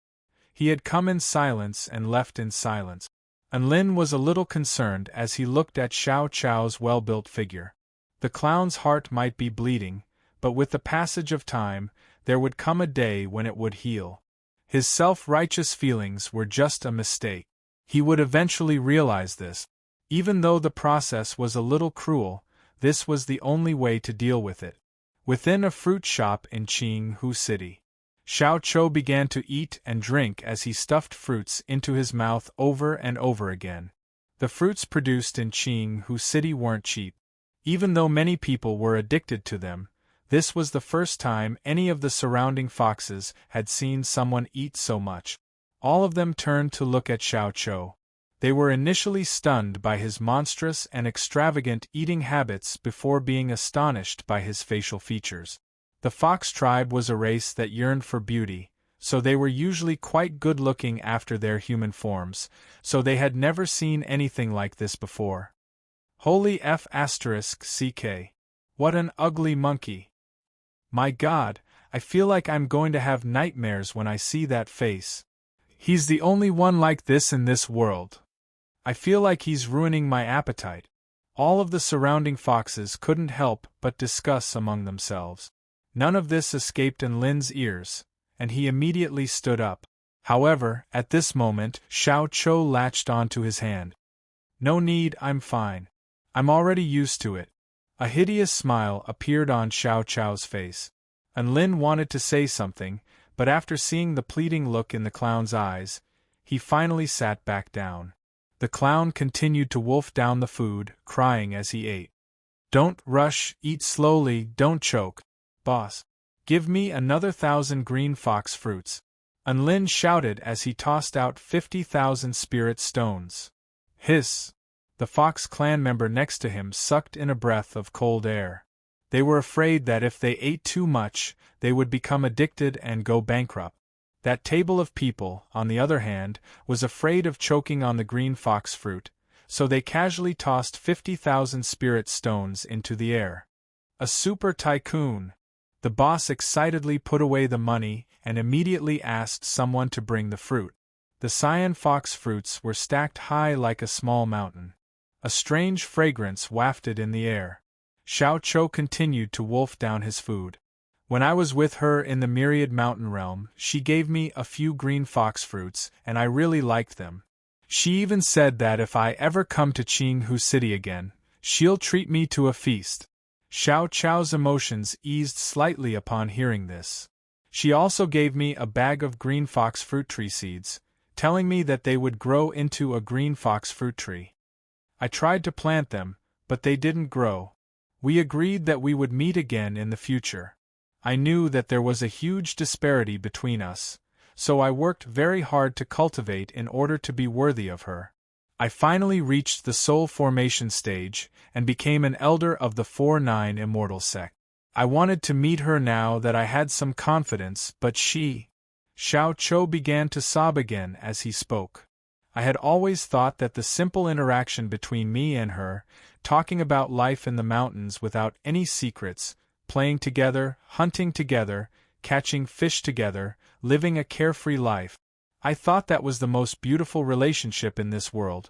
He had come in silence and left in silence. And Lin was a little concerned as he looked at Xiao Chou's well-built figure. The clown's heart might be bleeding, but with the passage of time, there would come a day when it would heal. His self-righteous feelings were just a mistake. He would eventually realize this. Even though the process was a little cruel, this was the only way to deal with it. Within a fruit shop in Qinghu City, Xiao Chou began to eat and drink as he stuffed fruits into his mouth over and over again. The fruits produced in Qinghu City weren't cheap. Even though many people were addicted to them, this was the first time any of the surrounding foxes had seen someone eat so much. All of them turned to look at Xiao Chou. They were initially stunned by his monstrous and extravagant eating habits before being astonished by his facial features. The fox tribe was a race that yearned for beauty, so they were usually quite good-looking after their human forms, so they had never seen anything like this before. Holy F***ck. What an ugly monkey. My God, I feel like I'm going to have nightmares when I see that face. He's the only one like this in this world. I feel like he's ruining my appetite. All of the surrounding foxes couldn't help but discuss among themselves. None of this escaped Lin's ears, and he immediately stood up. However, at this moment, Xiao Chou latched onto his hand. "No need, I'm fine. I'm already used to it." A hideous smile appeared on Xiao Chou's face. And Lin wanted to say something, but after seeing the pleading look in the clown's eyes, he finally sat back down. The clown continued to wolf down the food, crying as he ate. "Don't rush, eat slowly, don't choke. Boss. Give me another 1,000 green fox fruits." Unlin shouted as he tossed out 50,000 spirit stones. Hiss! The fox clan member next to him sucked in a breath of cold air. They were afraid that if they ate too much, they would become addicted and go bankrupt. That table of people, on the other hand, was afraid of choking on the green fox fruit, so they casually tossed 50,000 spirit stones into the air. A super tycoon! The boss excitedly put away the money and immediately asked someone to bring the fruit. The cyan fox fruits were stacked high like a small mountain. A strange fragrance wafted in the air. Xiao Chou continued to wolf down his food. When I was with her in the myriad mountain realm, she gave me a few green fox fruits, and I really liked them. She even said that if I ever come to Qinghu City again, she'll treat me to a feast. Xiao Chou's emotions eased slightly upon hearing this. She also gave me a bag of green fox fruit tree seeds, telling me that they would grow into a green fox fruit tree. I tried to plant them, but they didn't grow. We agreed that we would meet again in the future. I knew that there was a huge disparity between us, so I worked very hard to cultivate in order to be worthy of her. I finally reached the soul formation stage and became an elder of the 4-9 immortal sect. I wanted to meet her now that I had some confidence, but she... Xiao Chou began to sob again as he spoke. I had always thought that the simple interaction between me and her, talking about life in the mountains without any secrets, playing together, hunting together, catching fish together, living a carefree life, I thought that was the most beautiful relationship in this world.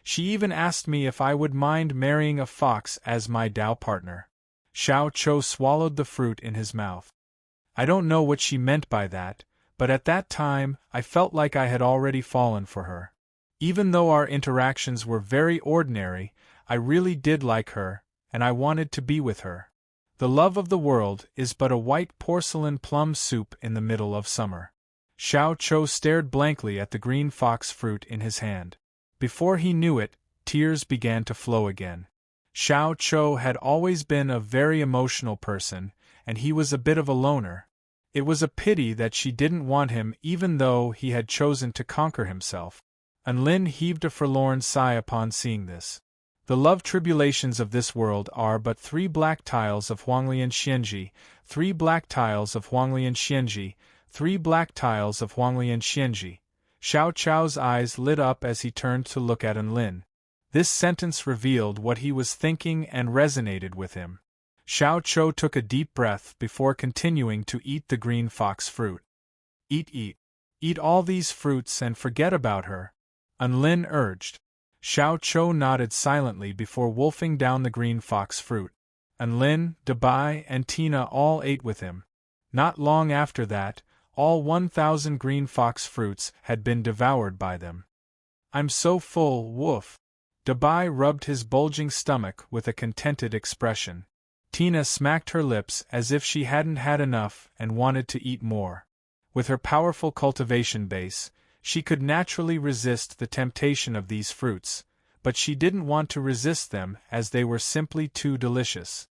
She even asked me if I would mind marrying a fox as my Tao partner. Xiao Chou swallowed the fruit in his mouth. I don't know what she meant by that, but at that time I felt like I had already fallen for her. Even though our interactions were very ordinary, I really did like her, and I wanted to be with her. The love of the world is but a white porcelain plum soup in the middle of summer. Xiao Chou stared blankly at the green fox fruit in his hand. Before he knew it, tears began to flow again. Xiao Chou had always been a very emotional person, and he was a bit of a loner. It was a pity that she didn't want him even though he had chosen to conquer himself. Unlin heaved a forlorn sigh upon seeing this. The love tribulations of this world are but 3 black tiles of Huanglian Xianji, 3 black tiles of Huanglian Xianji, 3 black tiles of Huanglian Xianji. Xiao Chou's eyes lit up as he turned to look at Unlin. This sentence revealed what he was thinking and resonated with him. Xiao Chou took a deep breath before continuing to eat the green fox fruit. Eat, eat. Eat all these fruits and forget about her, Unlin urged. Xiao Chou nodded silently before wolfing down the green fox fruit. Unlin, Dabai, and Tina all ate with him. Not long after that, all 1,000 green fox fruits had been devoured by them. I'm so full, woof. Dabai rubbed his bulging stomach with a contented expression. Tina smacked her lips as if she hadn't had enough and wanted to eat more. With her powerful cultivation base, she could naturally resist the temptation of these fruits, but she didn't want to resist them as they were simply too delicious.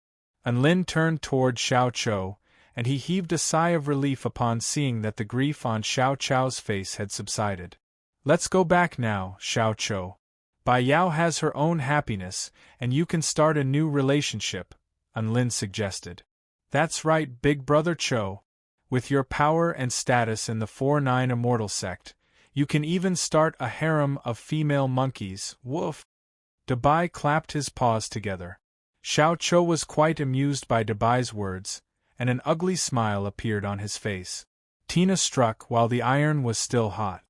Unlin turned toward Xiao Chou, and he heaved a sigh of relief upon seeing that the grief on Xiao Chou's face had subsided. Let's go back now, Xiao Chou. Bai Yao has her own happiness, and you can start a new relationship, Unlin suggested. That's right, Big Brother Chou. With your power and status in the 4-9 immortal sect, you can even start a harem of female monkeys, woof. Dabai clapped his paws together. Xiao Chou was quite amused by Dabai's words, and an ugly smile appeared on his face. Tina struck while the iron was still hot.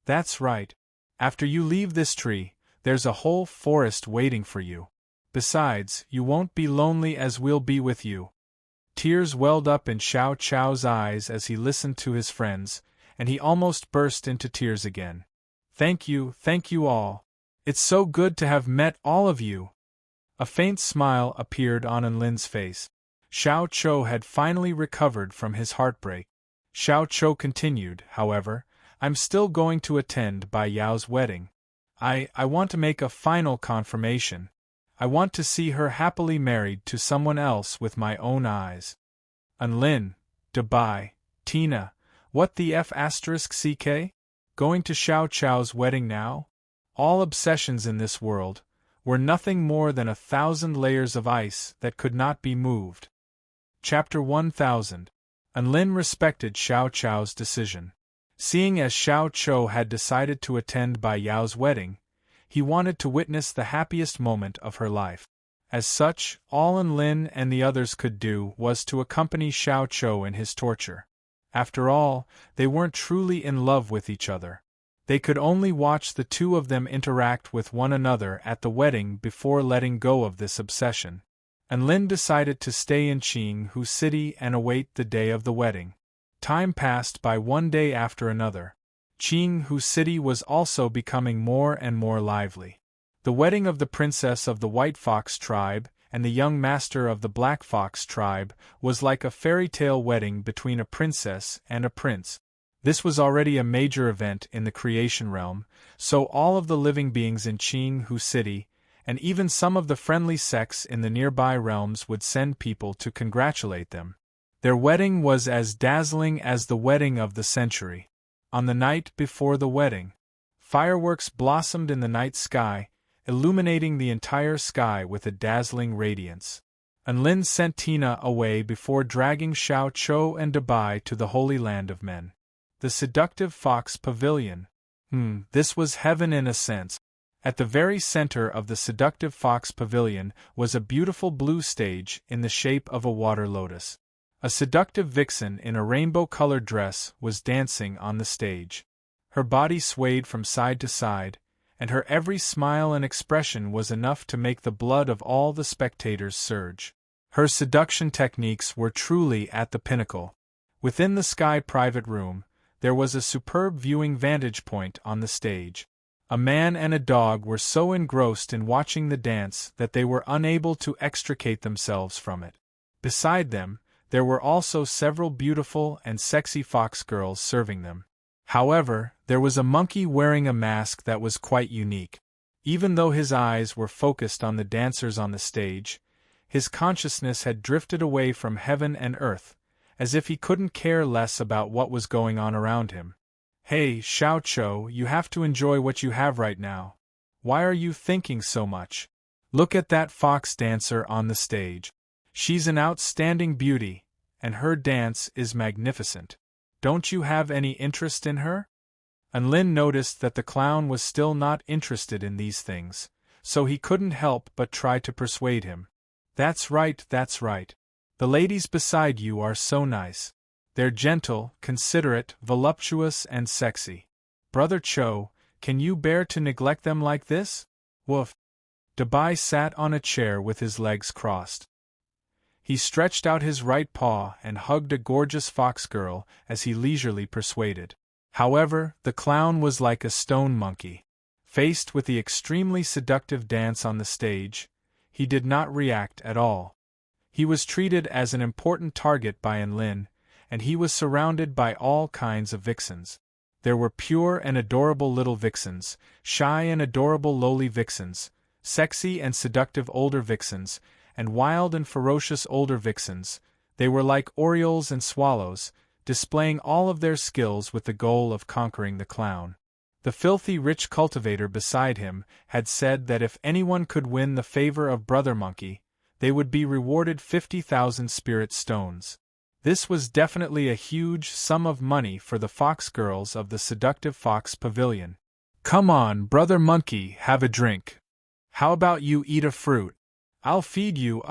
That's right. After you leave this tree, there's a whole forest waiting for you. Besides, you won't be lonely as we'll be with you. Tears welled up in Xiao Chou's eyes as he listened to his friends, and he almost burst into tears again. Thank you all. It's so good to have met all of you. A faint smile appeared on Unlin's face. Xiao Chou had finally recovered from his heartbreak. Xiao Chou continued, however, I'm still going to attend Bai Yao's wedding. I want to make a final confirmation. I want to see her happily married to someone else with my own eyes. Unlin, Dubai, Tina, what the F***ck? Going to Xiao Chao's wedding now? All obsessions in this world were nothing more than 1,000 layers of ice that could not be moved. Chapter 1000. Unlin respected Xiao Chao's decision. Seeing as Xiao Chou had decided to attend Bai Yao's wedding, he wanted to witness the happiest moment of her life. As such, all Unlin and the others could do was to accompany Xiao Chou in his torture. After all, they weren't truly in love with each other. They could only watch the two of them interact with one another at the wedding before letting go of this obsession. Unlin decided to stay in Qinghu City and await the day of the wedding. Time passed by one day after another. Qinghu City was also becoming more and more lively. The wedding of the princess of the White Fox tribe and the young master of the Black Fox tribe was like a fairy tale wedding between a princess and a prince. This was already a major event in the creation realm, so all of the living beings in Qinghu City, and even some of the friendly sects in the nearby realms would send people to congratulate them. Their wedding was as dazzling as the wedding of the century. On the night before the wedding, fireworks blossomed in the night sky, illuminating the entire sky with a dazzling radiance. Unlin sent Tina away before dragging Xiao Chou and Dubai to the Holy Land of Men. The seductive Fox Pavilion. This was heaven in a sense. At the very center of the seductive Fox Pavilion was a beautiful blue stage in the shape of a water lotus. A seductive vixen in a rainbow-colored dress was dancing on the stage. Her body swayed from side to side, and her every smile and expression was enough to make the blood of all the spectators surge. Her seduction techniques were truly at the pinnacle. Within the Sky Private Room, there was a superb viewing vantage point on the stage. A man and a dog were so engrossed in watching the dance that they were unable to extricate themselves from it. Beside them, there were also several beautiful and sexy fox girls serving them. However, there was a monkey wearing a mask that was quite unique. Even though his eyes were focused on the dancers on the stage, his consciousness had drifted away from heaven and earth, as if he couldn't care less about what was going on around him. Hey, Xiao Chou, you have to enjoy what you have right now. Why are you thinking so much? Look at that fox dancer on the stage. She's an outstanding beauty, and her dance is magnificent. Don't you have any interest in her? Unlin noticed that the clown was still not interested in these things, so he couldn't help but try to persuade him. That's right, that's right. The ladies beside you are so nice. They're gentle, considerate, voluptuous, and sexy. Brother Cho, can you bear to neglect them like this? Woof. Dubai sat on a chair with his legs crossed. He stretched out his right paw and hugged a gorgeous fox girl as he leisurely persuaded. However, the clown was like a stone monkey. Faced with the extremely seductive dance on the stage, he did not react at all. He was treated as an important target by Unlin, and he was surrounded by all kinds of vixens. There were pure and adorable little vixens, shy and adorable lowly vixens, sexy and seductive older vixens, and wild and ferocious older vixens. They were like orioles and swallows, displaying all of their skills with the goal of conquering the clown. The filthy rich cultivator beside him had said that if anyone could win the favor of Brother Monkey, they would be rewarded 50,000 spirit stones. This was definitely a huge sum of money for the fox girls of the seductive Fox Pavilion. Come on, Brother Monkey, have a drink. How about you eat a fruit? I'll feed you,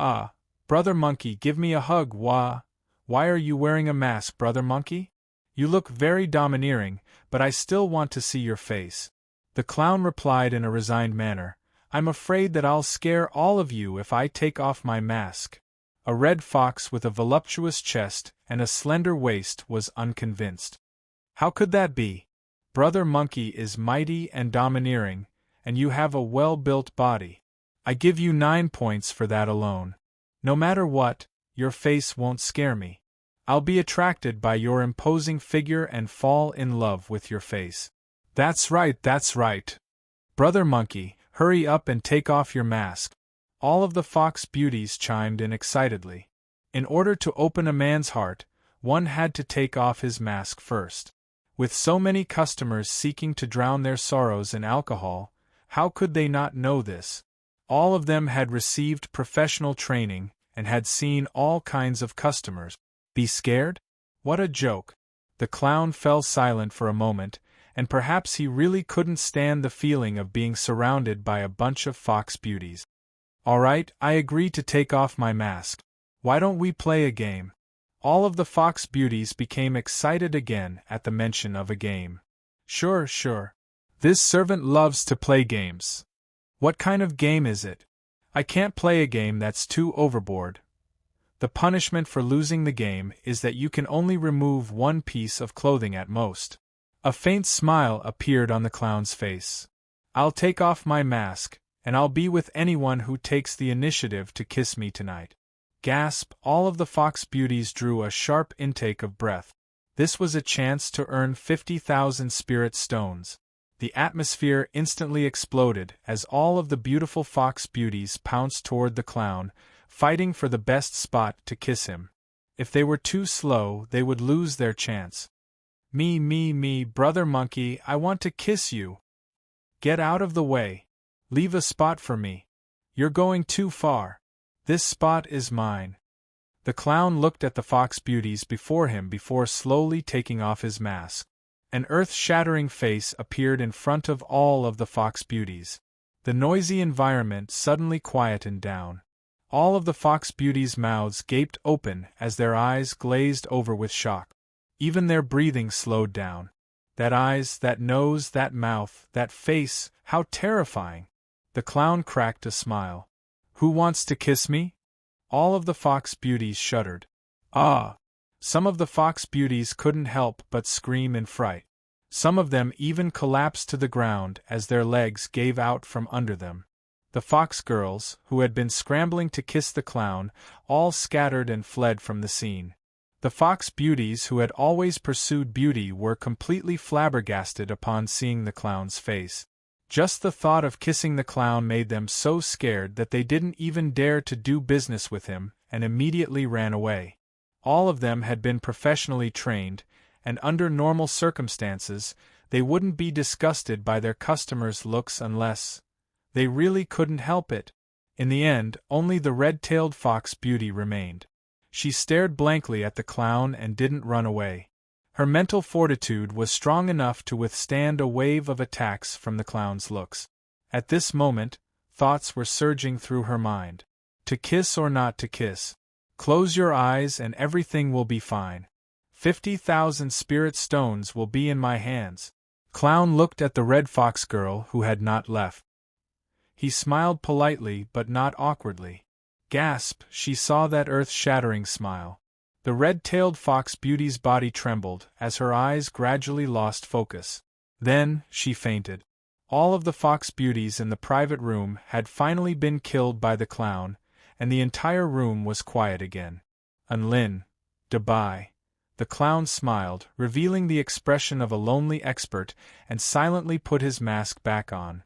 Brother Monkey, give me a hug, wah. Why are you wearing a mask, Brother Monkey? You look very domineering, but I still want to see your face. The clown replied in a resigned manner, I'm afraid that I'll scare all of you if I take off my mask. A red fox with a voluptuous chest and a slender waist was unconvinced. How could that be? Brother Monkey is mighty and domineering, and you have a well-built body. I give you 9 points for that alone. No matter what, your face won't scare me. I'll be attracted by your imposing figure and fall in love with your face. That's right, that's right. Brother Monkey, hurry up and take off your mask. All of the fox beauties chimed in excitedly. In order to open a man's heart, one had to take off his mask first. With so many customers seeking to drown their sorrows in alcohol, how could they not know this? All of them had received professional training and had seen all kinds of customers. Be scared? What a joke! The clown fell silent for a moment, and perhaps he really couldn't stand the feeling of being surrounded by a bunch of fox beauties. All right, I agree to take off my mask. Why don't we play a game? All of the fox beauties became excited again at the mention of a game. Sure, sure. This servant loves to play games. What kind of game is it? I can't play a game that's too overboard. The punishment for losing the game is that you can only remove one piece of clothing at most. A faint smile appeared on the clown's face. I'll take off my mask, and I'll be with anyone who takes the initiative to kiss me tonight. Gasp! All of the fox beauties drew a sharp intake of breath. This was a chance to earn 50,000 spirit stones. The atmosphere instantly exploded as all of the beautiful fox beauties pounced toward the clown, fighting for the best spot to kiss him. If they were too slow, they would lose their chance. Me, Brother Monkey, I want to kiss you. Get out of the way. Leave a spot for me. You're going too far. This spot is mine. The clown looked at the fox beauties before him before slowly taking off his mask. An earth-shattering face appeared in front of all of the fox beauties. The noisy environment suddenly quietened down. All of the fox beauties' mouths gaped open as their eyes glazed over with shock. Even their breathing slowed down. That eyes, that nose, that mouth, that face, how terrifying! The clown cracked a smile. Who wants to kiss me? All of the fox beauties shuddered. Ah! Some of the fox beauties couldn't help but scream in fright. Some of them even collapsed to the ground as their legs gave out from under them. The fox girls, who had been scrambling to kiss the clown, all scattered and fled from the scene. The fox beauties who had always pursued beauty were completely flabbergasted upon seeing the clown's face. Just the thought of kissing the clown made them so scared that they didn't even dare to do business with him and immediately ran away. All of them had been professionally trained, and under normal circumstances, they wouldn't be disgusted by their customers' looks unless they really couldn't help it. In the end, only the red-tailed fox beauty remained. She stared blankly at the clown and didn't run away. Her mental fortitude was strong enough to withstand a wave of attacks from the clown's looks. At this moment, thoughts were surging through her mind. To kiss or not to kiss? Close your eyes and everything will be fine. 50,000 spirit stones will be in my hands. Clown looked at the red fox girl who had not left. He smiled politely but not awkwardly. Gasp! She saw that earth-shattering smile. The red-tailed fox beauty's body trembled as her eyes gradually lost focus. Then, she fainted. All of the fox beauties in the private room had finally been killed by the clown, and the entire room was quiet again. Unlin, Dabai. The clown smiled, revealing the expression of a lonely expert, and silently put his mask back on.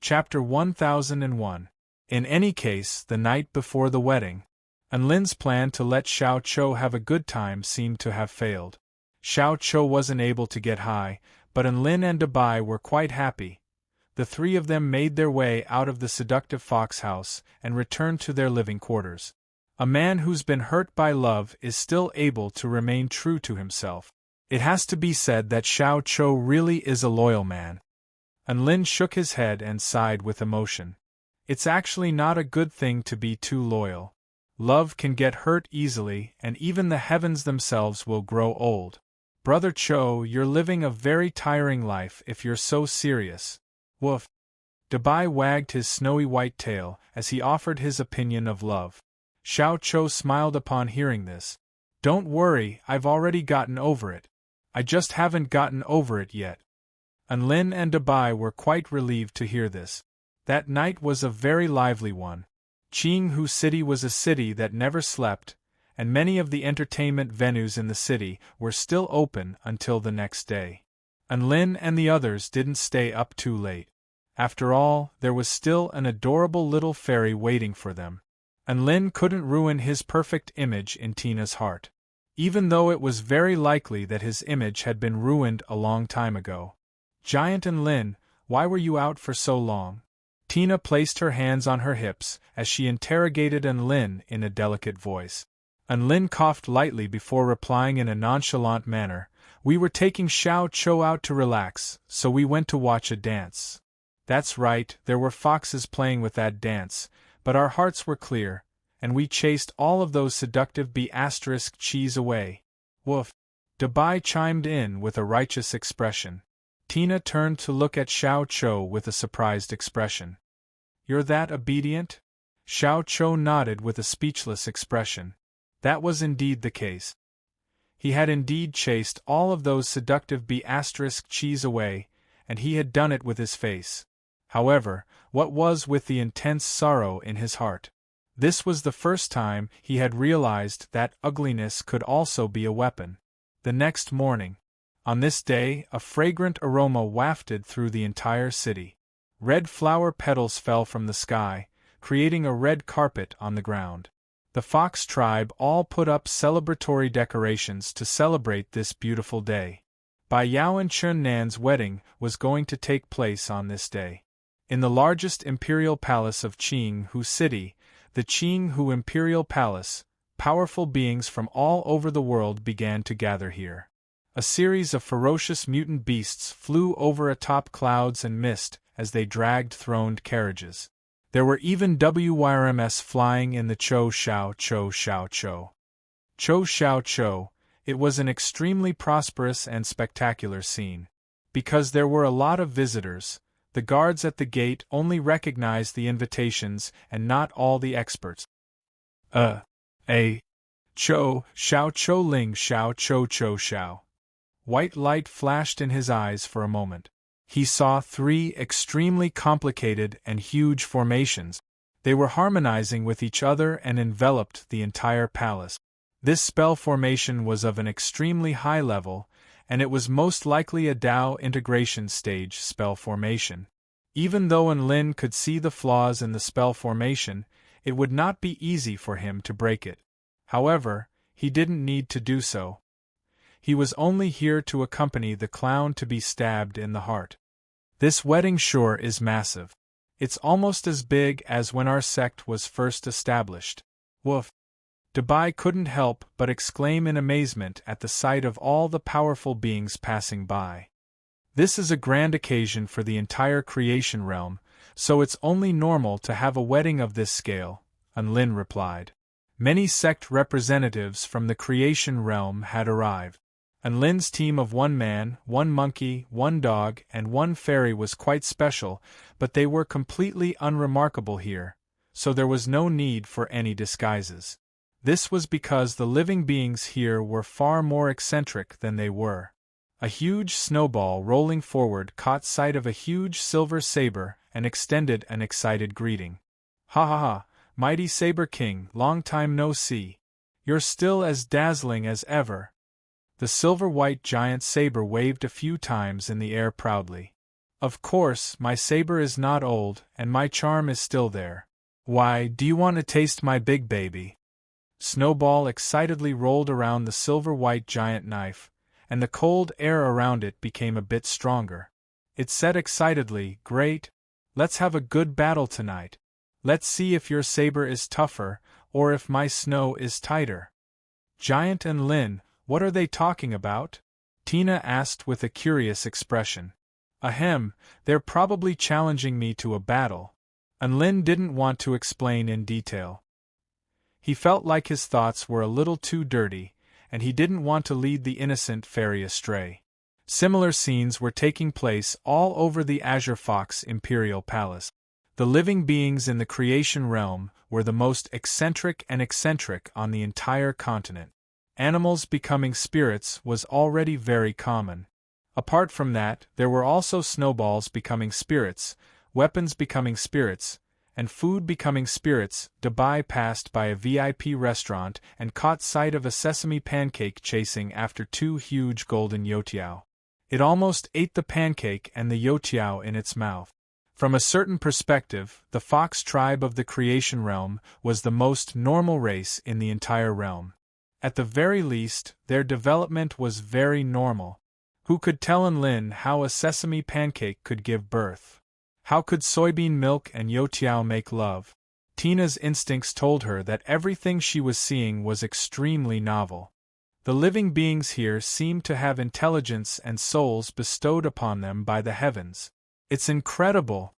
Chapter 1001. In any case, the night before the wedding, Unlin's plan to let Xiao Chou have a good time seemed to have failed. Xiao Chou wasn't able to get high, but Unlin and Dabai were quite happy. The three of them made their way out of the seductive fox house and returned to their living quarters. A man who's been hurt by love is still able to remain true to himself. It has to be said that Xiao Chou really is a loyal man. Unlin shook his head and sighed with emotion. It's actually not a good thing to be too loyal. Love can get hurt easily, and even the heavens themselves will grow old. Brother Chou, you're living a very tiring life if you're so serious. Woof. Dabai wagged his snowy white tail as he offered his opinion of love. Xiao Chou smiled upon hearing this. Don't worry, I've already gotten over it. I just haven't gotten over it yet. Unlin and Dabai were quite relieved to hear this. That night was a very lively one. Qinghu City was a city that never slept, and many of the entertainment venues in the city were still open until the next day. Lin and the others didn't stay up too late. After all, there was still an adorable little fairy waiting for them. Lin couldn't ruin his perfect image in Tina's heart, even though it was very likely that his image had been ruined a long time ago. Giant Lin, why were you out for so long? Tina placed her hands on her hips as she interrogated Lin in a delicate voice. Lin coughed lightly before replying in a nonchalant manner, "We were taking Xiao Chou out to relax, so we went to watch a dance." That's right, there were foxes playing with that dance, but our hearts were clear, and we chased all of those seductive cheese away. Woof! Dabai chimed in with a righteous expression. Tina turned to look at Xiao Chou with a surprised expression. "You're that obedient?" Xiao Chou nodded with a speechless expression. That was indeed the case. He had indeed chased all of those seductive cheese away, and he had done it with his face. However, what was with the intense sorrow in his heart? This was the first time he had realized that ugliness could also be a weapon. The next morning. On this day, a fragrant aroma wafted through the entire city. Red flower petals fell from the sky, creating a red carpet on the ground. The fox tribe all put up celebratory decorations to celebrate this beautiful day. Bai Yao and Chun Nan's wedding was going to take place on this day. In the largest imperial palace of Qinghu City, the Qinghu Imperial Palace, powerful beings from all over the world began to gather here. A series of ferocious mutant beasts flew over atop clouds and mist as they dragged throned carriages. There were even WYRMs flying in the Cho Xiao Cho Xiao Cho. Cho Xiao Cho, it was an extremely prosperous and spectacular scene. Because there were a lot of visitors, the guards at the gate only recognized the invitations and not all the experts. Cho, Xiao Cho Ling Xiao Cho Cho Xiao. White light flashed in his eyes for a moment. He saw 3 extremely complicated and huge formations. They were harmonizing with each other and enveloped the entire palace. This spell formation was of an extremely high level, and it was most likely a Dao integration stage spell formation. Even though Lin could see the flaws in the spell formation, it would not be easy for him to break it. However, he didn't need to do so. He was only here to accompany the clown to be stabbed in the heart. This wedding sure is massive. It's almost as big as when our sect was first established. Woof! Dabai couldn't help but exclaim in amazement at the sight of all the powerful beings passing by. This is a grand occasion for the entire creation realm, so it's only normal to have a wedding of this scale, Lin replied. Many sect representatives from the creation realm had arrived. Lin's team of 1 man, 1 monkey, 1 dog, and 1 fairy was quite special, but they were completely unremarkable here, so there was no need for any disguises. This was because the living beings here were far more eccentric than they were. A huge snowball rolling forward caught sight of a huge silver saber and extended an excited greeting. "Ha ha ha, mighty Saber King, long time no see. You're still as dazzling as ever." The silver-white giant saber waved a few times in the air proudly. "Of course, my saber is not old, and my charm is still there. Why, do you want to taste my big baby?" Snowball excitedly rolled around the silver-white giant knife, and the cold air around it became a bit stronger. It said excitedly, "Great! Let's have a good battle tonight. Let's see if your saber is tougher, or if my snow is tighter." Giant and Lin, what are they talking about? Tina asked with a curious expression. Ahem, they're probably challenging me to a battle. And Lin didn't want to explain in detail. He felt like his thoughts were a little too dirty, and he didn't want to lead the innocent fairy astray. Similar scenes were taking place all over the Azure Fox Imperial Palace. The living beings in the creation realm were the most eccentric on the entire continent. Animals becoming spirits was already very common. Apart from that, there were also snowballs becoming spirits, weapons becoming spirits, and food becoming spirits, Dabai passed by a VIP restaurant and caught sight of a sesame pancake chasing after two huge golden youtiao. It almost ate the pancake and the youtiao in its mouth. From a certain perspective, the fox tribe of the creation realm was the most normal race in the entire realm. At the very least, their development was very normal. Who could tell Enlin how a sesame pancake could give birth? How could soybean milk and youtiao make love? Tina's instincts told her that everything she was seeing was extremely novel. The living beings here seemed to have intelligence and souls bestowed upon them by the heavens. It's incredible!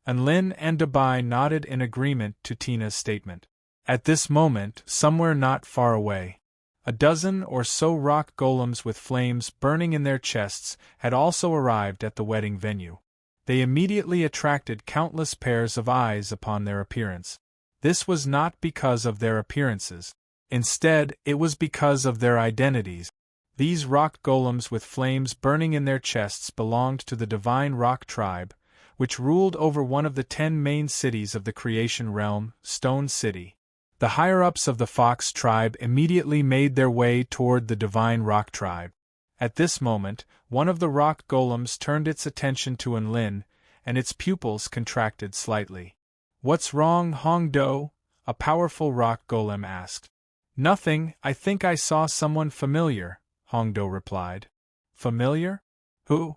Enlin and Dabai nodded in agreement to Tina's statement. At this moment, somewhere not far away, a dozen or so rock golems with flames burning in their chests had also arrived at the wedding venue. They immediately attracted countless pairs of eyes upon their appearance. This was not because of their appearances. Instead, it was because of their identities. These rock golems with flames burning in their chests belonged to the divine rock tribe, which ruled over one of the 10 main cities of the creation realm, Stone City. The higher-ups of the fox tribe immediately made their way toward the divine rock tribe. At this moment, one of the rock golems turned its attention to Enlin, and its pupils contracted slightly. "What's wrong, Hongdo?" a powerful rock golem asked. "Nothing, I think I saw someone familiar," Hongdo replied. "Familiar? Who?"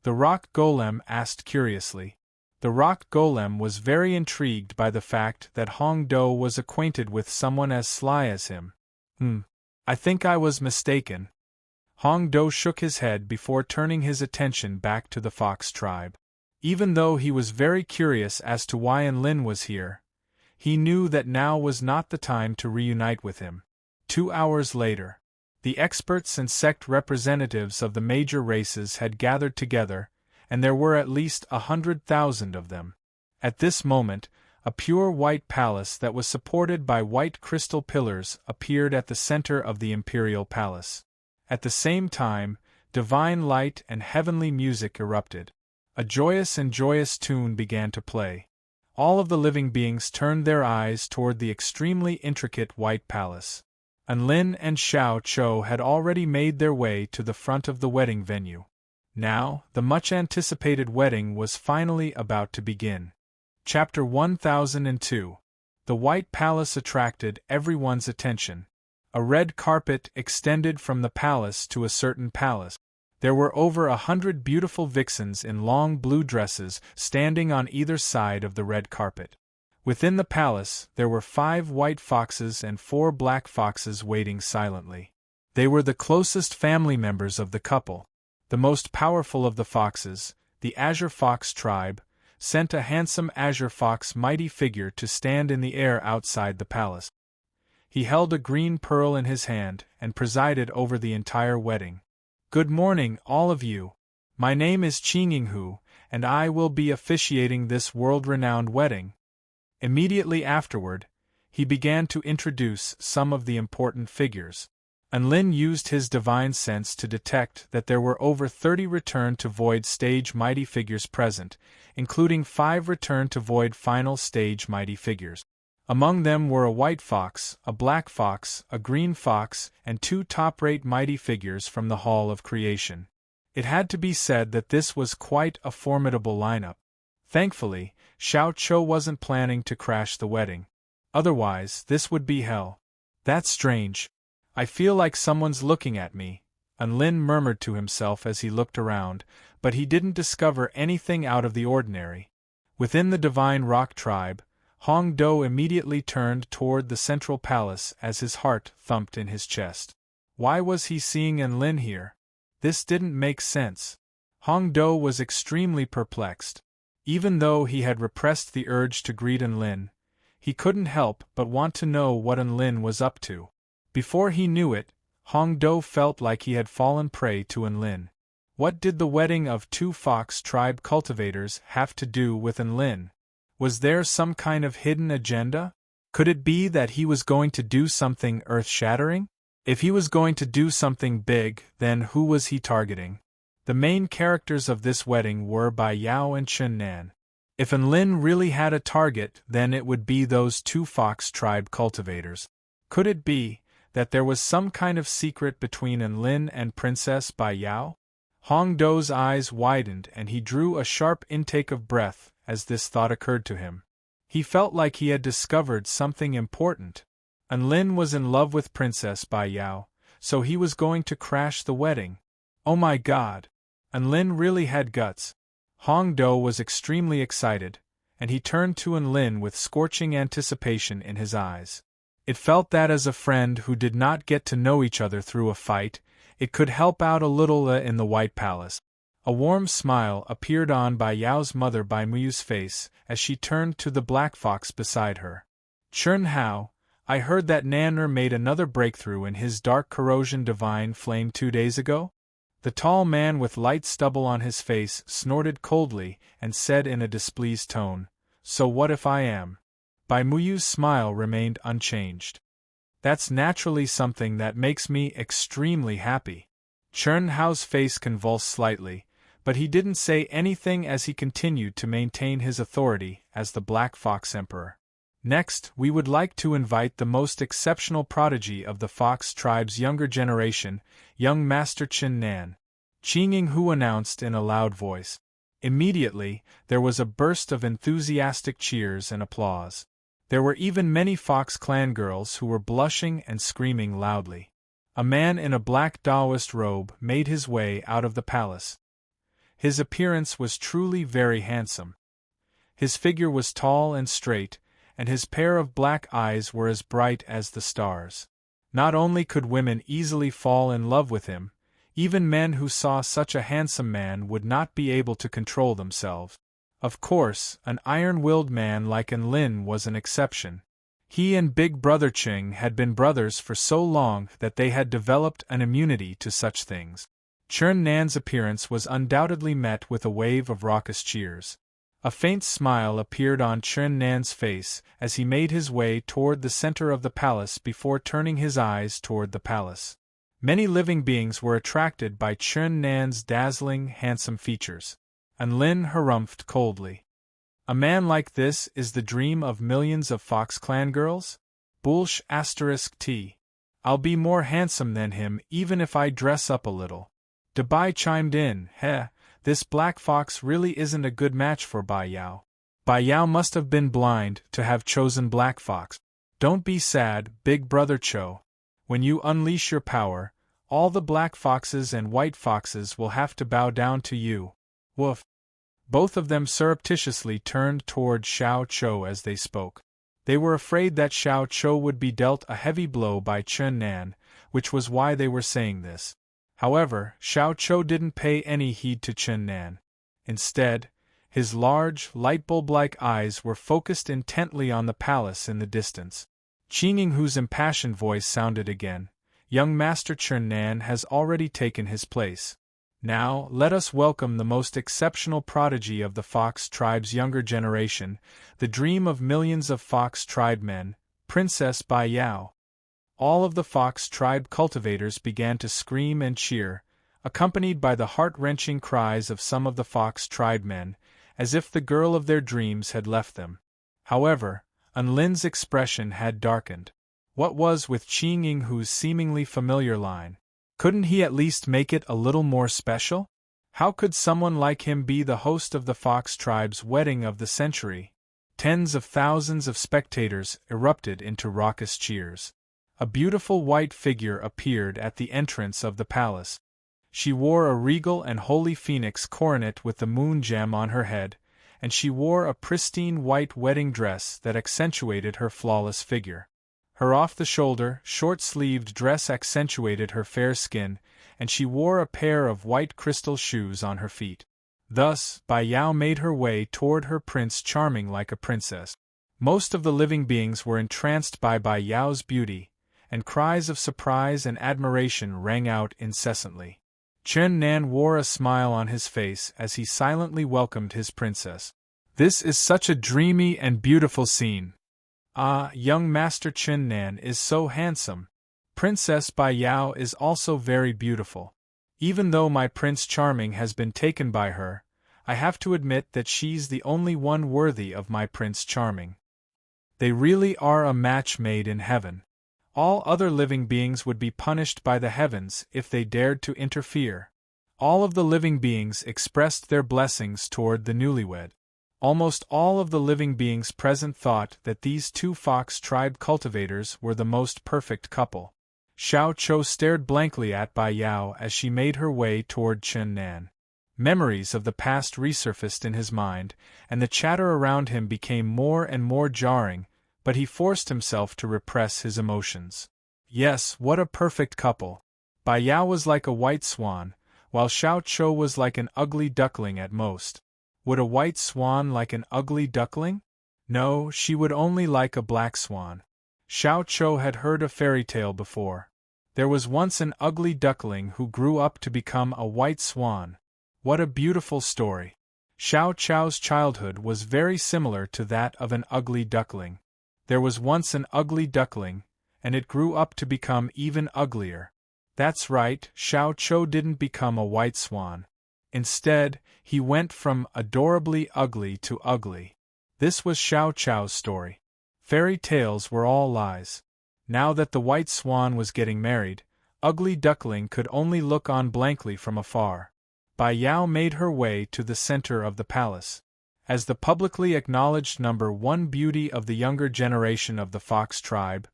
the rock golem asked curiously. The rock golem was very intrigued by the fact that Hongdo was acquainted with someone as sly as him. I think I was mistaken." Hongdo shook his head before turning his attention back to the fox tribe. Even though he was very curious as to why Enlin was here, he knew that now was not the time to reunite with him. 2 hours later, the experts and sect representatives of the major races had gathered together, and there were at least 100,000 of them. At this moment, a pure white palace that was supported by white crystal pillars appeared at the center of the imperial palace. At the same time, divine light and heavenly music erupted. A joyous tune began to play. All of the living beings turned their eyes toward the extremely intricate white palace. Enlin and Xiao Chou had already made their way to the front of the wedding venue. Now, the much-anticipated wedding was finally about to begin. Chapter 1002. The White Palace attracted everyone's attention. A red carpet extended from the palace to a certain palace. There were over 100 beautiful vixens in long blue dresses standing on either side of the red carpet. Within the palace, there were 5 white foxes and 4 black foxes waiting silently. They were the closest family members of the couple. The most powerful of the foxes, the Azure Fox tribe, sent a handsome Azure Fox mighty figure to stand in the air outside the palace. He held a green pearl in his hand and presided over the entire wedding. "Good morning, all of you. My name is Qingyinghu, and I will be officiating this world-renowned wedding." Immediately afterward, he began to introduce some of the important figures. Enlin used his divine sense to detect that there were over 30 Return to Void stage mighty figures present, including 5 Return to Void final stage mighty figures. Among them were a white fox, a black fox, a green fox, and 2 top-rate mighty figures from the Hall of Creation. It had to be said that this was quite a formidable lineup. Thankfully, Xiao Chou wasn't planning to crash the wedding. Otherwise, this would be hell. "That's strange. I feel like someone's looking at me," Enlin murmured to himself as he looked around, but he didn't discover anything out of the ordinary. Within the divine rock tribe, Hongdo immediately turned toward the central palace as his heart thumped in his chest. Why was he seeing Enlin here? This didn't make sense. Hongdo was extremely perplexed. Even though he had repressed the urge to greet Enlin, he couldn't help but want to know what Enlin was up to. Before he knew it, Hongdo felt like he had fallen prey to Enlin. What did the wedding of 2 fox tribe cultivators have to do with Enlin? Was there some kind of hidden agenda? Could it be that he was going to do something earth-shattering? If he was going to do something big, then who was he targeting? The main characters of this wedding were Bai Yao and Chun Nan. If Enlin really had a target, then it would be those two fox tribe cultivators. Could it be that there was some kind of secret between Enlin and Princess Bai Yao? Hong Do's eyes widened and he drew a sharp intake of breath as this thought occurred to him. He felt like he had discovered something important. Enlin was in love with Princess Bai Yao, so he was going to crash the wedding. Oh my God! Enlin really had guts. Hong Do was extremely excited, and he turned to Enlin with scorching anticipation in his eyes. It felt that as a friend who did not get to know each other through a fight, it could help out a little in the White Palace. A warm smile appeared on Bai Yao's mother Bai Muyu's face as she turned to the black fox beside her. Chern Hao, I heard that Nanner made another breakthrough in his dark corrosion divine flame 2 days ago? The tall man with light stubble on his face snorted coldly and said in a displeased tone, So what if I am? Bai Muyu's smile remained unchanged. That's naturally something that makes me extremely happy. Chern Hao's face convulsed slightly, but he didn't say anything as he continued to maintain his authority as the Black Fox Emperor. Next, we would like to invite the most exceptional prodigy of the Fox tribe's younger generation, young Master Chen Nan. Qing Hu announced in a loud voice. Immediately, there was a burst of enthusiastic cheers and applause. There were even many Fox clan girls who were blushing and screaming loudly. A man in a black Taoist robe made his way out of the palace. His appearance was truly very handsome. His figure was tall and straight, and his pair of black eyes were as bright as the stars. Not only could women easily fall in love with him, even men who saw such a handsome man would not be able to control themselves. Of course, an iron-willed man like Enlin was an exception. He and Big Brother Qing had been brothers for so long that they had developed an immunity to such things. Chern Nan's appearance was undoubtedly met with a wave of raucous cheers. A faint smile appeared on Chern Nan's face as he made his way toward the center of the palace before turning his eyes toward the palace. Many living beings were attracted by Chern Nan's dazzling, handsome features. Enlin harumphed coldly. A man like this is the dream of millions of Fox clan girls? Bullsh *T. I'll be more handsome than him even if I dress up a little. Bai chimed in, this black fox really isn't a good match for Bai Yao. Bai Yao must have been blind to have chosen Black Fox. Don't be sad, Big Brother Cho. When you unleash your power, all the black foxes and white foxes will have to bow down to you. Woof. Both of them surreptitiously turned toward Xiao Cho as they spoke. They were afraid that Xiao Cho would be dealt a heavy blow by Chen Nan, which was why they were saying this. However, Xiao Cho didn't pay any heed to Chen Nan. Instead, his large, light bulb-like eyes were focused intently on the palace in the distance. Qing Hu's impassioned voice sounded again. Young Master Chen Nan has already taken his place. Now, let us welcome the most exceptional prodigy of the Fox tribe's younger generation, the dream of millions of Fox tribe men, Princess Bai Yao. All of the Fox tribe cultivators began to scream and cheer, accompanied by the heart-wrenching cries of some of the Fox tribe men, as if the girl of their dreams had left them. However, Enlin's expression had darkened. What was with Qing Hu's seemingly familiar line? Couldn't he at least make it a little more special? How could someone like him be the host of the Fox tribe's wedding of the century? Tens of thousands of spectators erupted into raucous cheers. A beautiful white figure appeared at the entrance of the palace. She wore a regal and holy phoenix coronet with the moon gem on her head, and she wore a pristine white wedding dress that accentuated her flawless figure. Her off-the-shoulder, short-sleeved dress accentuated her fair skin, and she wore a pair of white crystal shoes on her feet. Thus, Bai Yao made her way toward her prince charming like a princess. Most of the living beings were entranced by Bai Yao's beauty, and cries of surprise and admiration rang out incessantly. Chen Nan wore a smile on his face as he silently welcomed his princess. This is such a dreamy and beautiful scene. Ah, young Master Chen Nan is so handsome. Princess Bai Yao is also very beautiful. Even though my Prince Charming has been taken by her, I have to admit that she's the only one worthy of my Prince Charming. They really are a match made in heaven. All other living beings would be punished by the heavens if they dared to interfere. All of the living beings expressed their blessings toward the newlywed. Almost all of the living beings present thought that these two fox tribe cultivators were the most perfect couple. Xiao Qiu stared blankly at Bai Yao as she made her way toward Chun Nan. Memories of the past resurfaced in his mind, and the chatter around him became more and more jarring, but he forced himself to repress his emotions. Yes, what a perfect couple! Bai Yao was like a white swan, while Xiao Qiu was like an ugly duckling at most. Would a white swan like an ugly duckling? No, she would only like a black swan. Xiao Qiu had heard a fairy tale before. There was once an ugly duckling who grew up to become a white swan. What a beautiful story! Xiao Qiu's childhood was very similar to that of an ugly duckling. There was once an ugly duckling, and it grew up to become even uglier. That's right, Xiao Qiu didn't become a white swan. Instead, he went from adorably ugly to ugly. This was Xiao Qiu's story. Fairy tales were all lies. Now that the white swan was getting married, ugly duckling could only look on blankly from afar. Bai Yao made her way to the center of the palace. As the publicly acknowledged #1 beauty of the younger generation of the fox tribe,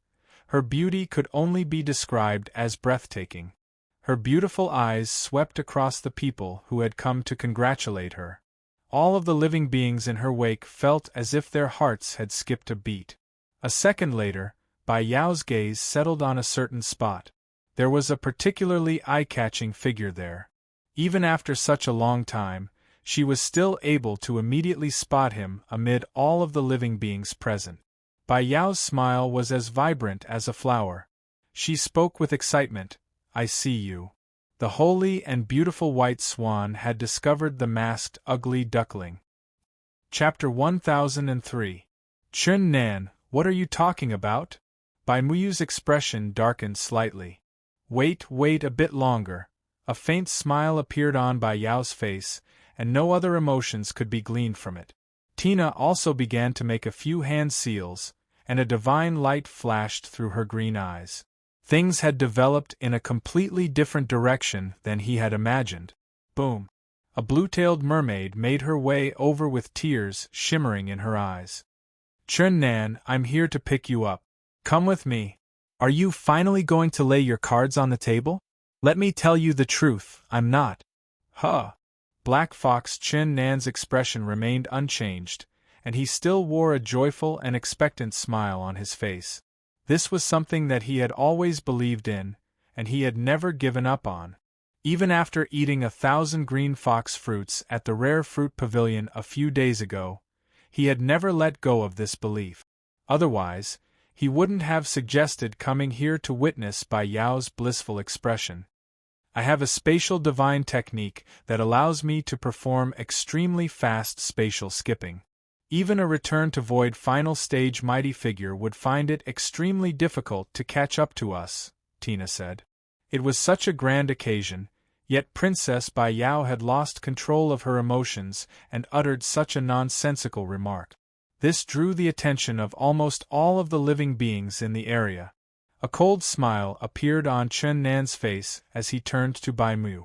her beauty could only be described as breathtaking. Her beautiful eyes swept across the people who had come to congratulate her. All of the living beings in her wake felt as if their hearts had skipped a beat. A second later, Bai Yao's gaze settled on a certain spot. There was a particularly eye-catching figure there. Even after such a long time, she was still able to immediately spot him amid all of the living beings present. Bai Yao's smile was as vibrant as a flower. She spoke with excitement. I see you. The holy and beautiful white swan had discovered the masked ugly duckling. Chapter 1003. Chun Nan, what are you talking about? Bai Muyu's expression darkened slightly. Wait a bit longer. A faint smile appeared on Bai Yao's face, and no other emotions could be gleaned from it. Tina also began to make a few hand seals, and a divine light flashed through her green eyes. Things had developed in a completely different direction than he had imagined. Boom! A blue-tailed mermaid made her way over with tears shimmering in her eyes. Chun Nan, I'm here to pick you up. Come with me. Are you finally going to lay your cards on the table? Let me tell you the truth, I'm not. Huh! Black Fox Chun Nan's expression remained unchanged, and he still wore a joyful and expectant smile on his face. This was something that he had always believed in, and he had never given up on. Even after eating 1,000 green fox fruits at the Rare Fruit Pavilion a few days ago, he had never let go of this belief. Otherwise, he wouldn't have suggested coming here to witness Bai Yao's blissful expression. I have a spatial divine technique that allows me to perform extremely fast spatial skipping. Even a return to void final stage mighty figure would find it extremely difficult to catch up to us, Tina said. It was such a grand occasion, yet Princess Bai Yao had lost control of her emotions and uttered such a nonsensical remark. This drew the attention of almost all of the living beings in the area. A cold smile appeared on Chun Nan's face as he turned to Bai Mu.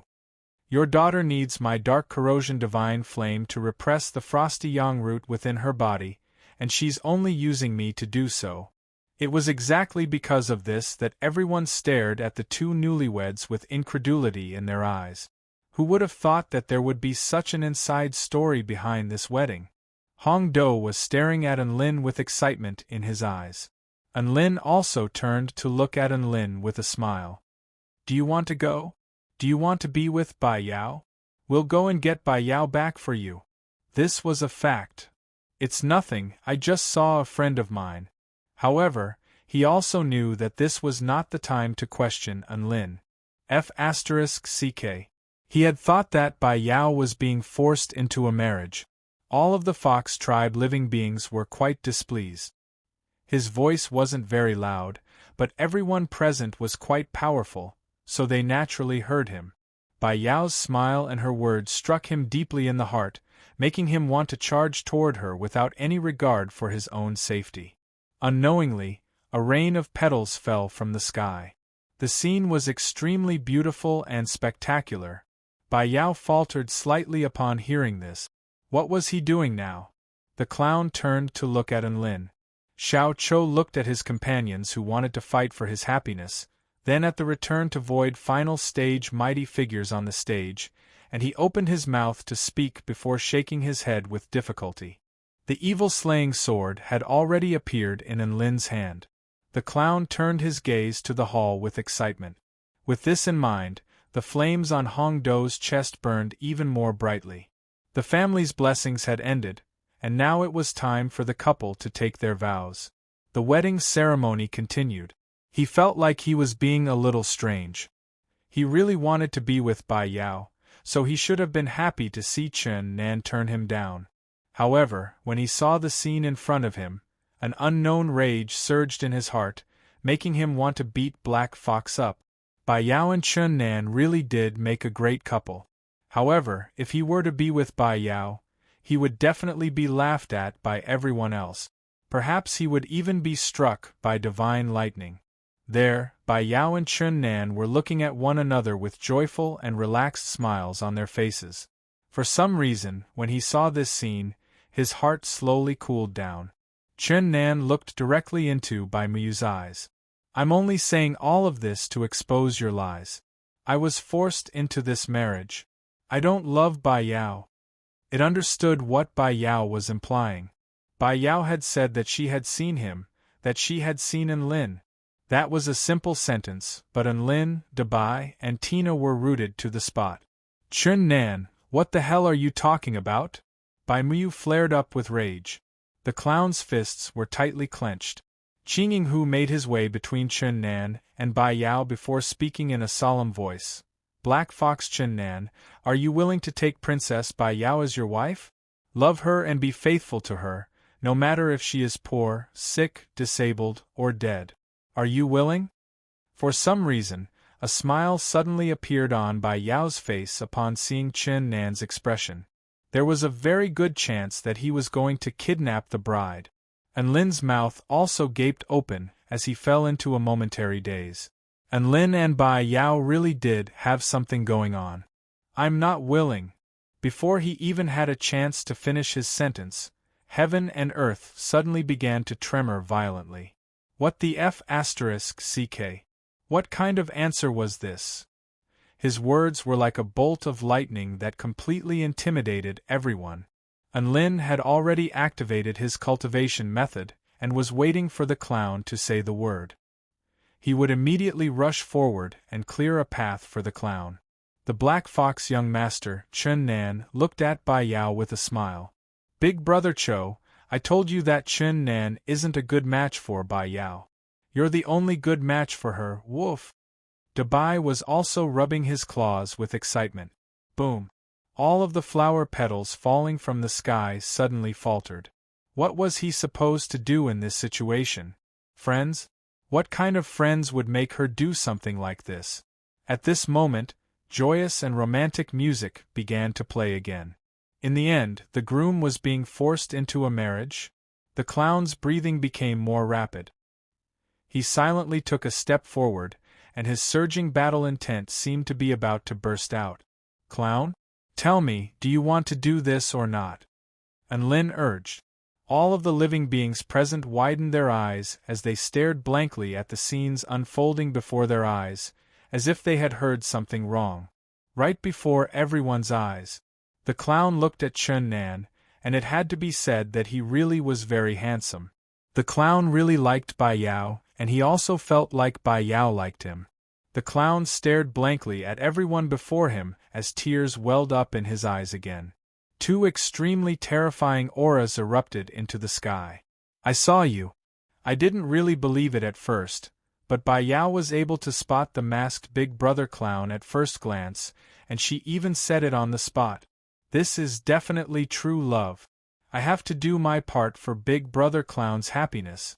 Your daughter needs my dark corrosion divine flame to repress the frosty yang root within her body, and she's only using me to do so. It was exactly because of this that everyone stared at the two newlyweds with incredulity in their eyes. Who would have thought that there would be such an inside story behind this wedding? Hong Do was staring at Enlin with excitement in his eyes. Enlin also turned to look at Enlin with a smile. Do you want to go? Do you want to be with Bai Yao? We'll go and get Bai Yao back for you. This was a fact. It's nothing, I just saw a friend of mine. However, he also knew that this was not the time to question Enlin. F***ck. He had thought that Bai Yao was being forced into a marriage. All of the fox tribe living beings were quite displeased. His voice wasn't very loud, but everyone present was quite powerful, so they naturally heard him. Bai Yao's smile and her words struck him deeply in the heart, making him want to charge toward her without any regard for his own safety. Unknowingly, a rain of petals fell from the sky. The scene was extremely beautiful and spectacular. Bai Yao faltered slightly upon hearing this. What was he doing now? The clown turned to look at Enlin. Xiao Chou looked at his companions who wanted to fight for his happiness, then at the return to void final stage mighty figures on the stage, and he opened his mouth to speak before shaking his head with difficulty. The evil-slaying sword had already appeared in Enlin's hand. The clown turned his gaze to the hall with excitement. With this in mind, the flames on Hong Dou's chest burned even more brightly. The family's blessings had ended, and now it was time for the couple to take their vows. The wedding ceremony continued. He felt like he was being a little strange. He really wanted to be with Bai Yao, so he should have been happy to see Chen Nan turn him down. However, when he saw the scene in front of him, an unknown rage surged in his heart, making him want to beat Black Fox up. Bai Yao and Chen Nan really did make a great couple. However, if he were to be with Bai Yao, he would definitely be laughed at by everyone else. Perhaps he would even be struck by divine lightning. There, Bai Yao and Chen Nan were looking at one another with joyful and relaxed smiles on their faces. For some reason, when he saw this scene, his heart slowly cooled down. Chen Nan looked directly into Bai Muyu's eyes. "I'm only saying all of this to expose your lies. I was forced into this marriage. I don't love Bai Yao." It understood what Bai Yao was implying. Bai Yao had said that she had seen him, that she had seen Enlin. That was a simple sentence, but Enlin, Bai, and Tina were rooted to the spot. "Chen Nan, what the hell are you talking about?" Bai Muyu flared up with rage. The clown's fists were tightly clenched. Qing Yinghu made his way between Chen Nan and Bai Yao before speaking in a solemn voice. "Black Fox Chen Nan, are you willing to take Princess Bai Yao as your wife? Love her and be faithful to her, no matter if she is poor, sick, disabled, or dead. Are you willing?" For some reason, a smile suddenly appeared on Bai Yao's face upon seeing Chen Nan's expression. There was a very good chance that he was going to kidnap the bride. Enlin's mouth also gaped open as he fell into a momentary daze. Enlin and Bai Yao really did have something going on. "I'm not willing." Before he even had a chance to finish his sentence, heaven and earth suddenly began to tremor violently. What the f***ck? What kind of answer was this? His words were like a bolt of lightning that completely intimidated everyone. Enlin had already activated his cultivation method and was waiting for the clown to say the word. He would immediately rush forward and clear a path for the clown. The Black Fox young master, Chen Nan, looked at Bai Yao with a smile. "Big Brother Cho, I told you that Chen Nan isn't a good match for Bai Yao. You're the only good match for her, woof." Bai was also rubbing his claws with excitement. Boom! All of the flower petals falling from the sky suddenly faltered. What was he supposed to do in this situation? Friends? What kind of friends would make her do something like this? At this moment, joyous and romantic music began to play again. In the end, the groom was being forced into a marriage. The clown's breathing became more rapid. He silently took a step forward, and his surging battle intent seemed to be about to burst out. "Clown? Tell me, do you want to do this or not?" Enlin urged. All of the living beings present widened their eyes as they stared blankly at the scenes unfolding before their eyes, as if they had heard something wrong. Right before everyone's eyes, the clown looked at Chen Nan, and it had to be said that he really was very handsome. The clown really liked Bai Yao, and he also felt like Bai Yao liked him. The clown stared blankly at everyone before him as tears welled up in his eyes again. Two extremely terrifying auras erupted into the sky. "I saw you." I didn't really believe it at first, but Bai Yao was able to spot the masked Big Brother clown at first glance, and she even said it on the spot. "This is definitely true love. I have to do my part for Big Brother clown's happiness."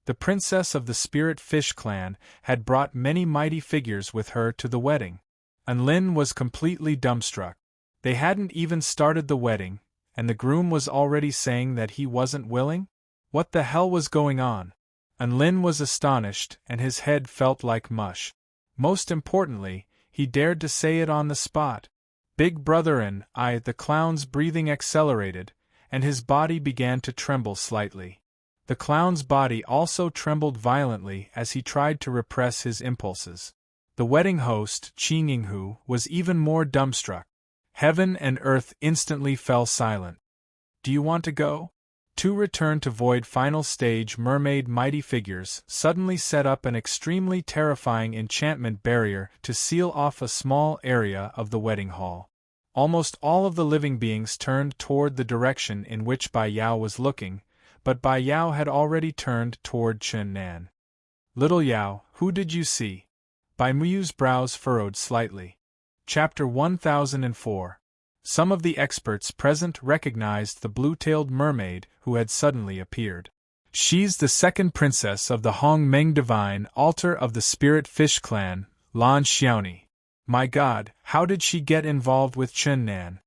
The princess of the Spirit Fish clan had brought many mighty figures with her to the wedding. And Lin was completely dumbstruck. They hadn't even started the wedding, and the groom was already saying that he wasn't willing? What the hell was going on? And Lin was astonished, and his head felt like mush. Most importantly, he dared to say it on the spot. Big brother and the clown's breathing accelerated, and his body began to tremble slightly. The clown's body also trembled violently as he tried to repress his impulses. The wedding host, Qinghu, was even more dumbstruck. Heaven and earth instantly fell silent. Do you want to go? Two return to void final stage mermaid mighty figures suddenly set up an extremely terrifying enchantment barrier to seal off a small area of the wedding hall. Almost all of the living beings turned toward the direction in which Bai Yao was looking, but Bai Yao had already turned toward Chen Nan. Little Yao, who did you see? Bai Muyu's brows furrowed slightly. Chapter 1004. Some of the experts present recognized the blue-tailed mermaid who had suddenly appeared. She's the second princess of the Hong Meng Divine Altar of the Spirit Fish Clan, Lan Xiaoni. My god, how did she get involved with Chen Nan?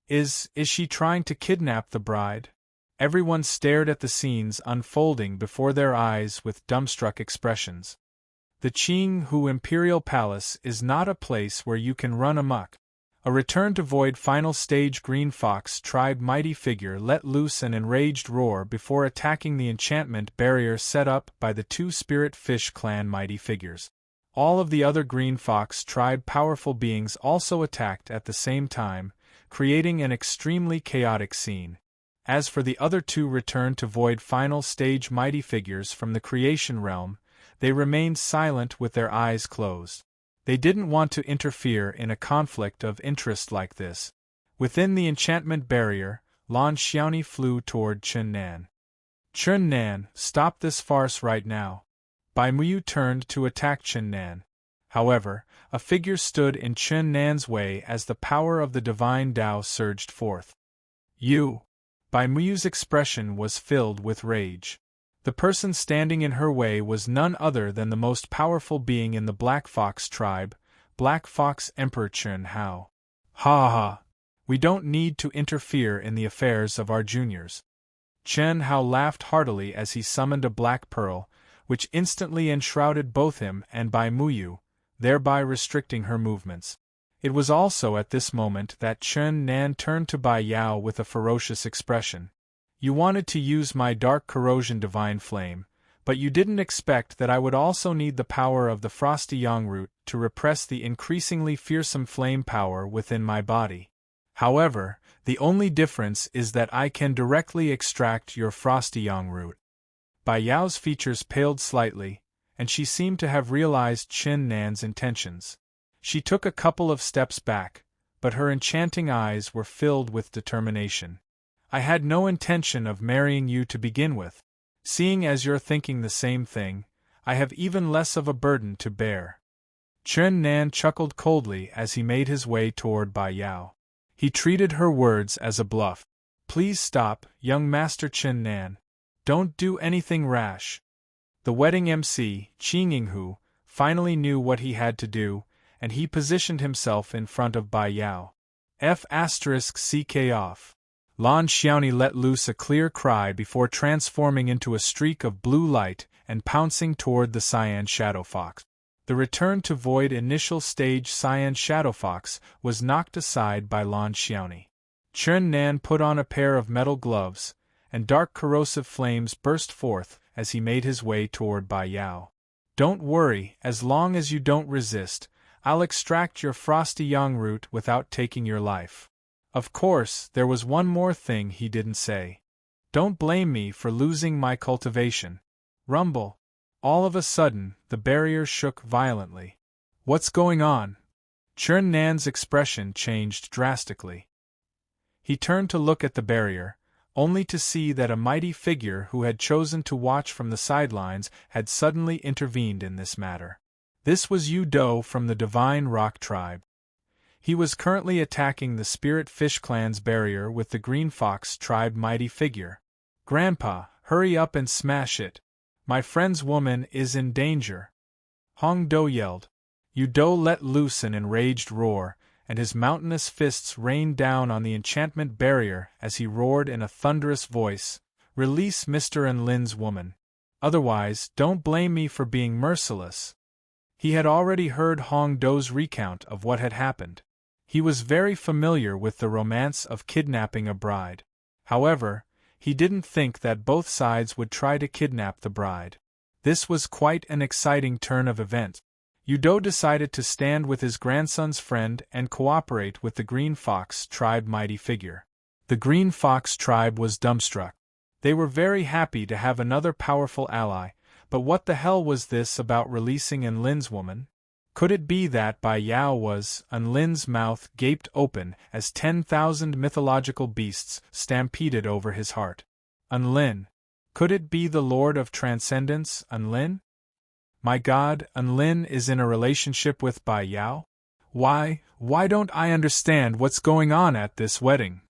Is she trying to kidnap the bride? Everyone stared at the scenes unfolding before their eyes with dumbstruck expressions. The Qinghu Imperial Palace is not a place where you can run amok. A return to void final stage Green Fox tribe mighty figure let loose an enraged roar before attacking the enchantment barrier set up by the two Spirit Fish Clan mighty figures. All of the other Green Fox tribe powerful beings also attacked at the same time, creating an extremely chaotic scene. As for the other two return to void final stage mighty figures from the creation realm, they remained silent with their eyes closed. They didn't want to interfere in a conflict of interest like this. Within the enchantment barrier, Lan Xiaoni flew toward Chen Nan. Chen Nan, stop this farce right now. Bai Muyu turned to attack Chen Nan. However, a figure stood in Chen Nan's way as the power of the divine Tao surged forth. You! Bai Muyu's expression was filled with rage. The person standing in her way was none other than the most powerful being in the Black Fox tribe, Black Fox Emperor Chen Hao. Ha ha! We don't need to interfere in the affairs of our juniors. Chen Hao laughed heartily as he summoned a black pearl, which instantly enshrouded both him and Bai Muyu, thereby restricting her movements. It was also at this moment that Chen Nan turned to Bai Yao with a ferocious expression. You wanted to use my dark corrosion divine flame, but you didn't expect that I would also need the power of the frosty yang root to repress the increasingly fearsome flame power within my body. However, the only difference is that I can directly extract your frosty yang root. Bai Yao's features paled slightly, and she seemed to have realized Chen Nan's intentions. She took a couple of steps back, but her enchanting eyes were filled with determination. I had no intention of marrying you to begin with. Seeing as you're thinking the same thing, I have even less of a burden to bear. Chen Nan chuckled coldly as he made his way toward Bai Yao. He treated her words as a bluff. Please stop, young Master Chen Nan. Don't do anything rash. The wedding MC, Qinghu, finally knew what he had to do, and he positioned himself in front of Bai Yao. F***ck off. Lan Xiaoni let loose a clear cry before transforming into a streak of blue light and pouncing toward the Cyan Shadow Fox. The return to void initial stage Cyan Shadow Fox was knocked aside by Lan Xiaoni. Chen Nan put on a pair of metal gloves, and dark corrosive flames burst forth as he made his way toward Bai Yao. Don't worry, as long as you don't resist, I'll extract your frosty yang root without taking your life. Of course, there was one more thing he didn't say. Don't blame me for losing my cultivation. Rumble. All of a sudden, the barrier shook violently. What's going on? Chen Nan's expression changed drastically. He turned to look at the barrier, only to see that a mighty figure who had chosen to watch from the sidelines had suddenly intervened in this matter. This was Yu Do from the Divine Rock Tribe. He was currently attacking the Spirit Fish Clan's barrier with the Green Fox tribe mighty figure. Grandpa, hurry up and smash it. My friend's woman is in danger. Hong Do yelled. Yudo let loose an enraged roar, and his mountainous fists rained down on the enchantment barrier as he roared in a thunderous voice, "Release Mr. Enlin's woman. Otherwise, don't blame me for being merciless." He had already heard Hong Do's recount of what had happened. He was very familiar with the romance of kidnapping a bride. However, he didn't think that both sides would try to kidnap the bride. This was quite an exciting turn of events. Yudo decided to stand with his grandson's friend and cooperate with the Green Fox tribe mighty figure. The Green Fox tribe was dumbstruck. They were very happy to have another powerful ally, but what the hell was this about releasing Enlin's woman? Could it be that Bai Yao was? Enlin's mouth gaped open as 10,000 mythological beasts stampeded over his heart. Enlin. Could it be the Lord of Transcendence, Enlin? My God, Enlin is in a relationship with Bai Yao? Why don't I understand what's going on at this wedding?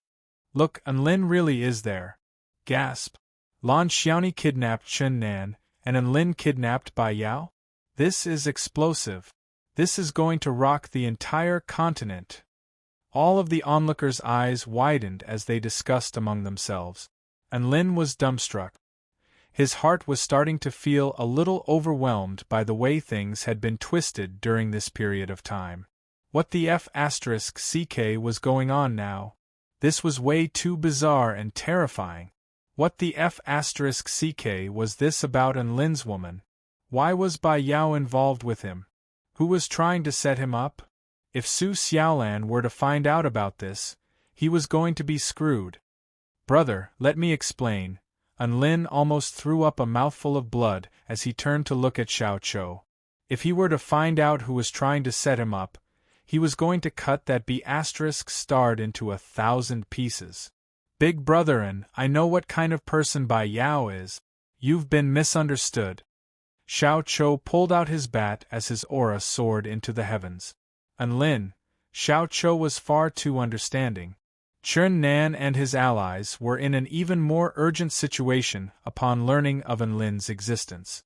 Look, Enlin really is there. Gasp. Lan Xiaoni kidnapped Chen Nan, and Enlin kidnapped Bai Yao? This is explosive. This is going to rock the entire continent. All of the onlookers' eyes widened as they discussed among themselves. Enlin was dumbstruck. His heart was starting to feel a little overwhelmed by the way things had been twisted during this period of time. What the F***ck was going on now? This was way too bizarre and terrifying. What the F***ck was this about Enlin's woman? Why was Bai Yao involved with him? Who was trying to set him up? If Su Xiaolan were to find out about this, he was going to be screwed. Brother, let me explain. Enlin almost threw up a mouthful of blood as he turned to look at Xiao Chou. If he were to find out who was trying to set him up, he was going to cut that B***starred into 1,000 pieces. Big brother, and I know what kind of person Bai Yao is. You've been misunderstood. Xiao Chou pulled out his bat as his aura soared into the heavens. Enlin, Xiao Chou was far too understanding. Chen Nan and his allies were in an even more urgent situation upon learning of Enlin's existence.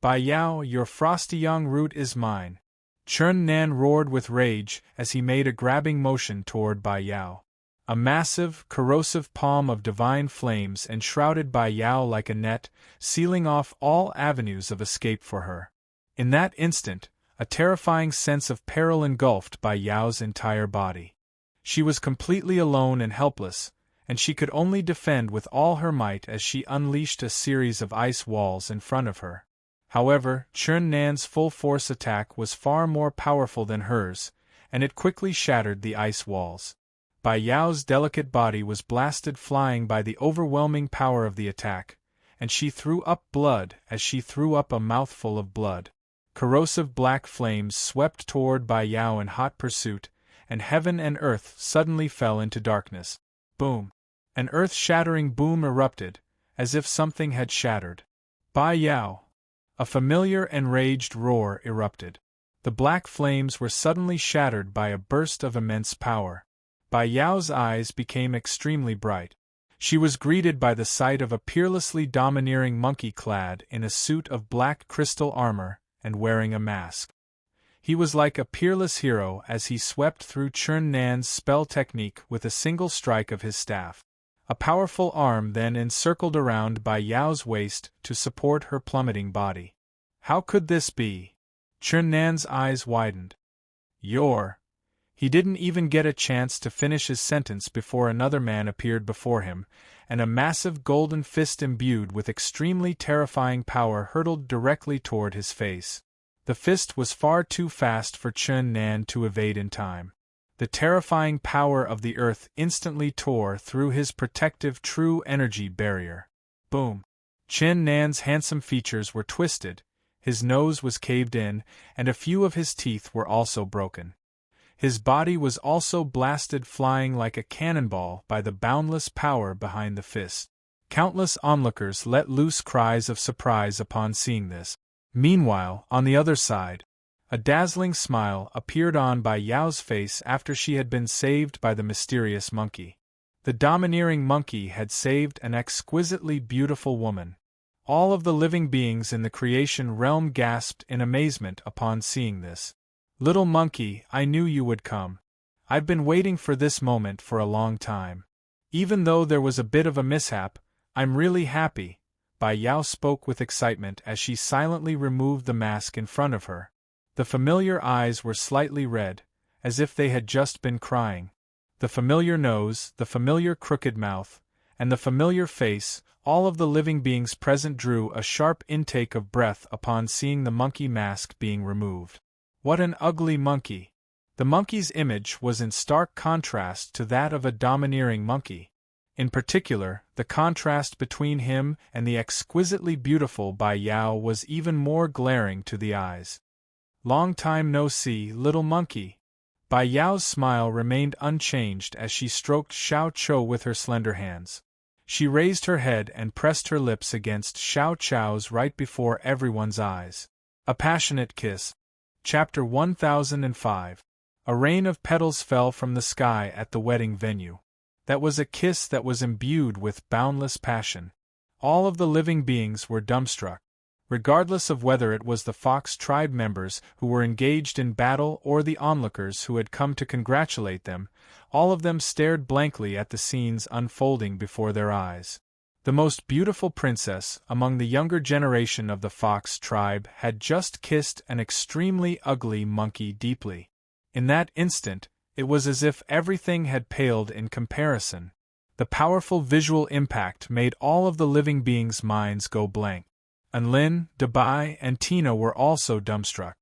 Bai Yao, your frosty young root is mine. Chen Nan roared with rage as he made a grabbing motion toward Bai Yao. A massive, corrosive palm of divine flames enshrouded Bai Yao like a net, sealing off all avenues of escape for her. In that instant, a terrifying sense of peril engulfed Bai Yao's entire body. She was completely alone and helpless, and she could only defend with all her might as she unleashed a series of ice walls in front of her. However, Chen Nan's full-force attack was far more powerful than hers, and it quickly shattered the ice walls. Bai Yao's delicate body was blasted flying by the overwhelming power of the attack, and she threw up blood as she threw up a mouthful of blood. Corrosive black flames swept toward Bai Yao in hot pursuit, and heaven and earth suddenly fell into darkness. Boom! An earth-shattering boom erupted, as if something had shattered. Bai Yao! A familiar enraged roar erupted. The black flames were suddenly shattered by a burst of immense power. Bai Yao's eyes became extremely bright. She was greeted by the sight of a peerlessly domineering monkey clad in a suit of black crystal armor and wearing a mask. He was like a peerless hero as he swept through Chen Nan's spell technique with a single strike of his staff. A powerful arm then encircled around Bai Yao's waist to support her plummeting body. How could this be? Chen Nan's eyes widened. He didn't even get a chance to finish his sentence before another man appeared before him, and a massive golden fist imbued with extremely terrifying power hurtled directly toward his face. The fist was far too fast for Chen Nan to evade in time. The terrifying power of the earth instantly tore through his protective true energy barrier. Boom! Chen Nan's handsome features were twisted, his nose was caved in, and a few of his teeth were also broken. His body was also blasted flying like a cannonball by the boundless power behind the fist. Countless onlookers let loose cries of surprise upon seeing this. Meanwhile, on the other side, a dazzling smile appeared on Bai Yao's face after she had been saved by the mysterious monkey. The domineering monkey had saved an exquisitely beautiful woman. All of the living beings in the creation realm gasped in amazement upon seeing this. Little monkey, I knew you would come. I've been waiting for this moment for a long time. Even though there was a bit of a mishap, I'm really happy. Bai Yao spoke with excitement as she silently removed the mask in front of her. The familiar eyes were slightly red, as if they had just been crying. The familiar nose, the familiar crooked mouth, and the familiar face, all of the living beings present drew a sharp intake of breath upon seeing the monkey mask being removed. What an ugly monkey! The monkey's image was in stark contrast to that of a domineering monkey. In particular, the contrast between him and the exquisitely beautiful Bai Yao was even more glaring to the eyes. Long time no see, little monkey. Bai Yao's smile remained unchanged as she stroked Xiao Chou with her slender hands. She raised her head and pressed her lips against Xiao Chou's right before everyone's eyes. A passionate kiss. Chapter 1005. A rain of petals fell from the sky at the wedding venue. That was a kiss that was imbued with boundless passion. All of the living beings were dumbstruck. Regardless of whether it was the Fox tribe members who were engaged in battle or the onlookers who had come to congratulate them, all of them stared blankly at the scenes unfolding before their eyes. The most beautiful princess among the younger generation of the Fox tribe had just kissed an extremely ugly monkey deeply. In that instant, it was as if everything had paled in comparison. The powerful visual impact made all of the living beings' minds go blank. Anlin, Dabai, and Tina were also dumbstruck.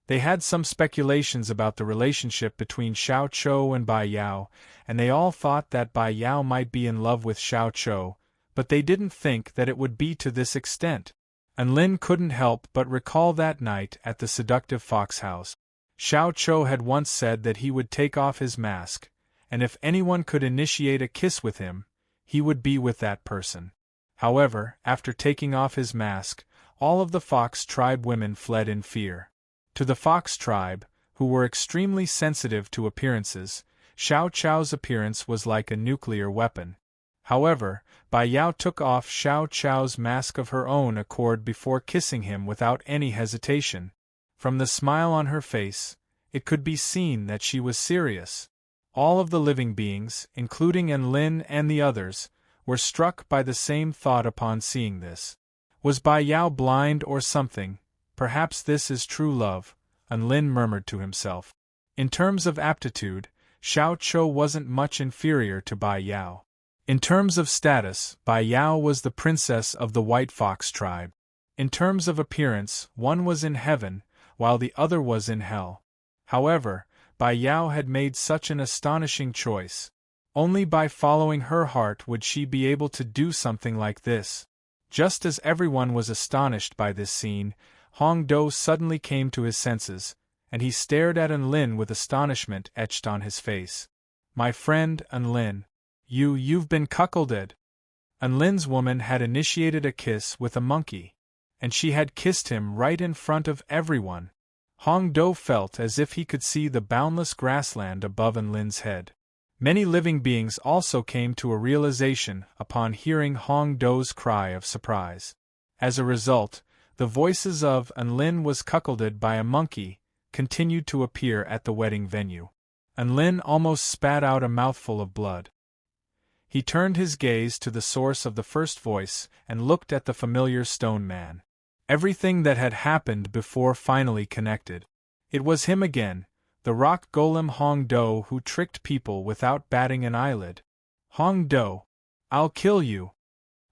They had some speculations about the relationship between Xiao Chou and Bai Yao, and they all thought that Bai Yao might be in love with Xiao Chou, but they didn't think that it would be to this extent. Anlin couldn't help but recall that night at the seductive fox house. Xiao Chou had once said that he would take off his mask, and if anyone could initiate a kiss with him, he would be with that person. However, after taking off his mask, all of the Fox tribe women fled in fear. To the Fox tribe, who were extremely sensitive to appearances, Xiao Chou's appearance was like a nuclear weapon. However, Bai Yao took off Xiao Chou's mask of her own accord before kissing him without any hesitation. From the smile on her face, it could be seen that she was serious. All of the living beings, including Anlin and the others, were struck by the same thought upon seeing this. Was Bai Yao blind or something? Perhaps this is true love, Anlin murmured to himself. In terms of aptitude, Xiao Chou wasn't much inferior to Bai Yao. In terms of status, Bai Yao was the princess of the White Fox tribe. In terms of appearance, one was in heaven, while the other was in hell. However, Bai Yao had made such an astonishing choice. Only by following her heart would she be able to do something like this. Just as everyone was astonished by this scene, Hong Do suddenly came to his senses, and he stared at Anlin with astonishment etched on his face. My friend, Anlin, you've been cuckolded. Anlin's woman had initiated a kiss with a monkey, and she had kissed him right in front of everyone. Hong Do felt as if he could see the boundless grassland above Anlin's head. Many living beings also came to a realization upon hearing Hong Do's cry of surprise. As a result, the voices of Anlin was cuckolded by a monkey continued to appear at the wedding venue. Anlin almost spat out a mouthful of blood. He turned his gaze to the source of the first voice and looked at the familiar stone man. Everything that had happened before finally connected. It was him again, the rock golem Hong Do who tricked people without batting an eyelid. Hong Do, I'll kill you.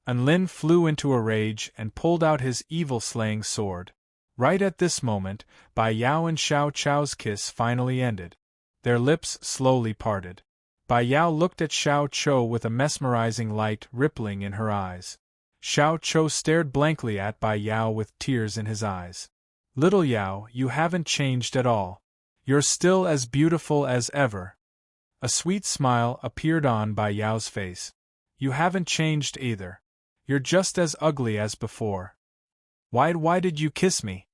Anlin flew into a rage and pulled out his evil-slaying sword. Right at this moment, Bai Yao and Xiao Chou's kiss finally ended. Their lips slowly parted. Bai Yao looked at Xiao Chou with a mesmerizing light rippling in her eyes. Xiao Chou stared blankly at Bai Yao with tears in his eyes. Little Yao, you haven't changed at all. You're still as beautiful as ever. A sweet smile appeared on Bai Yao's face. You haven't changed either. You're just as ugly as before. Why did you kiss me?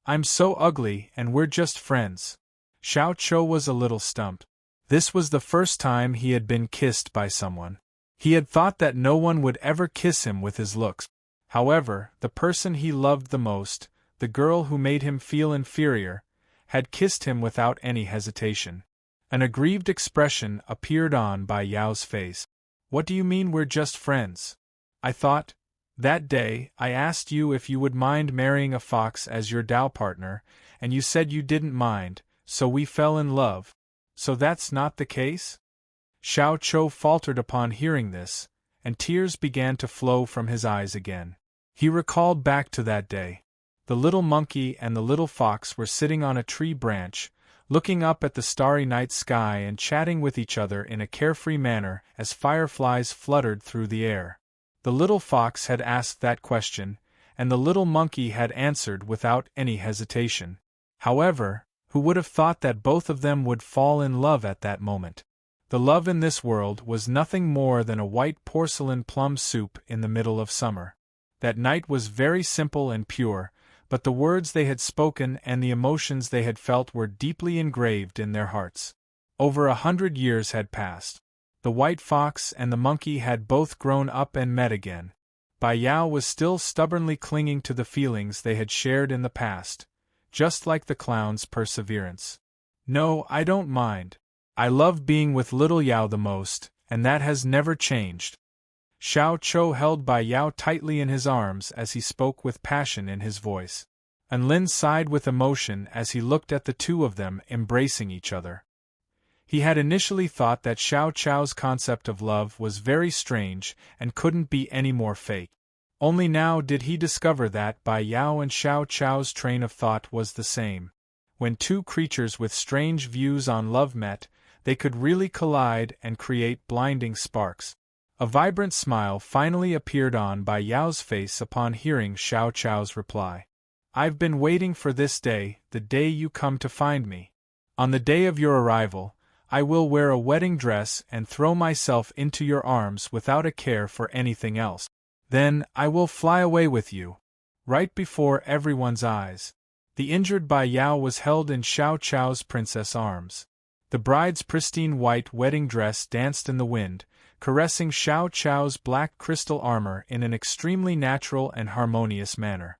I'm so ugly and we're just friends. Xiao Chou was a little stumped. This was the first time he had been kissed by someone. He had thought that no one would ever kiss him with his looks. However, the person he loved the most, the girl who made him feel inferior, had kissed him without any hesitation. An aggrieved expression appeared on Bai Yao's face. "What do you mean we're just friends? I thought, that day, I asked you if you would mind marrying a fox as your Tao partner, and you said you didn't mind, so we fell in love. So that's not the case?" Xiao Chou faltered upon hearing this, and tears began to flow from his eyes again. He recalled back to that day. The little monkey and the little fox were sitting on a tree branch, looking up at the starry night sky and chatting with each other in a carefree manner as fireflies fluttered through the air. The little fox had asked that question, and the little monkey had answered without any hesitation. However, who would have thought that both of them would fall in love at that moment? The love in this world was nothing more than a white porcelain plum soup in the middle of summer. That night was very simple and pure, but the words they had spoken and the emotions they had felt were deeply engraved in their hearts. Over 100 years had passed. The white fox and the monkey had both grown up and met again. Bai Yao was still stubbornly clinging to the feelings they had shared in the past, just like the clown's perseverance. "No, I don't mind. I love being with little Yao the most, and that has never changed." Xiao Chou held Bai Yao tightly in his arms as he spoke with passion in his voice. Lin sighed with emotion as he looked at the two of them embracing each other. He had initially thought that Xiao Chou's concept of love was very strange and couldn't be any more fake. Only now did he discover that Bai Yao and Xiao Chou's train of thought was the same. When two creatures with strange views on love met, they could really collide and create blinding sparks. A vibrant smile finally appeared on Bai Yao's face upon hearing Xiao Chou's reply. "I've been waiting for this day, the day you come to find me. On the day of your arrival, I will wear a wedding dress and throw myself into your arms without a care for anything else. Then, I will fly away with you, right before everyone's eyes." The injured Bai Yao was held in Xiao Chou's princess arms. The bride's pristine white wedding dress danced in the wind, caressing Xiao Chou's black crystal armor in an extremely natural and harmonious manner.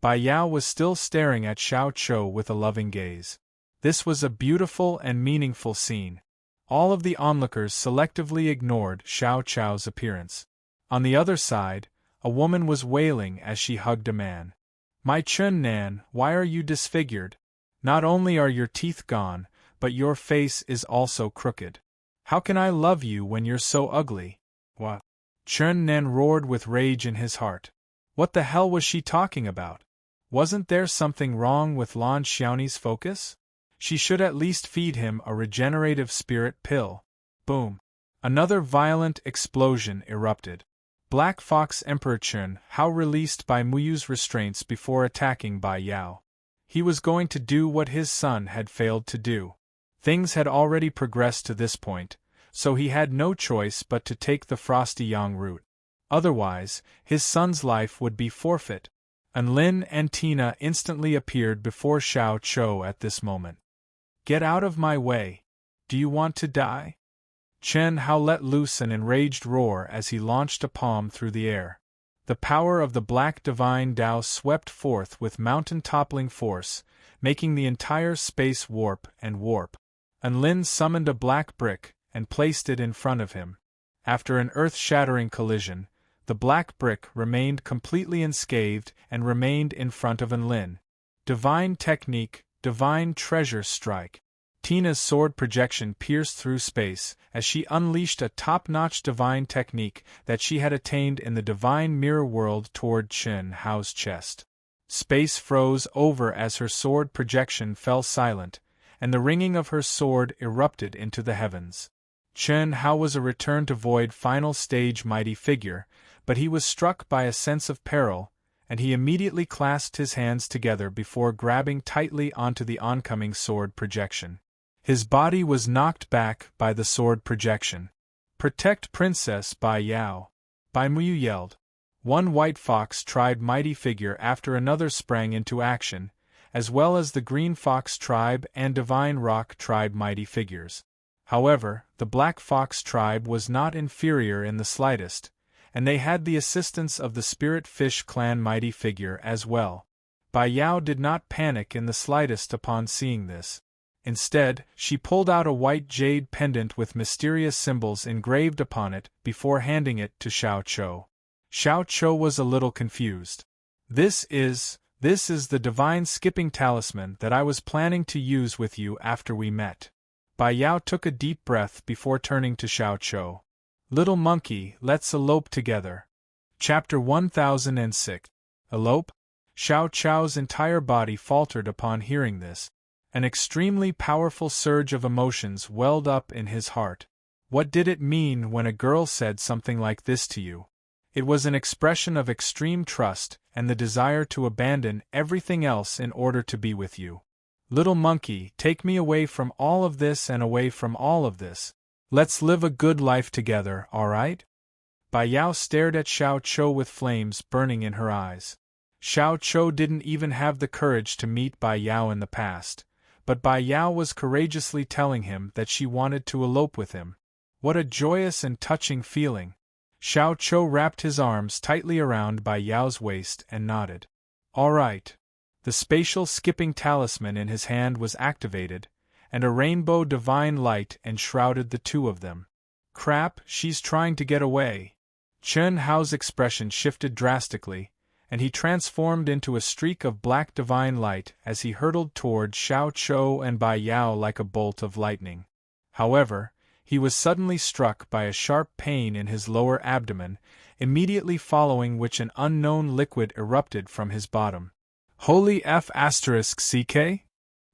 Bai Yao was still staring at Xiao Chou with a loving gaze. This was a beautiful and meaningful scene. All of the onlookers selectively ignored Xiao Chou's appearance. On the other side, a woman was wailing as she hugged a man. "My Chun Nan, why are you disfigured? Not only are your teeth gone, but your face is also crooked. How can I love you when you're so ugly?" "What?" Chun Nan roared with rage in his heart. What the hell was she talking about? Wasn't there something wrong with Lan Xiaoni's focus? She should at least feed him a regenerative spirit pill. Boom. Another violent explosion erupted. Black Fox Emperor Chun Hao released Bai Muyu's restraints before attacking Bai Yao. He was going to do what his son had failed to do. Things had already progressed to this point, so he had no choice but to take the Frosty Yang route. Otherwise, his son's life would be forfeit. Lin and Tina instantly appeared before Xiao Chou at this moment. "Get out of my way. Do you want to die?" Chen Hao let loose an enraged roar as he launched a palm through the air. The power of the Black Divine Tao swept forth with mountain-toppling force, making the entire space warp and warp. Lin summoned a black brick and placed it in front of him. After an earth-shattering collision, the black brick remained completely unscathed and remained in front of Lin. Divine technique, divine treasure strike. Tina's sword projection pierced through space as she unleashed a top-notch divine technique that she had attained in the divine mirror world toward Chen Hao's chest. Space froze over as her sword projection fell silent, and the ringing of her sword erupted into the heavens. Chen Hao was a return to void final stage mighty figure, but he was struck by a sense of peril, and he immediately clasped his hands together before grabbing tightly onto the oncoming sword projection. His body was knocked back by the sword projection. "Protect Princess Bai Yao!" Bai Muyu yelled. One white fox tribe mighty figure after another sprang into action, as well as the green fox tribe and divine rock tribe mighty figures. However, the black fox tribe was not inferior in the slightest, and they had the assistance of the spirit fish clan mighty figure as well. Bai Yao did not panic in the slightest upon seeing this. Instead, she pulled out a white jade pendant with mysterious symbols engraved upon it before handing it to Xiao Chou. Xiao Chou was a little confused. This is the divine skipping talisman that I was planning to use with you after we met. Bai Yao took a deep breath before turning to Xiao Chou. Little monkey, let's elope together. Chapter 1006. Elope? Xiao Chou's entire body faltered upon hearing this. An extremely powerful surge of emotions welled up in his heart. What did it mean when a girl said something like this to you? It was an expression of extreme trust and the desire to abandon everything else in order to be with you. Little monkey, take me away from all of this and away from all of this. Let's live a good life together, alright? Bai Yao stared at Xiao Chou with flames burning in her eyes. Xiao Chou didn't even have the courage to meet Bai Yao in the past, but Bai Yao was courageously telling him that she wanted to elope with him. What a joyous and touching feeling! Xiao Chou wrapped his arms tightly around Bai Yao's waist and nodded. All right. The spatial skipping talisman in his hand was activated, and a rainbow divine light enshrouded the two of them. Crap, she's trying to get away. Chen Hao's expression shifted drastically, and he transformed into a streak of black divine light as he hurtled toward Xiao Chou and Bai Yao like a bolt of lightning. However, he was suddenly struck by a sharp pain in his lower abdomen, immediately following which an unknown liquid erupted from his bottom. Holy F***CK?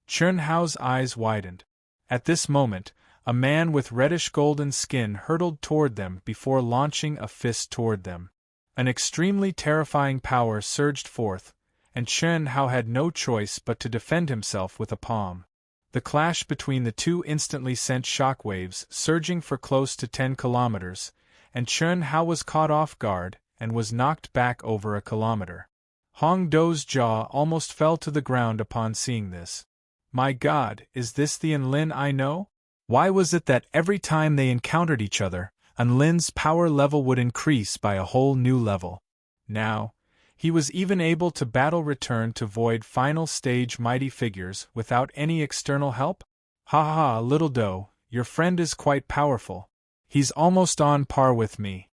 Chen Hao's eyes widened. At this moment, a man with reddish-golden skin hurtled toward them before launching a fist toward them. An extremely terrifying power surged forth, and Chen Hao had no choice but to defend himself with a palm. The clash between the two instantly sent shockwaves surging for close to 10 kilometers, and Chen Hao was caught off guard and was knocked back over a kilometer. Hong Dou's jaw almost fell to the ground upon seeing this. My God, is this the Enlin I know? Why was it that every time they encountered each other, Enlin's power level would increase by a whole new level? Now, he was even able to battle return to void final stage mighty figures without any external help? Ha ha, little Dou, your friend is quite powerful. He's almost on par with me.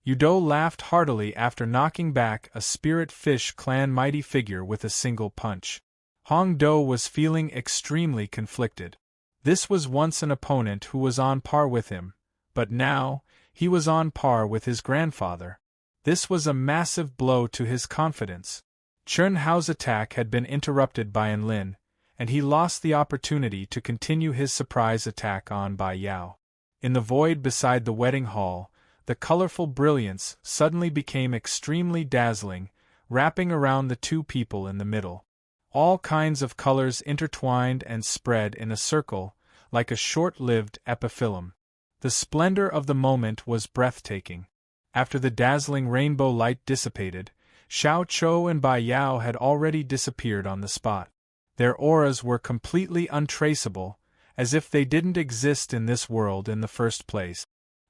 Udou laughed heartily after knocking back a Spirit Fish Clan mighty figure with a single punch. Hong Dou was feeling extremely conflicted. This was once an opponent who was on par with him, but now, he was on par with his grandfather. This was a massive blow to his confidence. Chen Hao's attack had been interrupted by Enlin, and he lost the opportunity to continue his surprise attack on Bai Yao. In the void beside the wedding hall, the colorful brilliance suddenly became extremely dazzling, wrapping around the two people in the middle. All kinds of colors intertwined and spread in a circle, like a short-lived epiphyllum. The splendor of the moment was breathtaking. After the dazzling rainbow light dissipated, Xiao Chou and Bai Yao had already disappeared on the spot. Their auras were completely untraceable, as if they didn't exist in this world in the first place.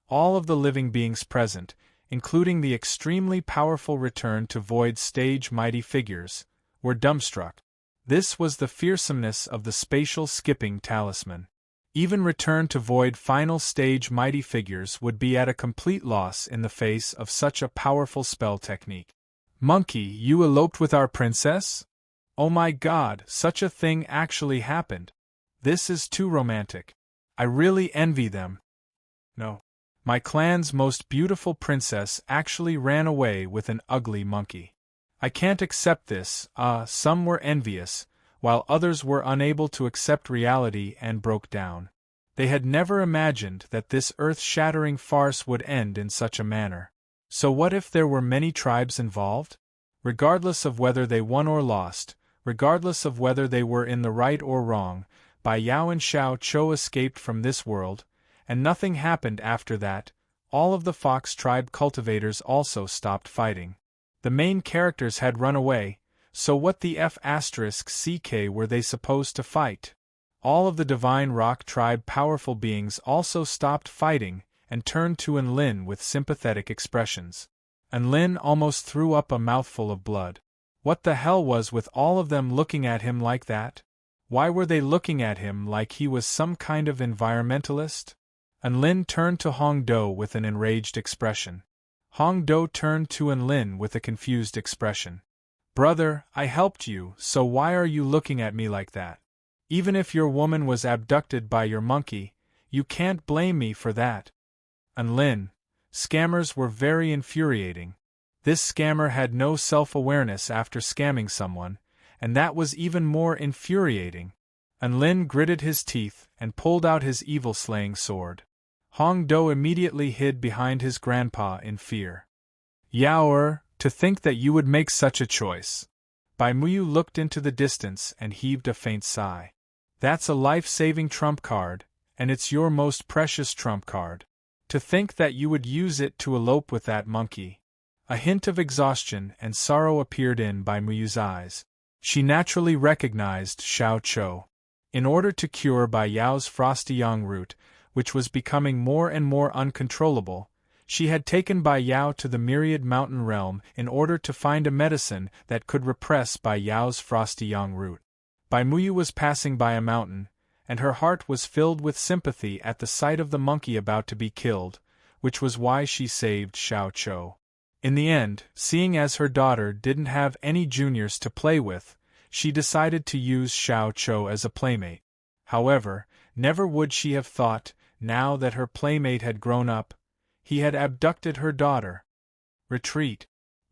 All of the living beings present, including the extremely powerful return to void stage mighty figures, were dumbstruck. This was the fearsomeness of the spatial skipping talisman. Even return to void final stage mighty figures would be at a complete loss in the face of such a powerful spell technique. Monkey, you eloped with our princess? Oh my God, such a thing actually happened. This is too romantic. I really envy them. No. My clan's most beautiful princess actually ran away with an ugly monkey. I can't accept this. Some were envious, while others were unable to accept reality and broke down. They had never imagined that this earth-shattering farce would end in such a manner. So what if there were many tribes involved? Regardless of whether they won or lost, regardless of whether they were in the right or wrong, Bai Yao and Xiao Chou escaped from this world, and nothing happened after that. All of the Fox tribe cultivators also stopped fighting. The main characters had run away, so what the F***CK were they supposed to fight? All of the Divine Rock tribe powerful beings also stopped fighting and turned to Enlin with sympathetic expressions. Enlin almost threw up a mouthful of blood. What the hell was with all of them looking at him like that? Why were they looking at him like he was some kind of environmentalist? Enlin turned to Hong Do with an enraged expression. Hong Do turned to Enlin with a confused expression. Brother, I helped you, so why are you looking at me like that? Even if your woman was abducted by your monkey, you can't blame me for that. Enlin, scammers were very infuriating. This scammer had no self-awareness after scamming someone, and that was even more infuriating. Enlin gritted his teeth and pulled out his evil-slaying sword. Hong Do immediately hid behind his grandpa in fear. Yaoer, to think that you would make such a choice. Bai Muyu looked into the distance and heaved a faint sigh. That's a life-saving trump card, and it's your most precious trump card. To think that you would use it to elope with that monkey. A hint of exhaustion and sorrow appeared in Bai Muyu's eyes. She naturally recognized Xiao Chou. In order to cure Bai Yao's frosty yang root, which was becoming more and more uncontrollable, she had taken Bai Yao to the Myriad Mountain realm in order to find a medicine that could repress Bai Yao's frosty yang root. Bai Muyu was passing by a mountain, and her heart was filled with sympathy at the sight of the monkey about to be killed, which was why she saved Xiao Chou. In the end, seeing as her daughter didn't have any juniors to play with, she decided to use Xiao Chou as a playmate. However, never would she have thought, now that her playmate had grown up, he had abducted her daughter. Retreat.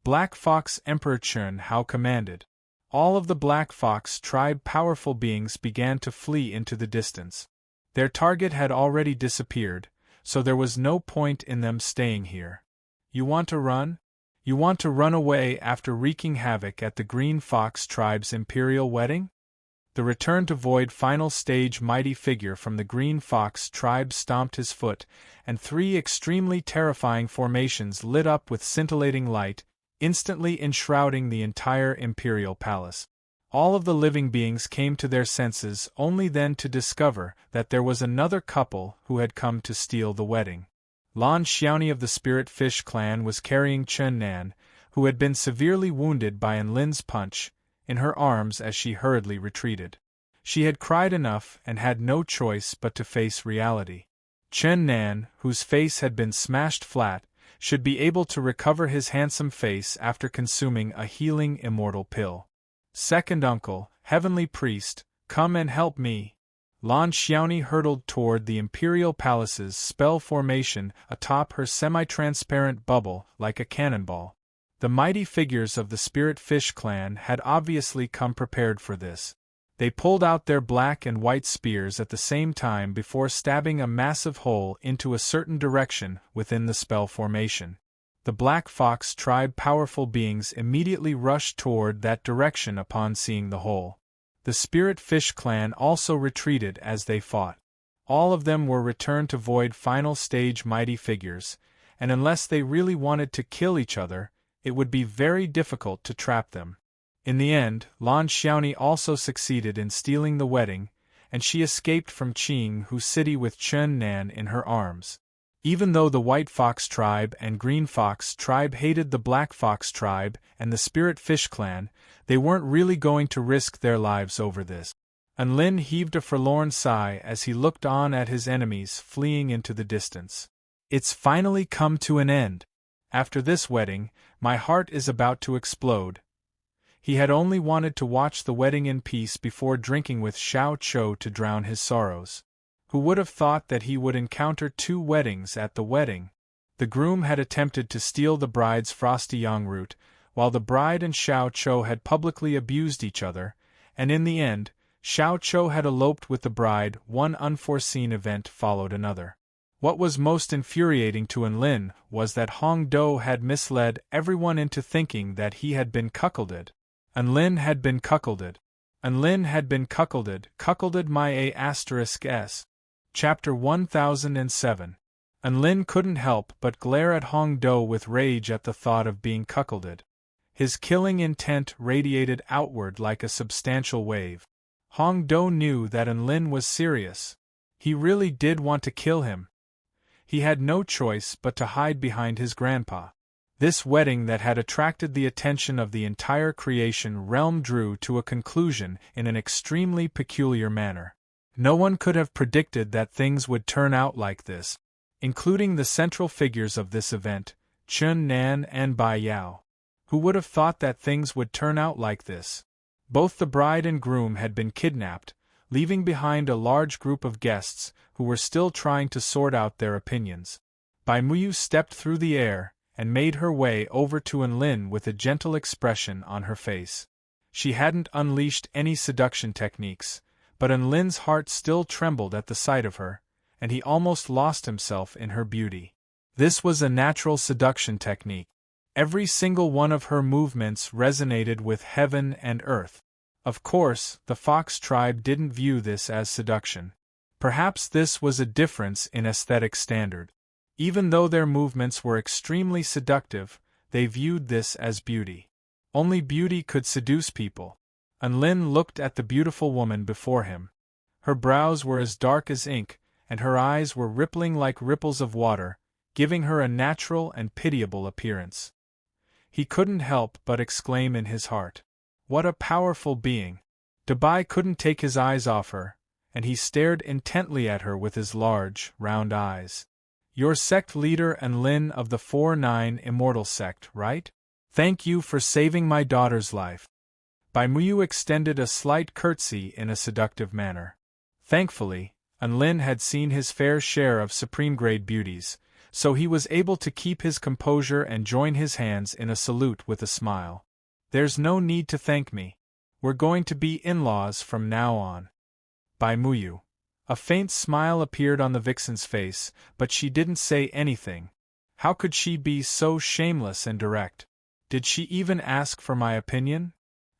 Black Fox Emperor Chun Hao commanded. All of the Black Fox tribe powerful beings began to flee into the distance. Their target had already disappeared, so there was no point in them staying here. You want to run? You want to run away after wreaking havoc at the Green Fox tribe's imperial wedding? The return to void final stage mighty figure from the Green Fox tribe stomped his foot, and 3 extremely terrifying formations lit up with scintillating light, instantly enshrouding the entire imperial palace. All of the living beings came to their senses only then to discover that there was another couple who had come to steal the wedding. Lan Xiaoni of the Spirit Fish clan was carrying Chen Nan, who had been severely wounded by Enlin's punch, in her arms as she hurriedly retreated. She had cried enough and had no choice but to face reality. Chen Nan, whose face had been smashed flat, should be able to recover his handsome face after consuming a healing immortal pill. Second uncle, heavenly priest, come and help me. Lan Xiaoni hurtled toward the Imperial Palace's spell formation atop her semi-transparent bubble like a cannonball. The mighty figures of the Spirit Fish clan had obviously come prepared for this. They pulled out their black and white spears at the same time before stabbing a massive hole into a certain direction within the spell formation. The Black Fox tribe powerful beings immediately rushed toward that direction upon seeing the hole. The Spirit Fish clan also retreated as they fought. All of them were returned to void final stage mighty figures, and unless they really wanted to kill each other, it would be very difficult to trap them. In the end, Lan Xiaoni also succeeded in stealing the wedding, and she escaped from Qing Hu City with Chen Nan in her arms. Even though the White Fox tribe and Green Fox tribe hated the Black Fox tribe and the Spirit Fish clan, they weren't really going to risk their lives over this. Enlin heaved a forlorn sigh as he looked on at his enemies fleeing into the distance. It's finally come to an end. After this wedding, my heart is about to explode. He had only wanted to watch the wedding in peace before drinking with Xiao Chou to drown his sorrows. Who would have thought that he would encounter 2 weddings at the wedding? The groom had attempted to steal the bride's frosty yang root, while the bride and Xiao Chou had publicly abused each other, and in the end, Xiao Chou had eloped with the bride. One unforeseen event followed another. What was most infuriating to Enlin was that Hong Do had misled everyone into thinking that he had been cuckolded. Enlin had been cuckolded. Enlin had been cuckolded my A**s. Chapter 1007. Enlin couldn't help but glare at Hong Do with rage at the thought of being cuckolded. His killing intent radiated outward like a substantial wave. Hong Do knew that Enlin was serious. He really did want to kill him. He had no choice but to hide behind his grandpa. This wedding that had attracted the attention of the entire creation realm drew to a conclusion in an extremely peculiar manner. No one could have predicted that things would turn out like this, including the central figures of this event, Chun Nan and Bai Yao. Who would have thought that things would turn out like this? Both the bride and groom had been kidnapped, leaving behind a large group of guests who were still trying to sort out their opinions. Bai Muyu stepped through the air and made her way over to Enlin with a gentle expression on her face. She hadn't unleashed any seduction techniques, but Enlin's heart still trembled at the sight of her, and he almost lost himself in her beauty. This was a natural seduction technique. Every single one of her movements resonated with heaven and earth. Of course, the fox tribe didn't view this as seduction. Perhaps this was a difference in aesthetic standard. Even though their movements were extremely seductive, they viewed this as beauty. Only beauty could seduce people. Enlin looked at the beautiful woman before him. Her brows were as dark as ink, and her eyes were rippling like ripples of water, giving her a natural and pitiable appearance. He couldn't help but exclaim in his heart, "What a powerful being!" Dabai couldn't take his eyes off her, and he stared intently at her with his large, round eyes. "You're sect leader Enlin of the 4-9 Immortal sect, right? Thank you for saving my daughter's life." Bai Muyu extended a slight curtsy in a seductive manner. Thankfully, Enlin had seen his fair share of supreme-grade beauties, so he was able to keep his composure and join his hands in a salute with a smile. "There's no need to thank me. We're going to be in-laws from now on." Bai Muyu. A faint smile appeared on the vixen's face, but she didn't say anything. How could she be so shameless and direct? Did she even ask for my opinion?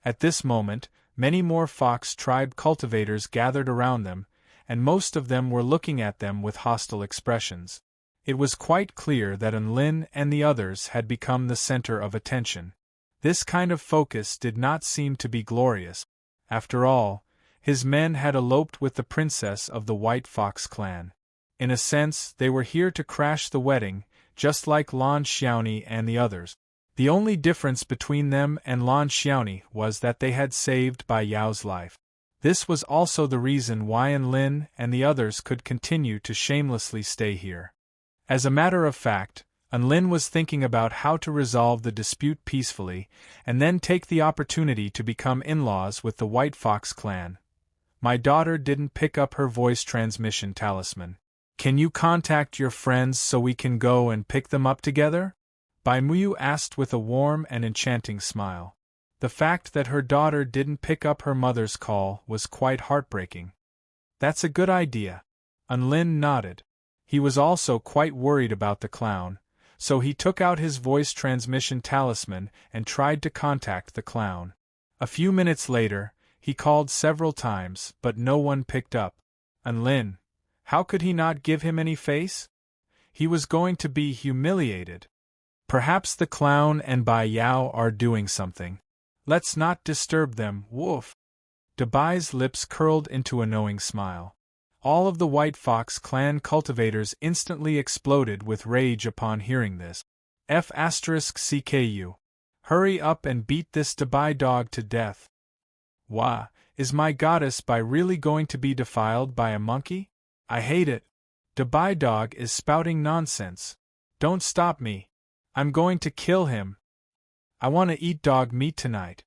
At this moment, many more fox tribe cultivators gathered around them, and most of them were looking at them with hostile expressions. It was quite clear that Enlin and the others had become the center of attention. This kind of focus did not seem to be glorious. After all, his men had eloped with the princess of the White Fox clan. In a sense, they were here to crash the wedding, just like Lan Xiaoni and the others. The only difference between them and Lan Xiaoni was that they had saved Bai Yao's life. This was also the reason why Enlin and the others could continue to shamelessly stay here. As a matter of fact, Enlin was thinking about how to resolve the dispute peacefully, and then take the opportunity to become in-laws with the White Fox clan. "My daughter didn't pick up her voice transmission talisman. Can you contact your friends so we can go and pick them up together?" Bai Muyu asked with a warm and enchanting smile. The fact that her daughter didn't pick up her mother's call was quite heartbreaking. "That's a good idea." Enlin nodded. He was also quite worried about the clown, so he took out his voice transmission talisman and tried to contact the clown. A few minutes later, he called several times, but no one picked up. Enlin, how could he not give him any face? He was going to be humiliated. Perhaps the clown and Bai Yao are doing something. Let's not disturb them, woof. Dabai's lips curled into a knowing smile. All of the White Fox clan cultivators instantly exploded with rage upon hearing this. F*CKU. Hurry up and beat this Dabai dog to death. Wah, is my goddess Bai really going to be defiled by a monkey? I hate it. Dabai dog is spouting nonsense. Don't stop me. I'm going to kill him. I want to eat dog meat tonight.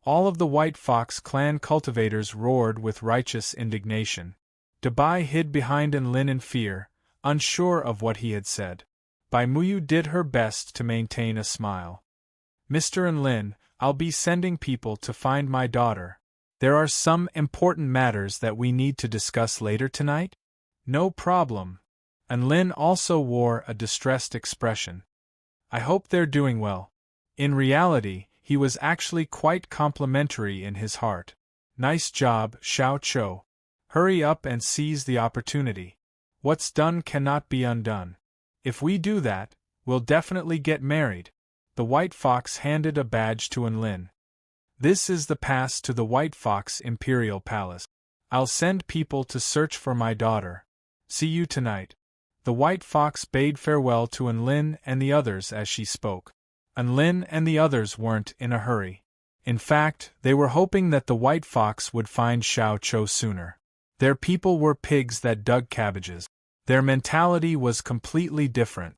All of the White Fox clan cultivators roared with righteous indignation. Dabai hid behind Enlin in fear, unsure of what he had said. Bai Muyu did her best to maintain a smile. "Mr. Enlin, I'll be sending people to find my daughter. There are some important matters that we need to discuss later tonight?" "No problem." Enlin also wore a distressed expression. "I hope they're doing well." In reality, he was actually quite complimentary in his heart. "Nice job, Xiao Chou. Hurry up and seize the opportunity. What's done cannot be undone. If we do that, we'll definitely get married." The White Fox handed a badge to Enlin. "This is the pass to the White Fox Imperial Palace. I'll send people to search for my daughter. See you tonight." The White Fox bade farewell to Enlin and the others as she spoke. and Lin and the others weren't in a hurry. In fact, they were hoping that the white fox would find Xiao Cho sooner. Their people were pigs that dug cabbages. Their mentality was completely different.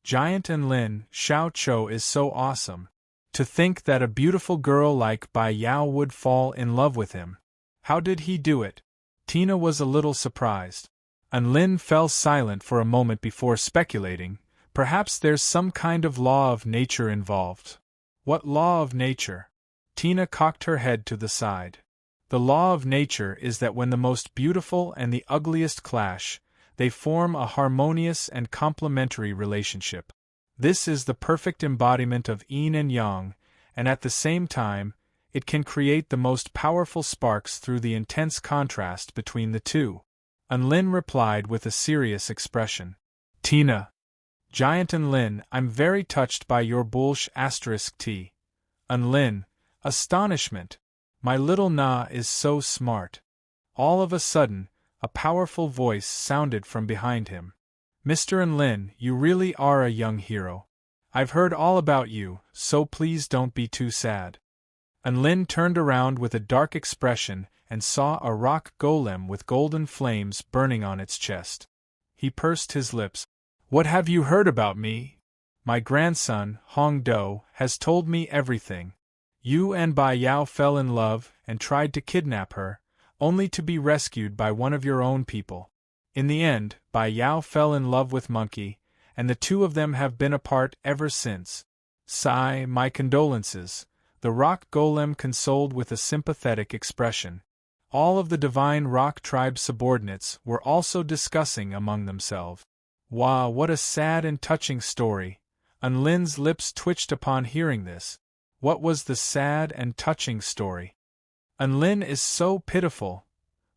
Giant and Lin, Xiao Cho is so awesome. To think that a beautiful girl like Bai Yao would fall in love with him. How did he do it? Tina was a little surprised. And Lin fell silent for a moment before speculating, perhaps there's some kind of law of nature involved. What law of nature? Tina cocked her head to the side. The law of nature is that when the most beautiful and the ugliest clash, they form a harmonious and complementary relationship. This is the perfect embodiment of yin and yang, and at the same time, it can create the most powerful sparks through the intense contrast between the two. And Lin replied with a serious expression. Tina. Giant and Lin, I'm very touched by your bullsh *t. And Lin, astonishment. My little Na is so smart. All of a sudden, a powerful voice sounded from behind him. Mr. and Lin, you really are a young hero. I've heard all about you, so please don't be too sad. And Lin turned around with a dark expression and saw a rock golem with golden flames burning on its chest. He pursed his lips. What have you heard about me? My grandson, Hong Do, has told me everything. You and Bai Yao fell in love and tried to kidnap her, only to be rescued by one of your own people. In the end, Bai Yao fell in love with Monkey, and the two of them have been apart ever since. Sigh, my condolences. The rock golem consoled with a sympathetic expression. All of the divine rock tribe subordinates were also discussing among themselves. Wow, what a sad and touching story. And Lin's lips twitched upon hearing this. What was the sad and touching story? And Lin is so pitiful.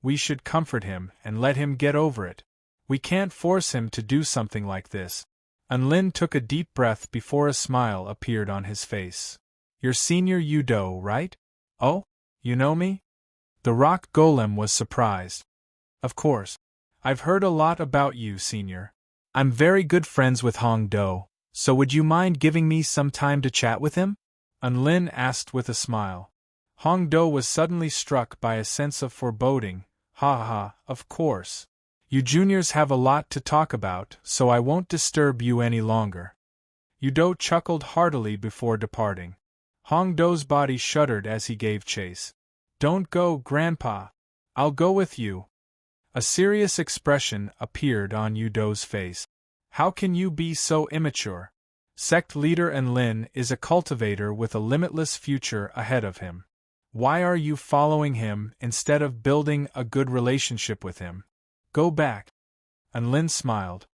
We should comfort him and let him get over it. We can't force him to do something like this. And Lin took a deep breath before a smile appeared on his face. You're Senior Yudo, right? Oh, you know me? The rock golem was surprised. Of course. I've heard a lot about you, Senior. I'm very good friends with Hong Do, so would you mind giving me some time to chat with him? And Lin asked with a smile. Hong Do was suddenly struck by a sense of foreboding. Ha ha, of course. You juniors have a lot to talk about, so I won't disturb you any longer. Yudo chuckled heartily before departing. Hong Do's body shuddered as he gave chase. Don't go, Grandpa. I'll go with you. A serious expression appeared on Yudo's face. How can you be so immature? Sect leader and Lin is a cultivator with a limitless future ahead of him. Why are you following him instead of building a good relationship with him? Go back. And Lin smiled.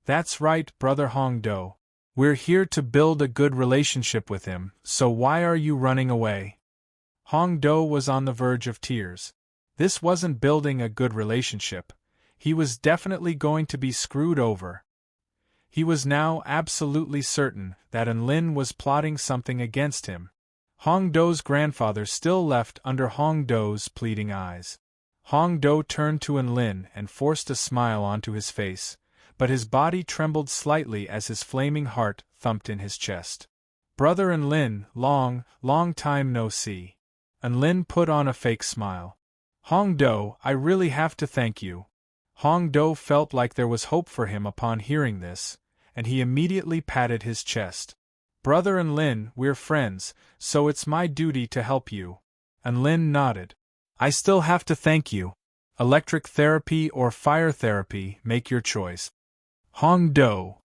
That's right, Brother Hong Do. We're here to build a good relationship with him, so why are you running away? Hong Do was on the verge of tears. This wasn't building a good relationship. He was definitely going to be screwed over. He was now absolutely certain that An Lin was plotting something against him. Hong Do's grandfather still left under Hong Do's pleading eyes. Hong Do turned to An Lin and forced a smile onto his face, but his body trembled slightly as his flaming heart thumped in his chest. Brother An Lin, long time no see. An Lin put on a fake smile. Hong Do, I really have to thank you. Hong Do felt like there was hope for him upon hearing this, and he immediately patted his chest. Brother An Lin, we're friends, so it's my duty to help you. An Lin nodded. I still have to thank you. Electric therapy or fire therapy, make your choice. Hong Do,